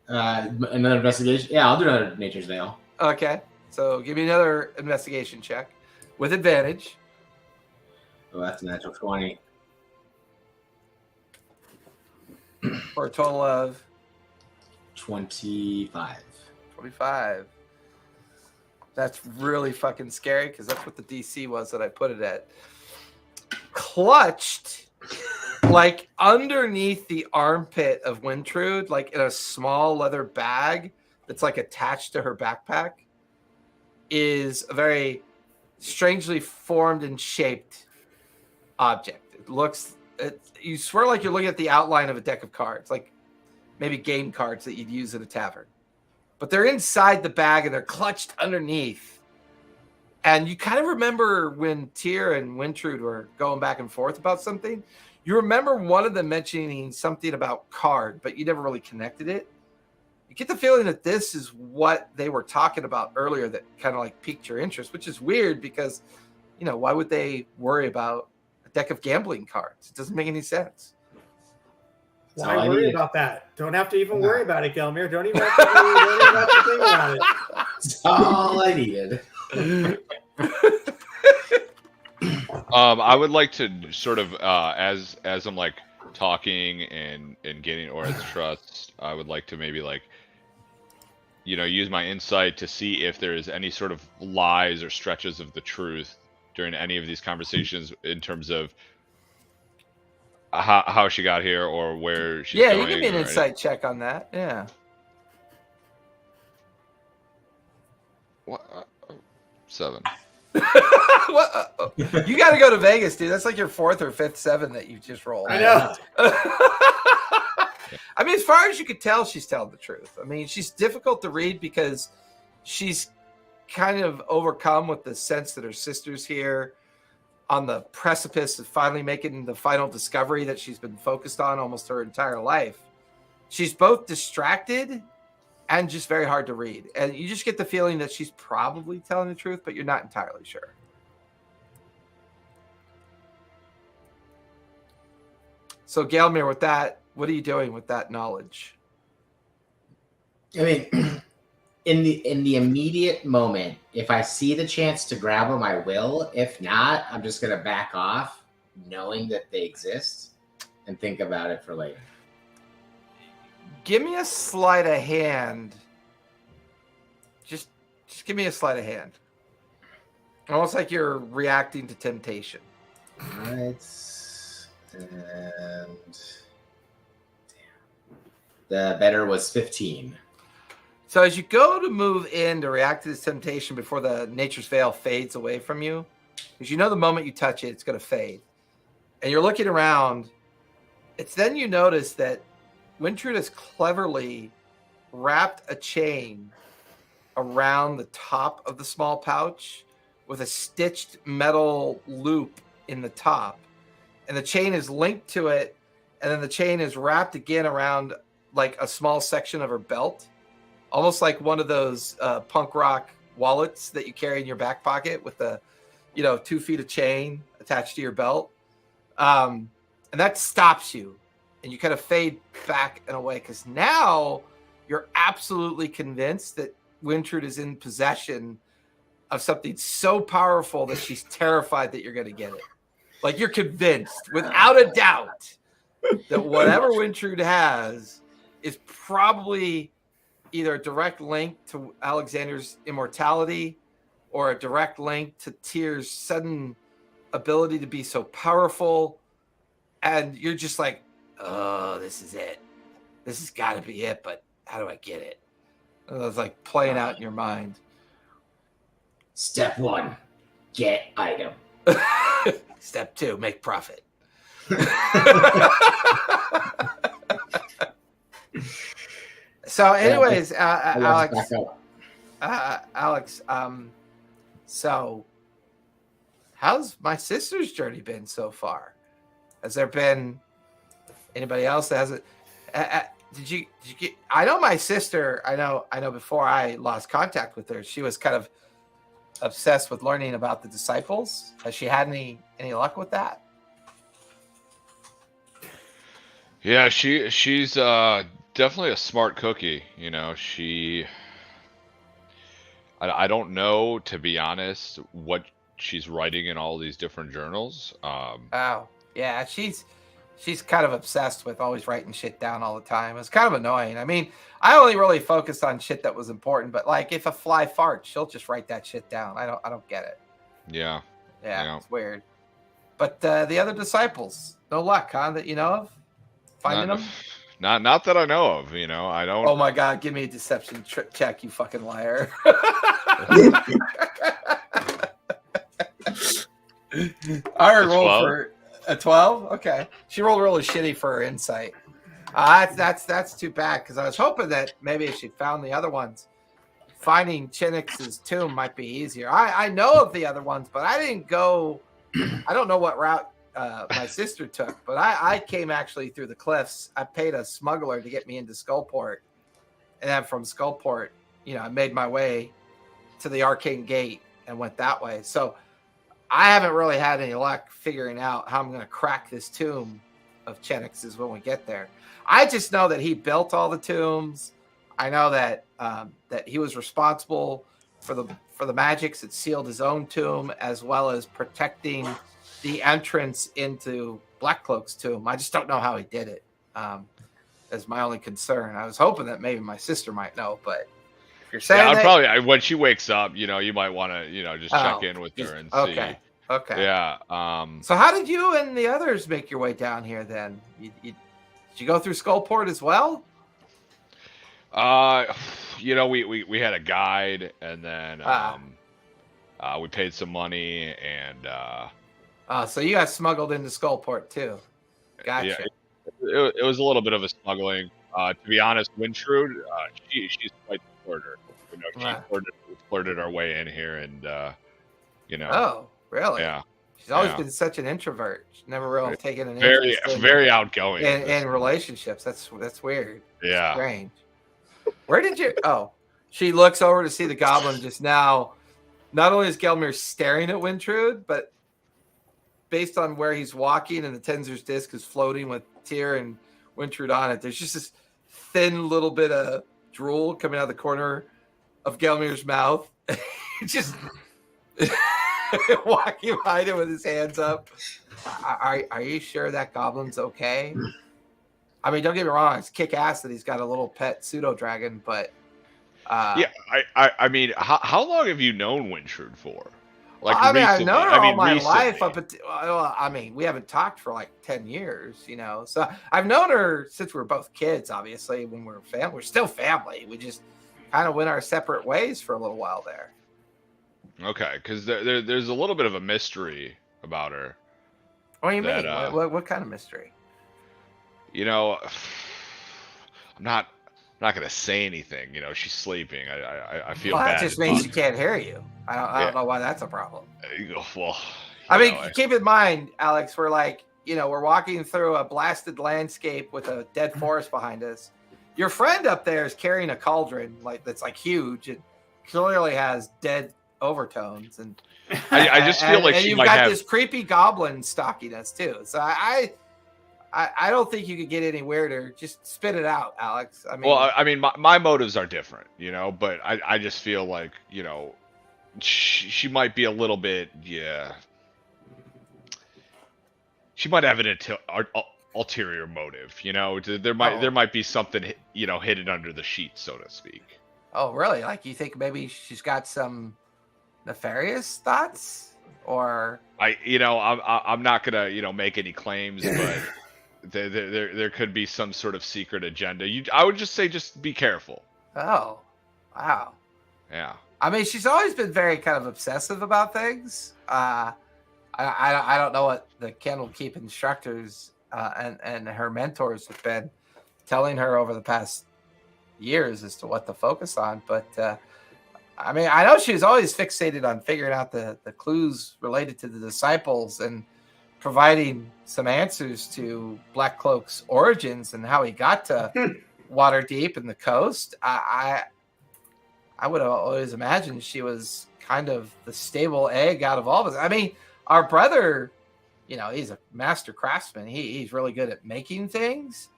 E: Another investigation? Yeah, I'll do another Nature's Veil.
A: Okay. So give me another investigation check with advantage.
E: Oh, that's a natural 20.
A: For a total of
E: 25.
A: 25. That's really fucking scary because that's what the DC was that I put it at. Clutched, underneath the armpit of Wintrude, in a small leather bag that's attached to her backpack, is a very strangely formed and shaped object. You swear like you're looking at the outline of a deck of cards, like maybe game cards that you'd use at a tavern. But they're inside the bag and they're clutched underneath. And you kind of remember when Tyr and Wintrude were going back and forth about something. You remember one of them mentioning something about card, but you never really connected it. You get the feeling that this is what they were talking about earlier that kind of piqued your interest, which is weird because, why would they worry about a deck of gambling cards? It doesn't make any sense.
B: Why worry about that? Don't have to even worry about it, Gelmir. Don't even have to think about it.
E: That's all I needed.
D: I would like to sort of as I'm talking and getting Oreth's trust, I would like to maybe use my insight to see if there is any sort of lies or stretches of the truth during any of these conversations in terms of how she got here or where she's going.
A: Yeah, you give me an insight check on that. Yeah.
D: What? 7.
A: What? You got to go to Vegas, dude. That's like your 4th or 5th 7 that you just rolled.
B: I know.
A: I mean, as far as you could tell, she's telling the truth. I mean, she's difficult to read because she's kind of overcome with the sense that her sister's here. on the precipice of finally making the final discovery that she's been focused on almost her entire life. She's both distracted and just very hard to read. And you just get the feeling that she's probably telling the truth, but you're not entirely sure. So, Gelmir, with that, what are you doing with that knowledge?
E: I mean, in the immediate moment, if I see the chance to grab them, I will. If not, I'm just gonna back off, knowing that they exist, and think about it for later.
A: Give me a sleight of hand. Just give me a sleight of hand. Almost like you're reacting to temptation.
E: Right. And the better was 15.
A: So as you go to move in to react to this temptation before the nature's veil fades away from you, because you know the moment you touch it, it's going to fade. And you're looking around, it's then you notice that Wintrude has cleverly wrapped a chain around the top of the small pouch with a stitched metal loop in the top. And the chain is linked to it, and then the chain is wrapped again around like a small section of her belt, almost like one of those punk rock wallets that you carry in your back pocket with the, 2 feet of chain attached to your belt. And that stops you, and you kind of fade back and away because now you're absolutely convinced that Wintrude is in possession of something so powerful that she's terrified that you're going to get it. Like, you're convinced, without a doubt, that whatever Wintrude has is probably either a direct link to Alexander's immortality or a direct link to Tyr's sudden ability to be so powerful. And you're just like, oh, this is it. This has got to be it, but how do I get it? And it's like playing out in your mind.
E: Step 1, get item.
A: Step 2, make profit. So, anyways, Alex, so how's my sister's journey been so far? Has there been anybody else that hasn't? Did you get? I know my sister. I know. Before I lost contact with her, she was kind of obsessed with learning about the disciples. Has she had any luck with that?
D: Yeah, she's definitely a smart cookie. I don't know, to be honest, what she's writing in all these different journals.
A: Oh, yeah, she's kind of obsessed with always writing shit down all the time. It's kind of annoying. I mean, I only really focused on shit that was important, but like if a fly farts, she'll just write that shit down. I don't get it.
D: Yeah.
A: It's weird. But the other disciples, no luck, huh? That you know of? Finding them?
D: Not that I know of. I don't.
A: Oh my god! Give me a deception check, you fucking liar! I rolled for a 12. Okay, she rolled really shitty for her insight. That's too bad because I was hoping that maybe if she found the other ones, finding Chinix's tomb might be easier. I know of the other ones, but I didn't go. I don't know what route my sister took, but I came actually through the cliffs. I paid a smuggler to get me into Skullport, and then from Skullport, I made my way to the Arcane Gate and went that way. So I haven't really had any luck figuring out how I'm going to crack this tomb of Chenix's when we get there. I just know that he built all the tombs. I know that that he was responsible for the magics that sealed his own tomb, as well as protecting the entrance into Blackcloak's tomb. I just don't know how he did it. That's my only concern. I was hoping that maybe my sister might know, but if you're saying
D: I'd probably when she wakes up, you might want to, just check in with her and see.
A: Okay.
D: Yeah.
A: So how did you and the others make your way down here then? Did you go through Skullport as well?
D: We had a guide, and then we paid some money, and
A: so you got smuggled into Skullport too. Gotcha.
D: Yeah, it was a little bit of a smuggling. To be honest, Wintrude, she's quite the flirter. She flirted our way in here, and
A: Oh, really?
D: Yeah.
A: She's always
D: Yeah.
A: been such an introvert. She's never really taken an
D: Very,
A: interest
D: very outgoing.
A: in relationships. That's weird.
D: Yeah.
A: Strange. Where did you? Oh, she looks over to see the goblin just now. Not only is Gelmir staring at Wintrude, but based on where he's walking and the Tenzer's disc is floating with Tyr and Wintrude on it, there's just this thin little bit of drool coming out of the corner of Gelmir's mouth. Just walking behind him with his hands up. Are you sure that goblin's okay? I mean, don't get me wrong, it's kick ass that he's got a little pet pseudo dragon, but
D: yeah, I mean, how long have you known Wintrude for? Like,
A: I mean, I've
D: recently?
A: known her
D: I mean,
A: all my
D: recently.
A: life up until, well, I mean, we haven't talked for like 10 years, you know. So I've known her since we were both kids, obviously, when we were family. We're still family. We just kind of went our separate ways for a little while there.
D: Okay, because there's a little bit of a mystery about her.
A: What do you
D: That,
A: mean? What kind of mystery?
D: You know, I'm not gonna say anything. You know, she's sleeping. I feel
A: Well,
D: bad.
A: that just means she can't hear you. I don't know why that's a problem.
D: Well,
A: I mean,
D: know,
A: keep in mind, Alex, we're like, you know, we're walking through a blasted landscape with a dead forest behind us. Your friend up there is carrying a cauldron that's like huge and clearly has dead overtones, and
D: I just feel like
A: and
D: she
A: you've
D: might
A: got
D: have.
A: this creepy goblin stalking us too. So I don't think you could get any weirder. Just spit it out, Alex. I mean,
D: Well, I mean, my motives are different, you know, but I just feel like, you know, she might be a little bit, yeah. She might have an ulterior motive, you know. There might be something, you know, hidden under the sheets, so to speak.
A: oh, really? Like, you think maybe she's got some nefarious thoughts, or
D: I'm not gonna, you know, make any claims, but there could be some sort of secret agenda. I would just say, just be careful.
A: oh, wow.
D: Yeah.
A: I mean, she's always been very kind of obsessive about things. I don't know what the Candlekeep instructors and her mentors have been telling her over the past years as to what to focus on. But I mean, I know she was always fixated on figuring out the clues related to the disciples and providing some answers to Blackcloak's origins and how he got to Waterdeep and the coast. I would have always imagined she was kind of the stable egg out of all of us. I mean, our brother, you know, he's a master craftsman. He's really good at making things.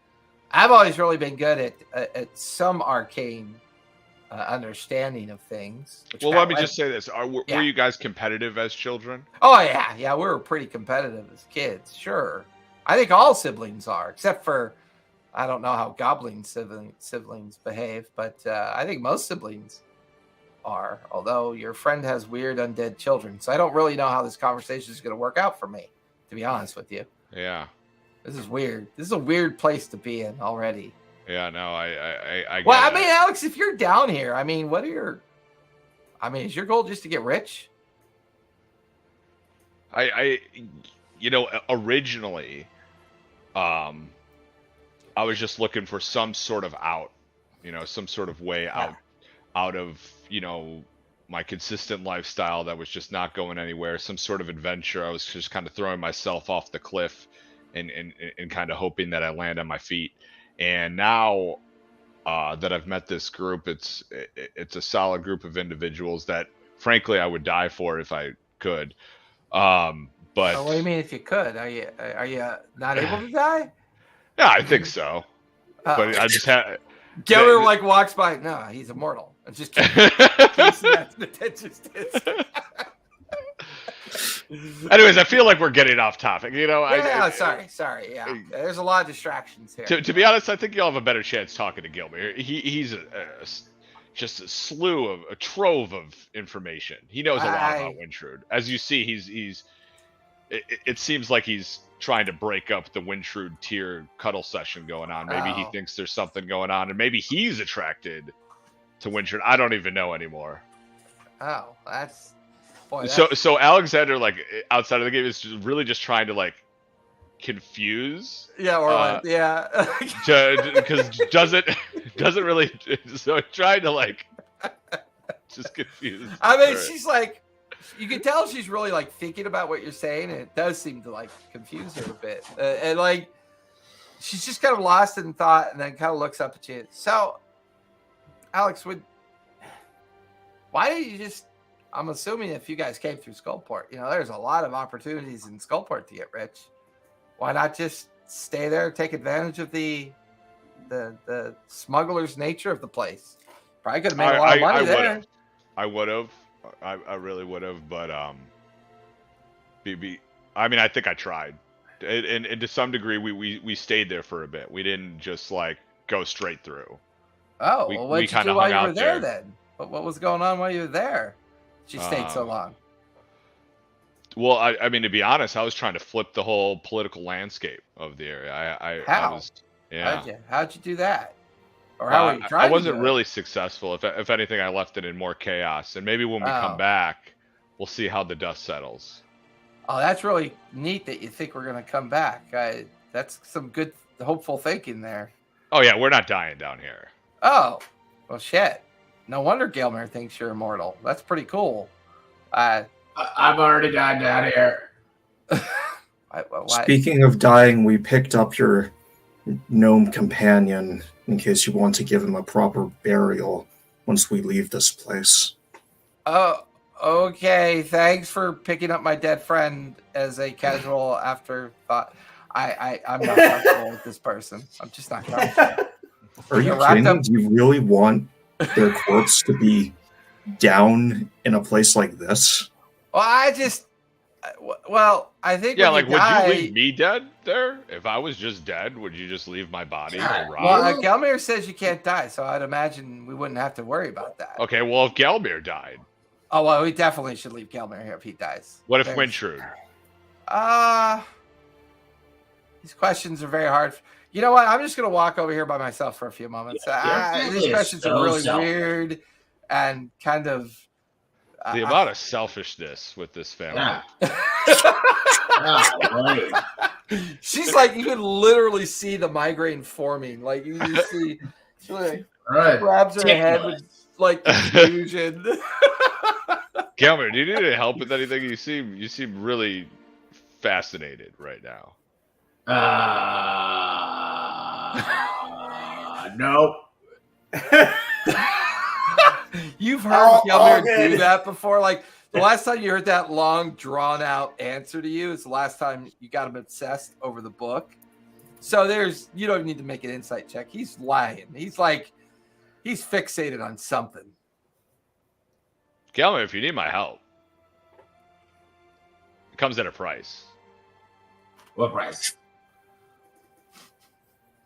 A: I've always really been good at some arcane understanding of things.
D: Well, let me just say this: were you guys competitive as children?
A: Oh yeah, we were pretty competitive as kids. Sure, I think all siblings are, except for I don't know how goblin siblings behave, but I think most siblings are. Although your friend has weird undead children, so I don't really know how this conversation is going to work out for me, to be honest with you.
D: Yeah.
A: This is weird. This is a weird place to be in already.
D: Yeah, no, I
A: Well, I
D: get
A: mean,
D: it.
A: Alex, if you're down here, I mean, is your goal just to get rich?
D: You know, originally, I was just looking for some sort of out, you know, some sort of way out of, you know, my consistent lifestyle that was just not going anywhere, some sort of adventure. I was just kind of throwing myself off the cliff and kind of hoping that I land on my feet. And now that I've met this group, it's a solid group of individuals that, frankly, I would die for if I could. But
A: what do you mean if you could? Are you not able to die?
D: Yeah, I think so. But I just had.
A: Geller like walks by. No, he's immortal. I'm just kidding.
D: Anyways, I feel like we're getting off topic. You know,
A: sorry. Yeah, there's a lot of distractions here.
D: To be honest, I think you'll have a better chance talking to Gilmer. He's just a trove of information. He knows a lot about Wintrude. As you see, it seems like he's trying to break up the Wintrude tier cuddle session going on. Maybe he thinks there's something going on, and maybe he's attracted to Wintrude. I don't even know anymore.
A: Oh, that's. Boy,
D: so Alexander, like, outside of the game, is really just trying to, like, confuse.
A: Yeah, or
D: because doesn't really. So trying to, like, just confuse.
A: I mean, she's like, You can tell she's really like thinking about what you're saying, and it does seem to like confuse her a bit. And like she's just kind of lost in thought, and then kind of looks up at you. So, Alex, why don't you just? I'm assuming if you guys came through Skullport, there's a lot of opportunities in Skullport to get rich. Why not just stay there, take advantage of the smuggler's nature of the place? Probably could have made a lot of money there.
D: I would have. I really would have, but I mean, I think I tried, and to some degree, we stayed there for a bit. We didn't just like go straight through.
A: Oh, well, what did you do while you were there then? What was going on while you were there? She stayed so long.
D: Well, I mean, to be honest, I was trying to flip the whole political landscape of the area.
A: How?
D: Yeah.
A: How'd you do that? Or how were you trying?
D: I wasn't really successful. If anything, I left it in more chaos. And maybe when we come back, we'll see how the dust settles.
A: Oh, that's really neat that you think we're going to come back. That's some good, hopeful thinking there.
D: Oh, yeah, we're not dying down here.
A: Oh, well, shit. No wonder Gelmir thinks you're immortal. That's pretty cool.
E: I've already died down here.
C: Speaking of dying, we picked up your gnome companion in case you want to give him a proper burial once we leave this place.
A: Oh, okay. Thanks for picking up my dead friend as a casual afterthought. I'm not comfortable with this person. I'm just not comfortable.
C: Are you kidding? Do you really want their corpse to be down in a place like this?
A: Well, I think
D: yeah, like would you leave me dead there? If I was just dead, would you just leave my body to rot?
A: Well, Gelmir says you can't die, so I'd imagine we wouldn't have to worry about that.
D: Okay, well, if Gelmir died.
A: Oh, well, we definitely should leave Gelmir here if he dies.
D: What if Wintrud?
A: These questions are very hard. You know what? I'm just going to walk over here by myself for a few moments. These questions are really weird and kind of...
D: the amount of selfishness with this family.
A: She's like, you can literally see the migraine forming. Like, you just see... She like, grabs her head with, like, confusion.
D: Gelmir, do you need any help with anything? You seem really fascinated right now.
E: Nope.
A: You've heard Gelmir do that before. Like the last time you heard that long, drawn out answer to you is the last time you got him obsessed over the book. So you don't need to make an insight check. He's lying. He's fixated on something.
D: Gelmir, if you need my help, it comes at a price.
E: What price?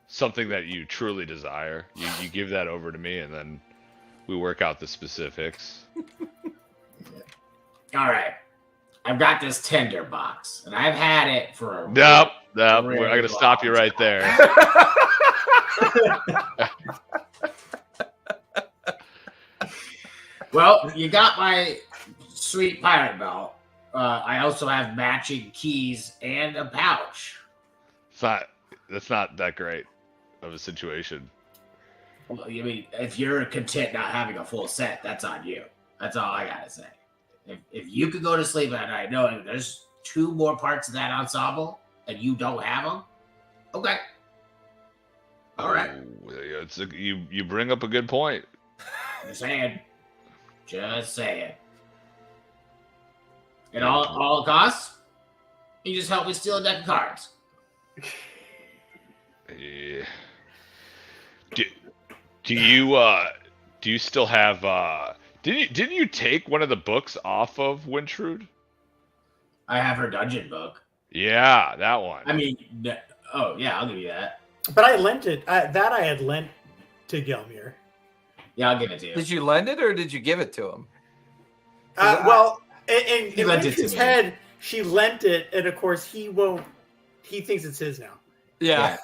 D: Something that you truly desire. You give that over to me, and then we work out the specifics.
E: All right. I've got this tinder box, and I've had it for a
D: Nope. I'm going to stop you right there.
E: Well, you got my sweet pirate belt. I also have matching keys and a pouch.
D: That's not that great of a situation.
E: Well, I mean, if you're content not having a full set, that's on you. That's all I gotta say. If you could go to sleep at night knowing there's 2 more parts of that ensemble and you don't have them, okay. All right.
D: You bring up a good point.
E: Just saying. And all it costs, you just help me steal a deck of cards.
D: Yeah. Do you still have didn't you take one of the books off of Wintrud?
E: I have her dungeon book.
D: Yeah, that one.
E: I mean, I'll give you that.
B: But I lent it. I had lent to Gelmir.
E: Yeah, I'll give it to you.
A: Did you lend it or did you give it to him?
B: In Lynch's head, she lent it, and of course he won't. He thinks it's his now.
A: Yeah.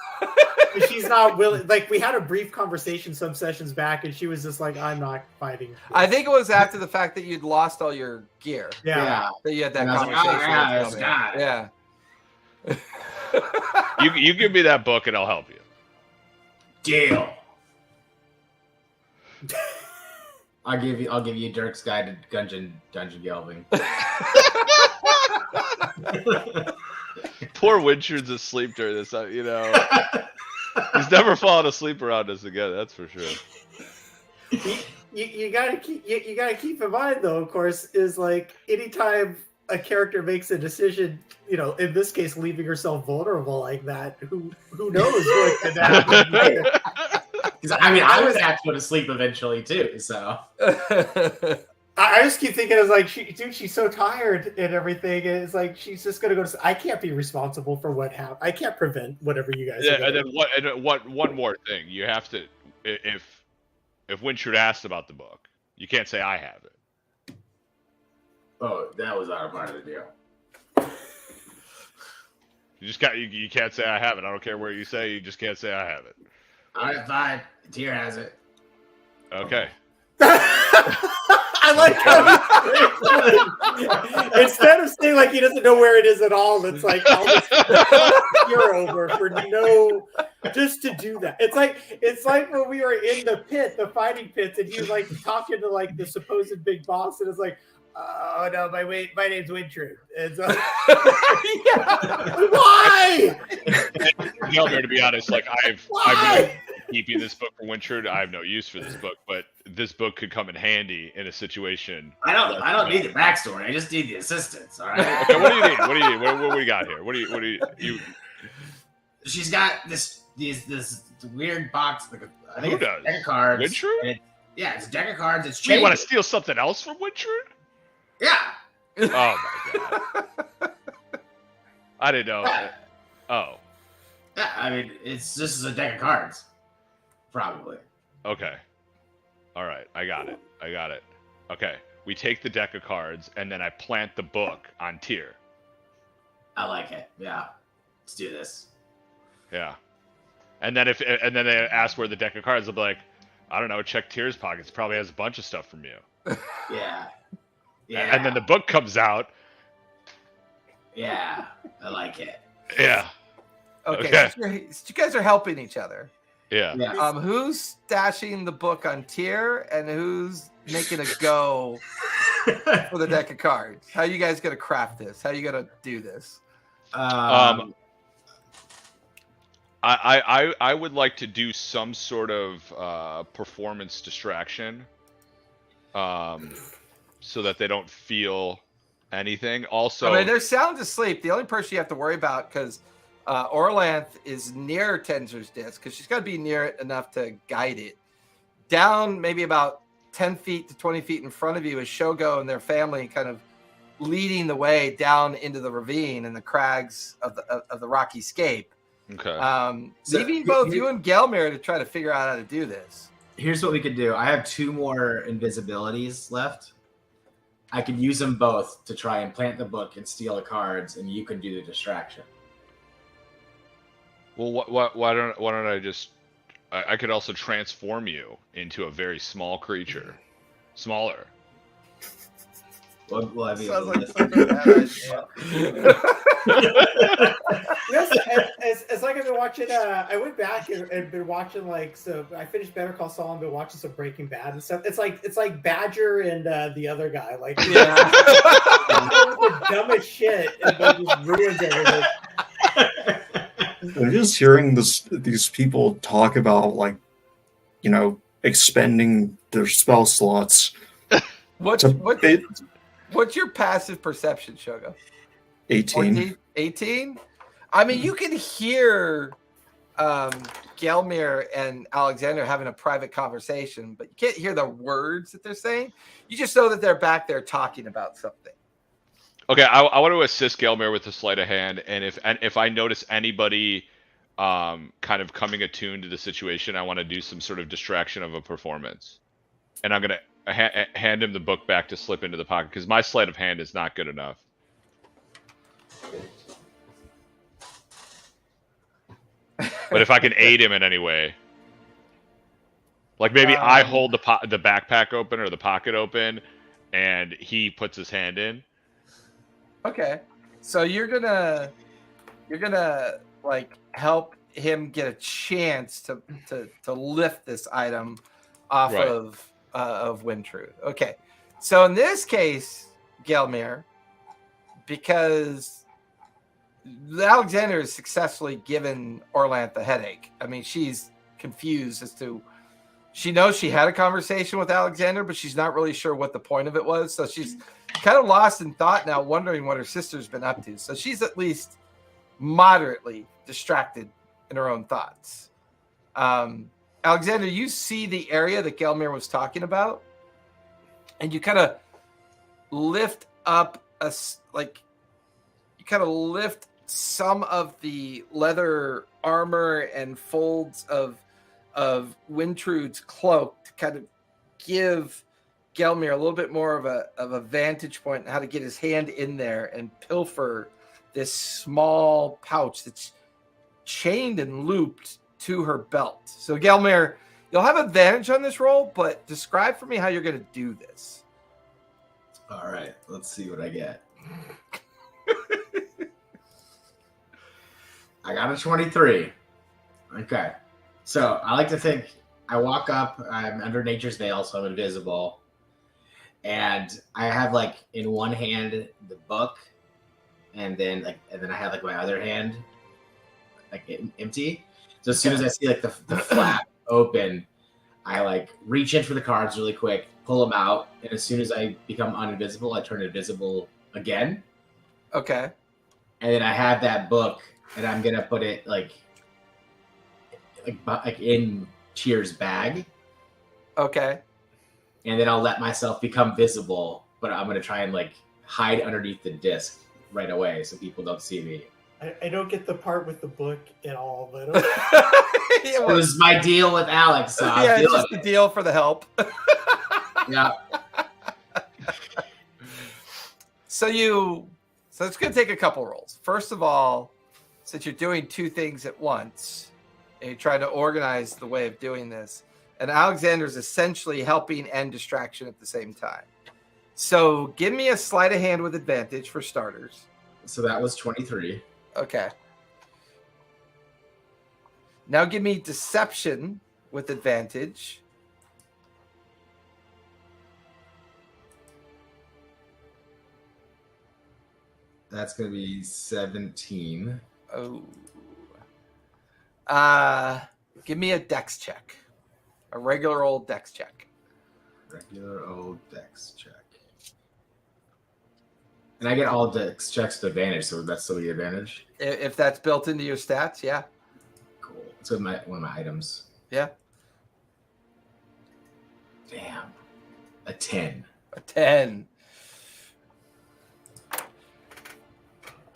B: She's not willing. Like, we had a brief conversation some sessions back, and she was just like, "I'm not fighting."
A: I think it was after the fact that you'd lost all your gear.
B: Yeah.
A: That you had that
E: And I was
A: conversation.
D: Yeah. You give me that book and I'll help you.
E: Deal. I'll give you Dirk's Guide to Dungeon Delving.
D: Poor Winchard's asleep during this. He's never fallen asleep around us again. That's for sure.
B: You gotta keep in mind though, of course, is like anytime a character makes a decision, in this case leaving herself vulnerable like that, who knows what could happen.
E: I was asked to go to sleep eventually too, so
B: I just keep thinking it's like she's so tired and everything, and it's like she's just gonna go to sleep. I can't be responsible for what happened. I can't prevent whatever you guys are
D: and then one more thing. You have to, if Winchard asked about the book, you can't say I have it.
E: Oh, that was our part of the deal.
D: You can't say I have it. I don't care where you say. You just can't say I have it.
E: All right, fine. Tyr has it.
D: Okay.
B: I like how instead of saying like he doesn't know where it is at all, it's like I'll just you're over for just to do that. It's like when we were in the fighting pits, and he was like talking to like the supposed big boss, and it's like, oh no, my name's Wintrude. It's why?
D: Gelmir, to be honest, like I've been keeping this book for Wintrude. I have no use for this book, but this book could come in handy in a situation.
E: I don't need the backstory. I just need the assistance. All right.
D: Okay, what do you need? What do you need? What do we got here? What do you?
E: She's got this weird box. I think
D: Who
E: it's
D: does?
E: a deck of cards.
D: Wintrude?
E: It's a deck of cards. It's
D: You want to
E: changed.
D: steal something else from Wintrude?
E: Yeah.
D: Oh my god! I didn't know. Oh.
E: Yeah. I mean, this is a deck of cards. Probably.
D: Okay. All right. I got it. Okay. We take the deck of cards and then I plant the book on Tyr.
E: I like it. Yeah. Let's do this.
D: Yeah. And then then they ask where the deck of cards, they'll be like, I don't know, check Tyr's pockets. Probably has a bunch of stuff from you.
E: Yeah. Yeah.
D: And then the book comes out.
E: Yeah. I like it.
D: Yeah.
A: Okay. So you guys are helping each other.
D: Yeah.
E: Yeah.
A: Who's stashing the book on Tyr, and who's making a go for the deck of cards? How are you guys gonna craft this? How are you gonna do this?
D: I would like to do some sort of performance distraction, so that they don't feel anything. Also,
A: I mean, they're sound asleep. The only person you have to worry about, because Orlanth is near Tenser's disc, because she's got to be near it enough to guide it. Down maybe about 10 feet to 20 feet in front of you is Shogo and their family, kind of leading the way down into the ravine and the crags of the rocky scape.
D: okay.
A: Leaving both you and Gelmir to try to figure out how to do this.
E: Here's what we could do. I have 2 more invisibilities left. I could use them both to try and plant the book and steal the cards, and you can do the distraction.
D: Well, why don't I just? I could also transform you into a very small creature, smaller.
E: Will I be
A: Sounds
E: able
A: like
E: to
A: such a bad idea.
B: Yes, as like I've been watching, I went back and been watching so I finished Better Call Saul and been watching some Breaking Bad and stuff. It's like Badger and the other guy,
A: Yeah.
B: the dumbest shit, and then just ruins everything.
C: I'm just hearing these people talk about expending their spell slots.
A: What's your passive perception, Shogo?
C: 18.
A: 18? I mean, you can hear Gelmir and Alexander having a private conversation, but you can't hear the words that they're saying. You just know that they're back there talking about something.
D: Okay, I want to assist Gelmir with a sleight of hand, and if I notice anybody kind of coming attuned to the situation, I want to do some sort of distraction of a performance, and I'm gonna hand him the book back to slip into the pocket because my sleight of hand is not good enough. But if I can aid him in any way, like maybe I hold the backpack open or the pocket open, and he puts his hand in.
A: Okay, so you're gonna help him get a chance to lift this item off
D: Right.
A: of of Wintrude. Okay, so in this case, Gelmir, because Alexander has successfully given Orlanth a headache. I mean, she's confused as to. She knows she had a conversation with Alexander, but she's not really sure what the point of it was. So she's kind of lost in thought now, wondering what her sister's been up to. So she's at least moderately distracted in her own thoughts. Alexander, you see the area that Gelmir was talking about, and you kind of lift up some of the leather armor and folds of Wintrude's cloak to kind of give Gelmir a little bit more of a vantage point on how to get his hand in there and pilfer this small pouch that's chained and looped to her belt. So Gelmir, you'll have advantage on this roll, but describe for me how you're going to do this.
E: All right, let's see what I get. I got a 23. Okay. So I like to think I walk up, I'm under nature's veil, so I'm invisible. And I have like in one hand the book, and then I have like my other hand like empty. So as soon as I see like the flap open, I like reach in for the cards really quick, pull them out, and as soon as I become uninvisible, I turn invisible again.
A: Okay.
E: And then I have that book, and I'm gonna put it like in Tyr's bag.
A: Okay.
E: And then I'll let myself become visible, but I'm gonna try and like hide underneath the disc right away so people don't see me.
B: I don't get the part with the book at all, but
E: It was my deal with Alex. So
A: yeah, it's just the deal for the help.
E: Yeah.
A: So it's going to take a couple rolls. First of all, since you're doing two things at once, and you're trying to organize the way of doing this, and Alexander's essentially helping and distraction at the same time. So give me a sleight of hand with advantage for starters.
E: So that was 23.
A: Okay. Now give me deception with advantage.
E: That's going to be 17.
A: Oh. Give me a dex check. A regular old dex check.
E: Regular old dex check. And I get all dex checks to advantage, so that's still the advantage?
A: If that's built into your stats, yeah.
E: Cool. It's one of my items.
A: Yeah.
E: Damn. A 10.
A: A 10.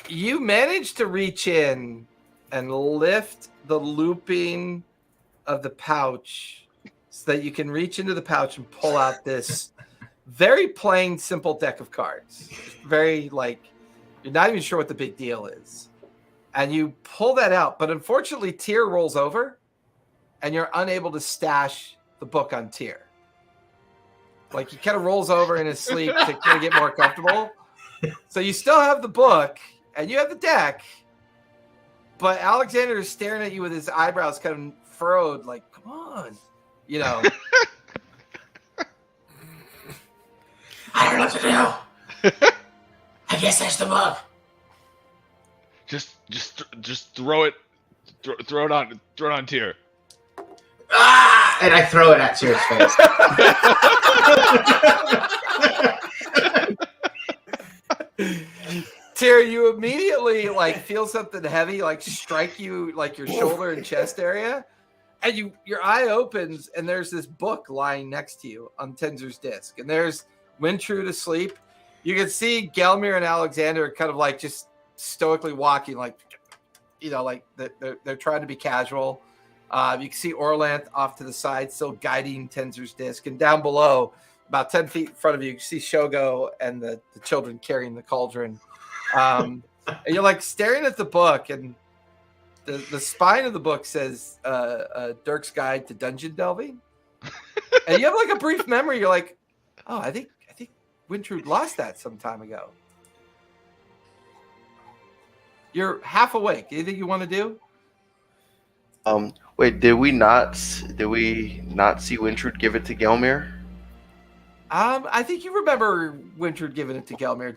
A: You managed to reach in and lift the looping of the pouch so that you can reach into the pouch and pull out this very plain, simple deck of cards. Very you're not even sure what the big deal is. And you pull that out, but unfortunately Tyr rolls over and you're unable to stash the book on Tyr. Like he kind of rolls over in his sleep to kind of get more comfortable. So you still have the book and you have the deck, but Alexander is staring at you with his eyebrows kind of furrowed, like, come on, you know.
E: I don't know what to do. I guess that's the book.
D: Just throw it on Tyr.
E: Ah! And I throw it at Tyr's face.
A: Tyr, you immediately feel something heavy strike you your shoulder and chest area, and your eye opens and there's this book lying next to you on Tenzer's disc, and there's Wintrude asleep. You can see Gelmir and Alexander kind of just stoically walking, they're trying to be casual. You can see Orlanth off to the side, still guiding Tenzer's disc, and down below, about 10 feet in front of you, you can see Shogo and the children carrying the cauldron. And you're staring at the book, and the spine of the book says Dirk's Guide to Dungeon Delving. And you have a brief memory. You're like, oh, I think Wintrude lost that some time ago. You're half awake. Anything you want to do?
F: Wait, did we not see Wintrude give it to Gelmir?
A: I think you remember Winthrop giving it to Gelmir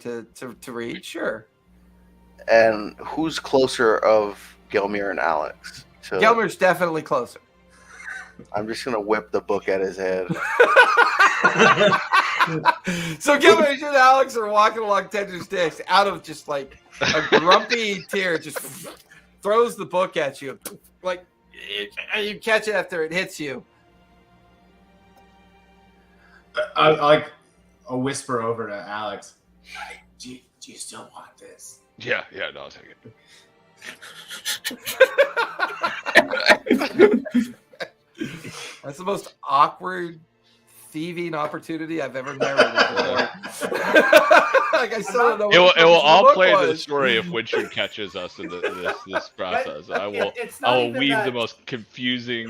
A: to read. Sure.
F: And who's closer of Gelmir and Alex? So
A: Gelmir's definitely closer.
F: I'm just gonna whip the book at his head.
A: So Gelmir and Alex are walking along Tender's Dicks out of just like a grumpy tear, just throws the book at you. Like, you catch it after it hits you.
E: I'll whisper over to Alex. Do you still want this?
D: Yeah, no, I'll take it.
A: That's the most awkward thieving opportunity I've ever narrated before. Like, I still don't know.
D: It will all
A: book
D: play into the
A: was.
D: story if Winthrop catches us in this process.
G: But
D: I will
G: it's not even
D: weave
G: that-
D: the most confusing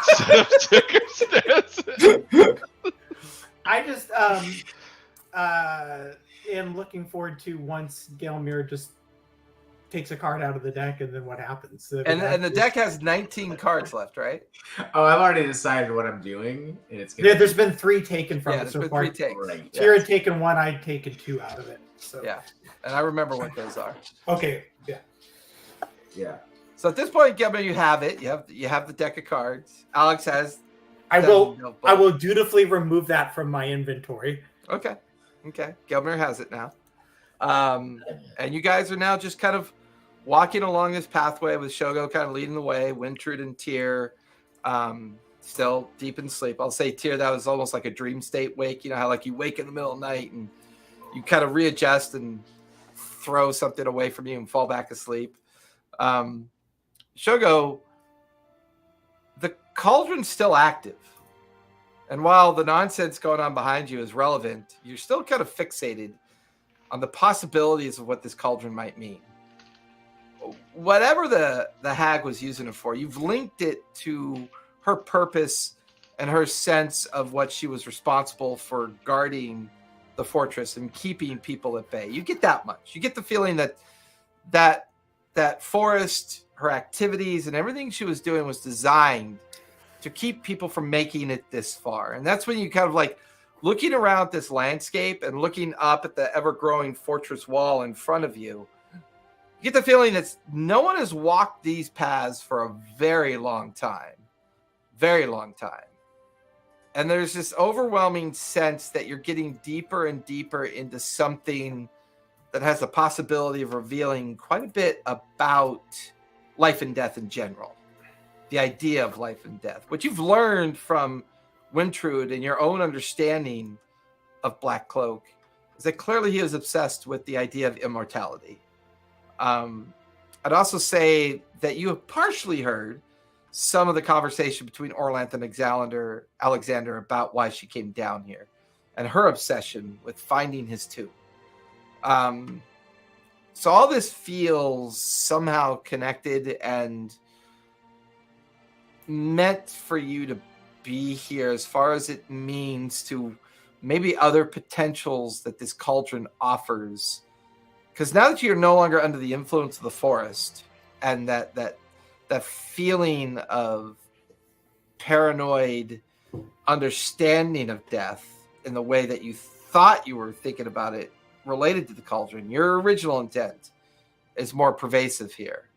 D: set of circumstances.
B: I just am looking forward to once Gelmir just takes a card out of the deck, and then what happens.
A: And the deck has 19 cards left, right?
E: Oh, I've already decided what I'm doing, and it's
B: Yeah, there's been 3 taken from
A: Yeah,
B: it
A: there's
B: so
A: been
B: far.
A: 3 takes.
E: Right.
B: Tira had taken 1, I'd taken 2 out of it. So
A: Yeah, and I remember what those are.
B: okay, yeah.
E: Yeah.
A: So at this point, Gelmir, you have it. You have the deck of cards. Alex has.
B: I
A: the
B: will
A: notebook.
B: dutifully remove that from my inventory.
A: Okay. Gelmir has it now. And you guys are now just kind of walking along this pathway with Shogo kind of leading the way, Wintrude and Tyr still deep in sleep. I'll say, Tyr, that was almost like a dream state wake. You know how like you wake in the middle of the night and you kind of readjust and throw something away from you and fall back asleep. Shogo, the cauldron's still active. And while the nonsense going on behind you is relevant, you're still kind of fixated on the possibilities of what this cauldron might mean. Whatever the hag was using it for, you've linked it to her purpose and her sense of what she was responsible for guarding the fortress and keeping people at bay. You get that much. You get the feeling that forest, her activities, and everything she was doing was designed to keep people from making it this far. And that's when you kind of like looking around this landscape and looking up at the ever-growing fortress wall in front of you, you get the feeling that no one has walked these paths for a very long time. Very long time. And there's this overwhelming sense that you're getting deeper and deeper into something that has the possibility of revealing quite a bit about life and death in general. The idea of life and death. What you've learned from Wintrude and your own understanding of Blackcloak is that clearly he is obsessed with the idea of immortality. I'd also say that you have partially heard some of the conversation between Orlanth and Alexander about why she came down here and her obsession with finding his tomb. So all this feels somehow connected and meant for you to be here as far as it means to maybe other potentials that this cauldron offers. Because now that you're no longer under the influence of the forest and that feeling of paranoid understanding of death in the way that you thought you were thinking about it related to the cauldron, your original intent is more pervasive here.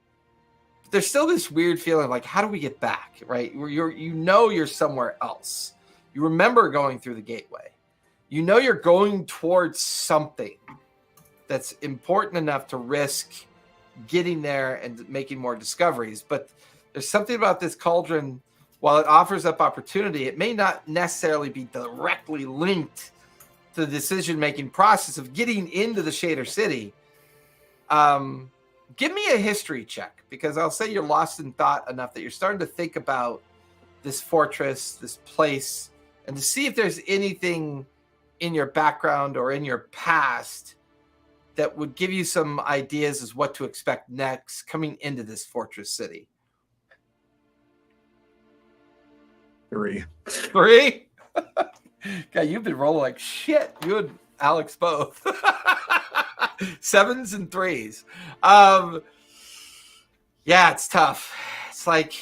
A: But there's still this weird feeling like, how do we get back, right? You're somewhere else. You remember going through the gateway. You know you're going towards something that's important enough to risk getting there and making more discoveries. But there's something about this cauldron, while it offers up opportunity, it may not necessarily be directly linked to the decision-making process of getting into the Shader City. Give me a history check, because I'll say you're lost in thought enough that you're starting to think about this fortress, this place, and to see if there's anything in your background or in your past that would give you some ideas as what to expect next coming into this fortress city.
C: 3.
A: 3? God, you've been rolling like shit. You and Alex both. 7s and 3s. Yeah, it's tough. It's like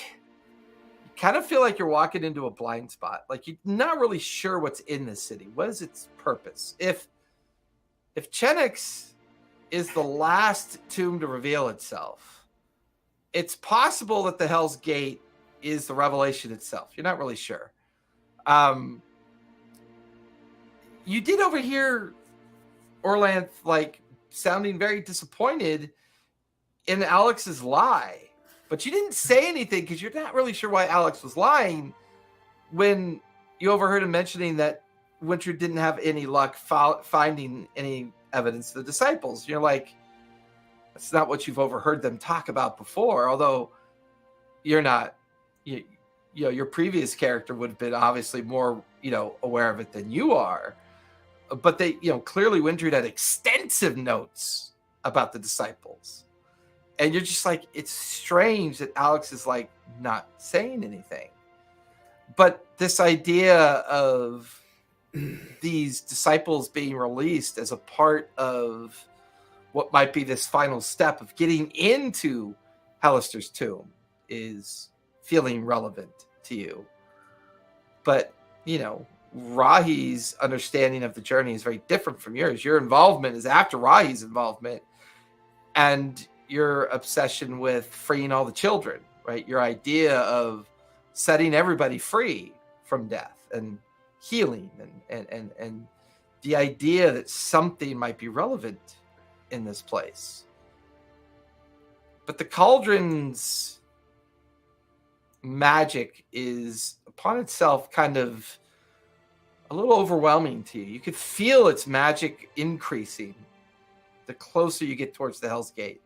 A: kind of feel like you're walking into a blind spot. Like you're not really sure what's in this city. What is its purpose? If Chenix is the last tomb to reveal itself, it's possible that the Hell's Gate is the revelation itself. You're not really sure. You did overhear Orlanth like sounding very disappointed in Alex's lie, but you didn't say anything because you're not really sure why Alex was lying when you overheard him mentioning that Winter didn't have any luck finding any evidence of the disciples. You're like, that's not what you've overheard them talk about before, although you're not, you know, your previous character would have been obviously more, aware of it than you are. But they, clearly Windred had extensive notes about the disciples. And you're just like, it's strange that Alex is like not saying anything. But this idea of these disciples being released as a part of what might be this final step of getting into Halaster's tomb is feeling relevant to you. But, Rahi's understanding of the journey is very different from yours. Your involvement is after Rahi's involvement and your obsession with freeing all the children, right? Your idea of setting everybody free from death and healing and the idea that something might be relevant in this place. But the cauldron's magic is upon itself kind of a little overwhelming to you. You could feel its magic increasing the closer you get towards the Hell's Gate.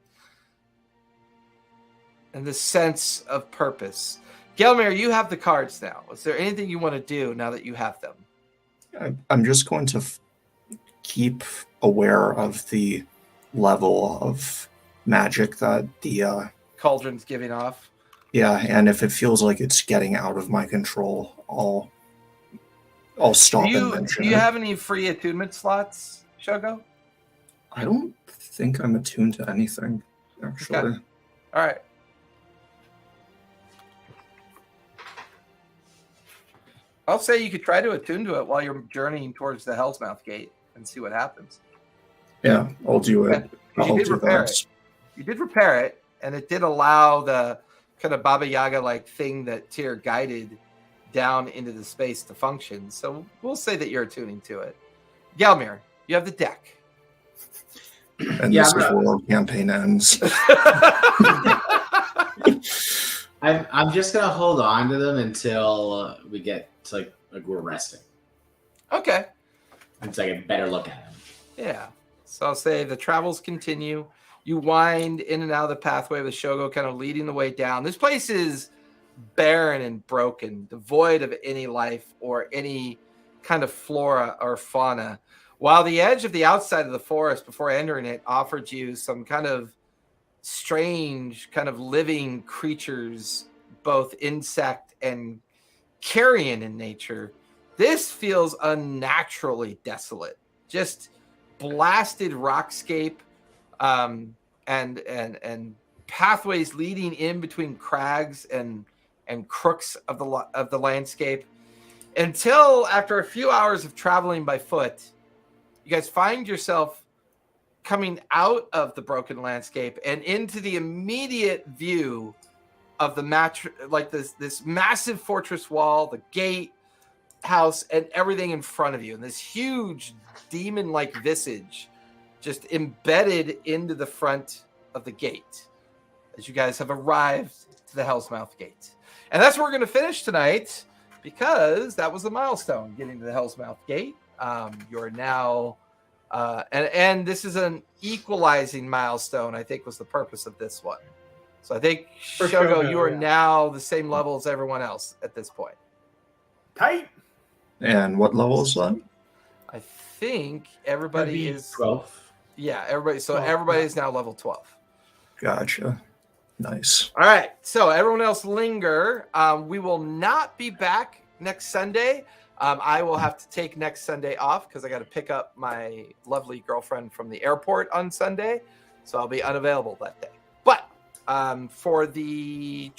A: And the sense of purpose. Gelmir, you have the cards now. Is there anything you want to do now that you have them?
C: I'm just going to keep aware of the level of magic that the
A: cauldron's giving off.
C: Yeah, and if it feels like it's getting out of my control, I'll stop and mention
A: it. Do you have any free attunement slots, Shogo?
C: I don't think I'm attuned to anything, actually.
A: Okay. All right. I'll say you could try to attune to it while you're journeying towards the Hell's Mouth Gate and see what happens.
C: Yeah, I'll do it.
A: You did repair it. You did repair it, and it did allow the kind of Baba Yaga-like thing that Tyr guided down into the space to function. So we'll say that you're attuning to it. Gelmir, you have the deck.
C: And this is where our campaign ends.
E: I'm just gonna hold on to them until we get to like we're resting.
A: Okay.
E: Until I get a better look at them.
A: Yeah. So I'll say the travels continue. You wind in and out of the pathway with Shogo kind of leading the way down. This place is barren and broken, devoid of any life or any kind of flora or fauna. While the edge of the outside of the forest before entering it offered you some kind of strange kind of living creatures, both insect and carrion in nature, this feels unnaturally desolate. Just blasted rockscape, and pathways leading in between crags and crooks of the landscape, until after a few hours of traveling by foot, you guys find yourself coming out of the broken landscape and into the immediate view of the this massive fortress wall, the gate house, and everything in front of you, and this huge demon-like visage just embedded into the front of the gate as you guys have arrived to the Hell's Mouth Gate. And that's where we're going to finish tonight, because that was a milestone, getting to the Hell's Mouth Gate. You're now and this is an equalizing milestone, I think, was the purpose of this one. So I think, Shogo, you are now the same level as everyone else at this point.
B: Tight.
C: And what level is that?
A: I think everybody is
E: 12.
A: Yeah, everybody. So everybody is now level 12.
C: Gotcha. Nice.
A: All right. So everyone else linger. We will not be back next Sunday. I will have to take next Sunday off because I got to pick up my lovely girlfriend from the airport on Sunday. So I'll be unavailable that day. But for the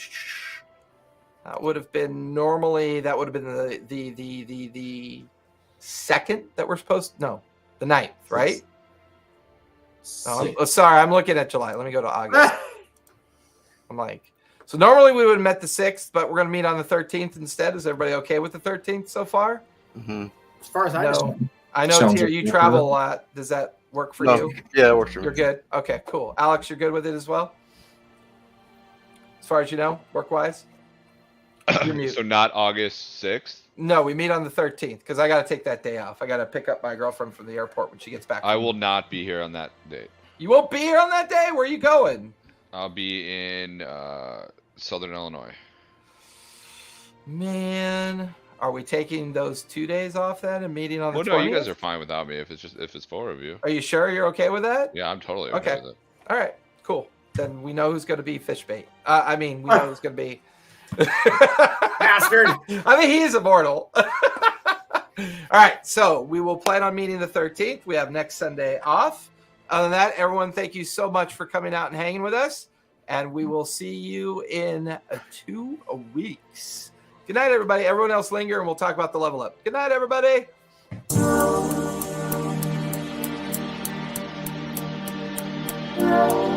A: That would have been normally. That would have been the second that we're supposed. No, the 9th, right? Sorry, I'm looking at July. Let me go to August. I'm like, so normally we would have met the 6th, but we're going to meet on the 13th instead. Is everybody okay with the 13th so far?
F: Mm-hmm.
B: As far as I know.
A: I know,
C: Sounds
A: Tier,
C: like
A: you
C: you're
A: travel
C: good.
A: a lot. Does that work for
F: No,
A: you?
F: yeah, it works for me.
A: You're good. Okay, cool. Alex, you're good with it as well? As far as you know, work-wise? You're mute.
D: So not August 6th.
A: No, we meet on the 13th because I got to take that day off. I got to pick up my girlfriend from the airport when she gets back.
D: I will not be here on that date.
A: You won't be here on that day? Where are you going?
D: I'll be in Southern Illinois.
A: Man, are we taking those 2 days off then and meeting on the
D: Well,
A: 20th?
D: no, you guys are fine without me if it's 4 of you.
A: Are you sure you're okay with that?
D: Yeah, I'm totally
A: Okay.
D: okay with it.
A: All right, cool. Then we know who's going to be fish bait. We know who's going to be.
B: Bastard.
A: I mean, he is immortal. All right, so we will plan on meeting the 13th. We have next Sunday off. Other than that, everyone, thank you so much for coming out and hanging with us. And we will see you in 2 weeks. Good night, everybody. Everyone else linger, and we'll talk about the level up. Good night, everybody.
H: Thank you.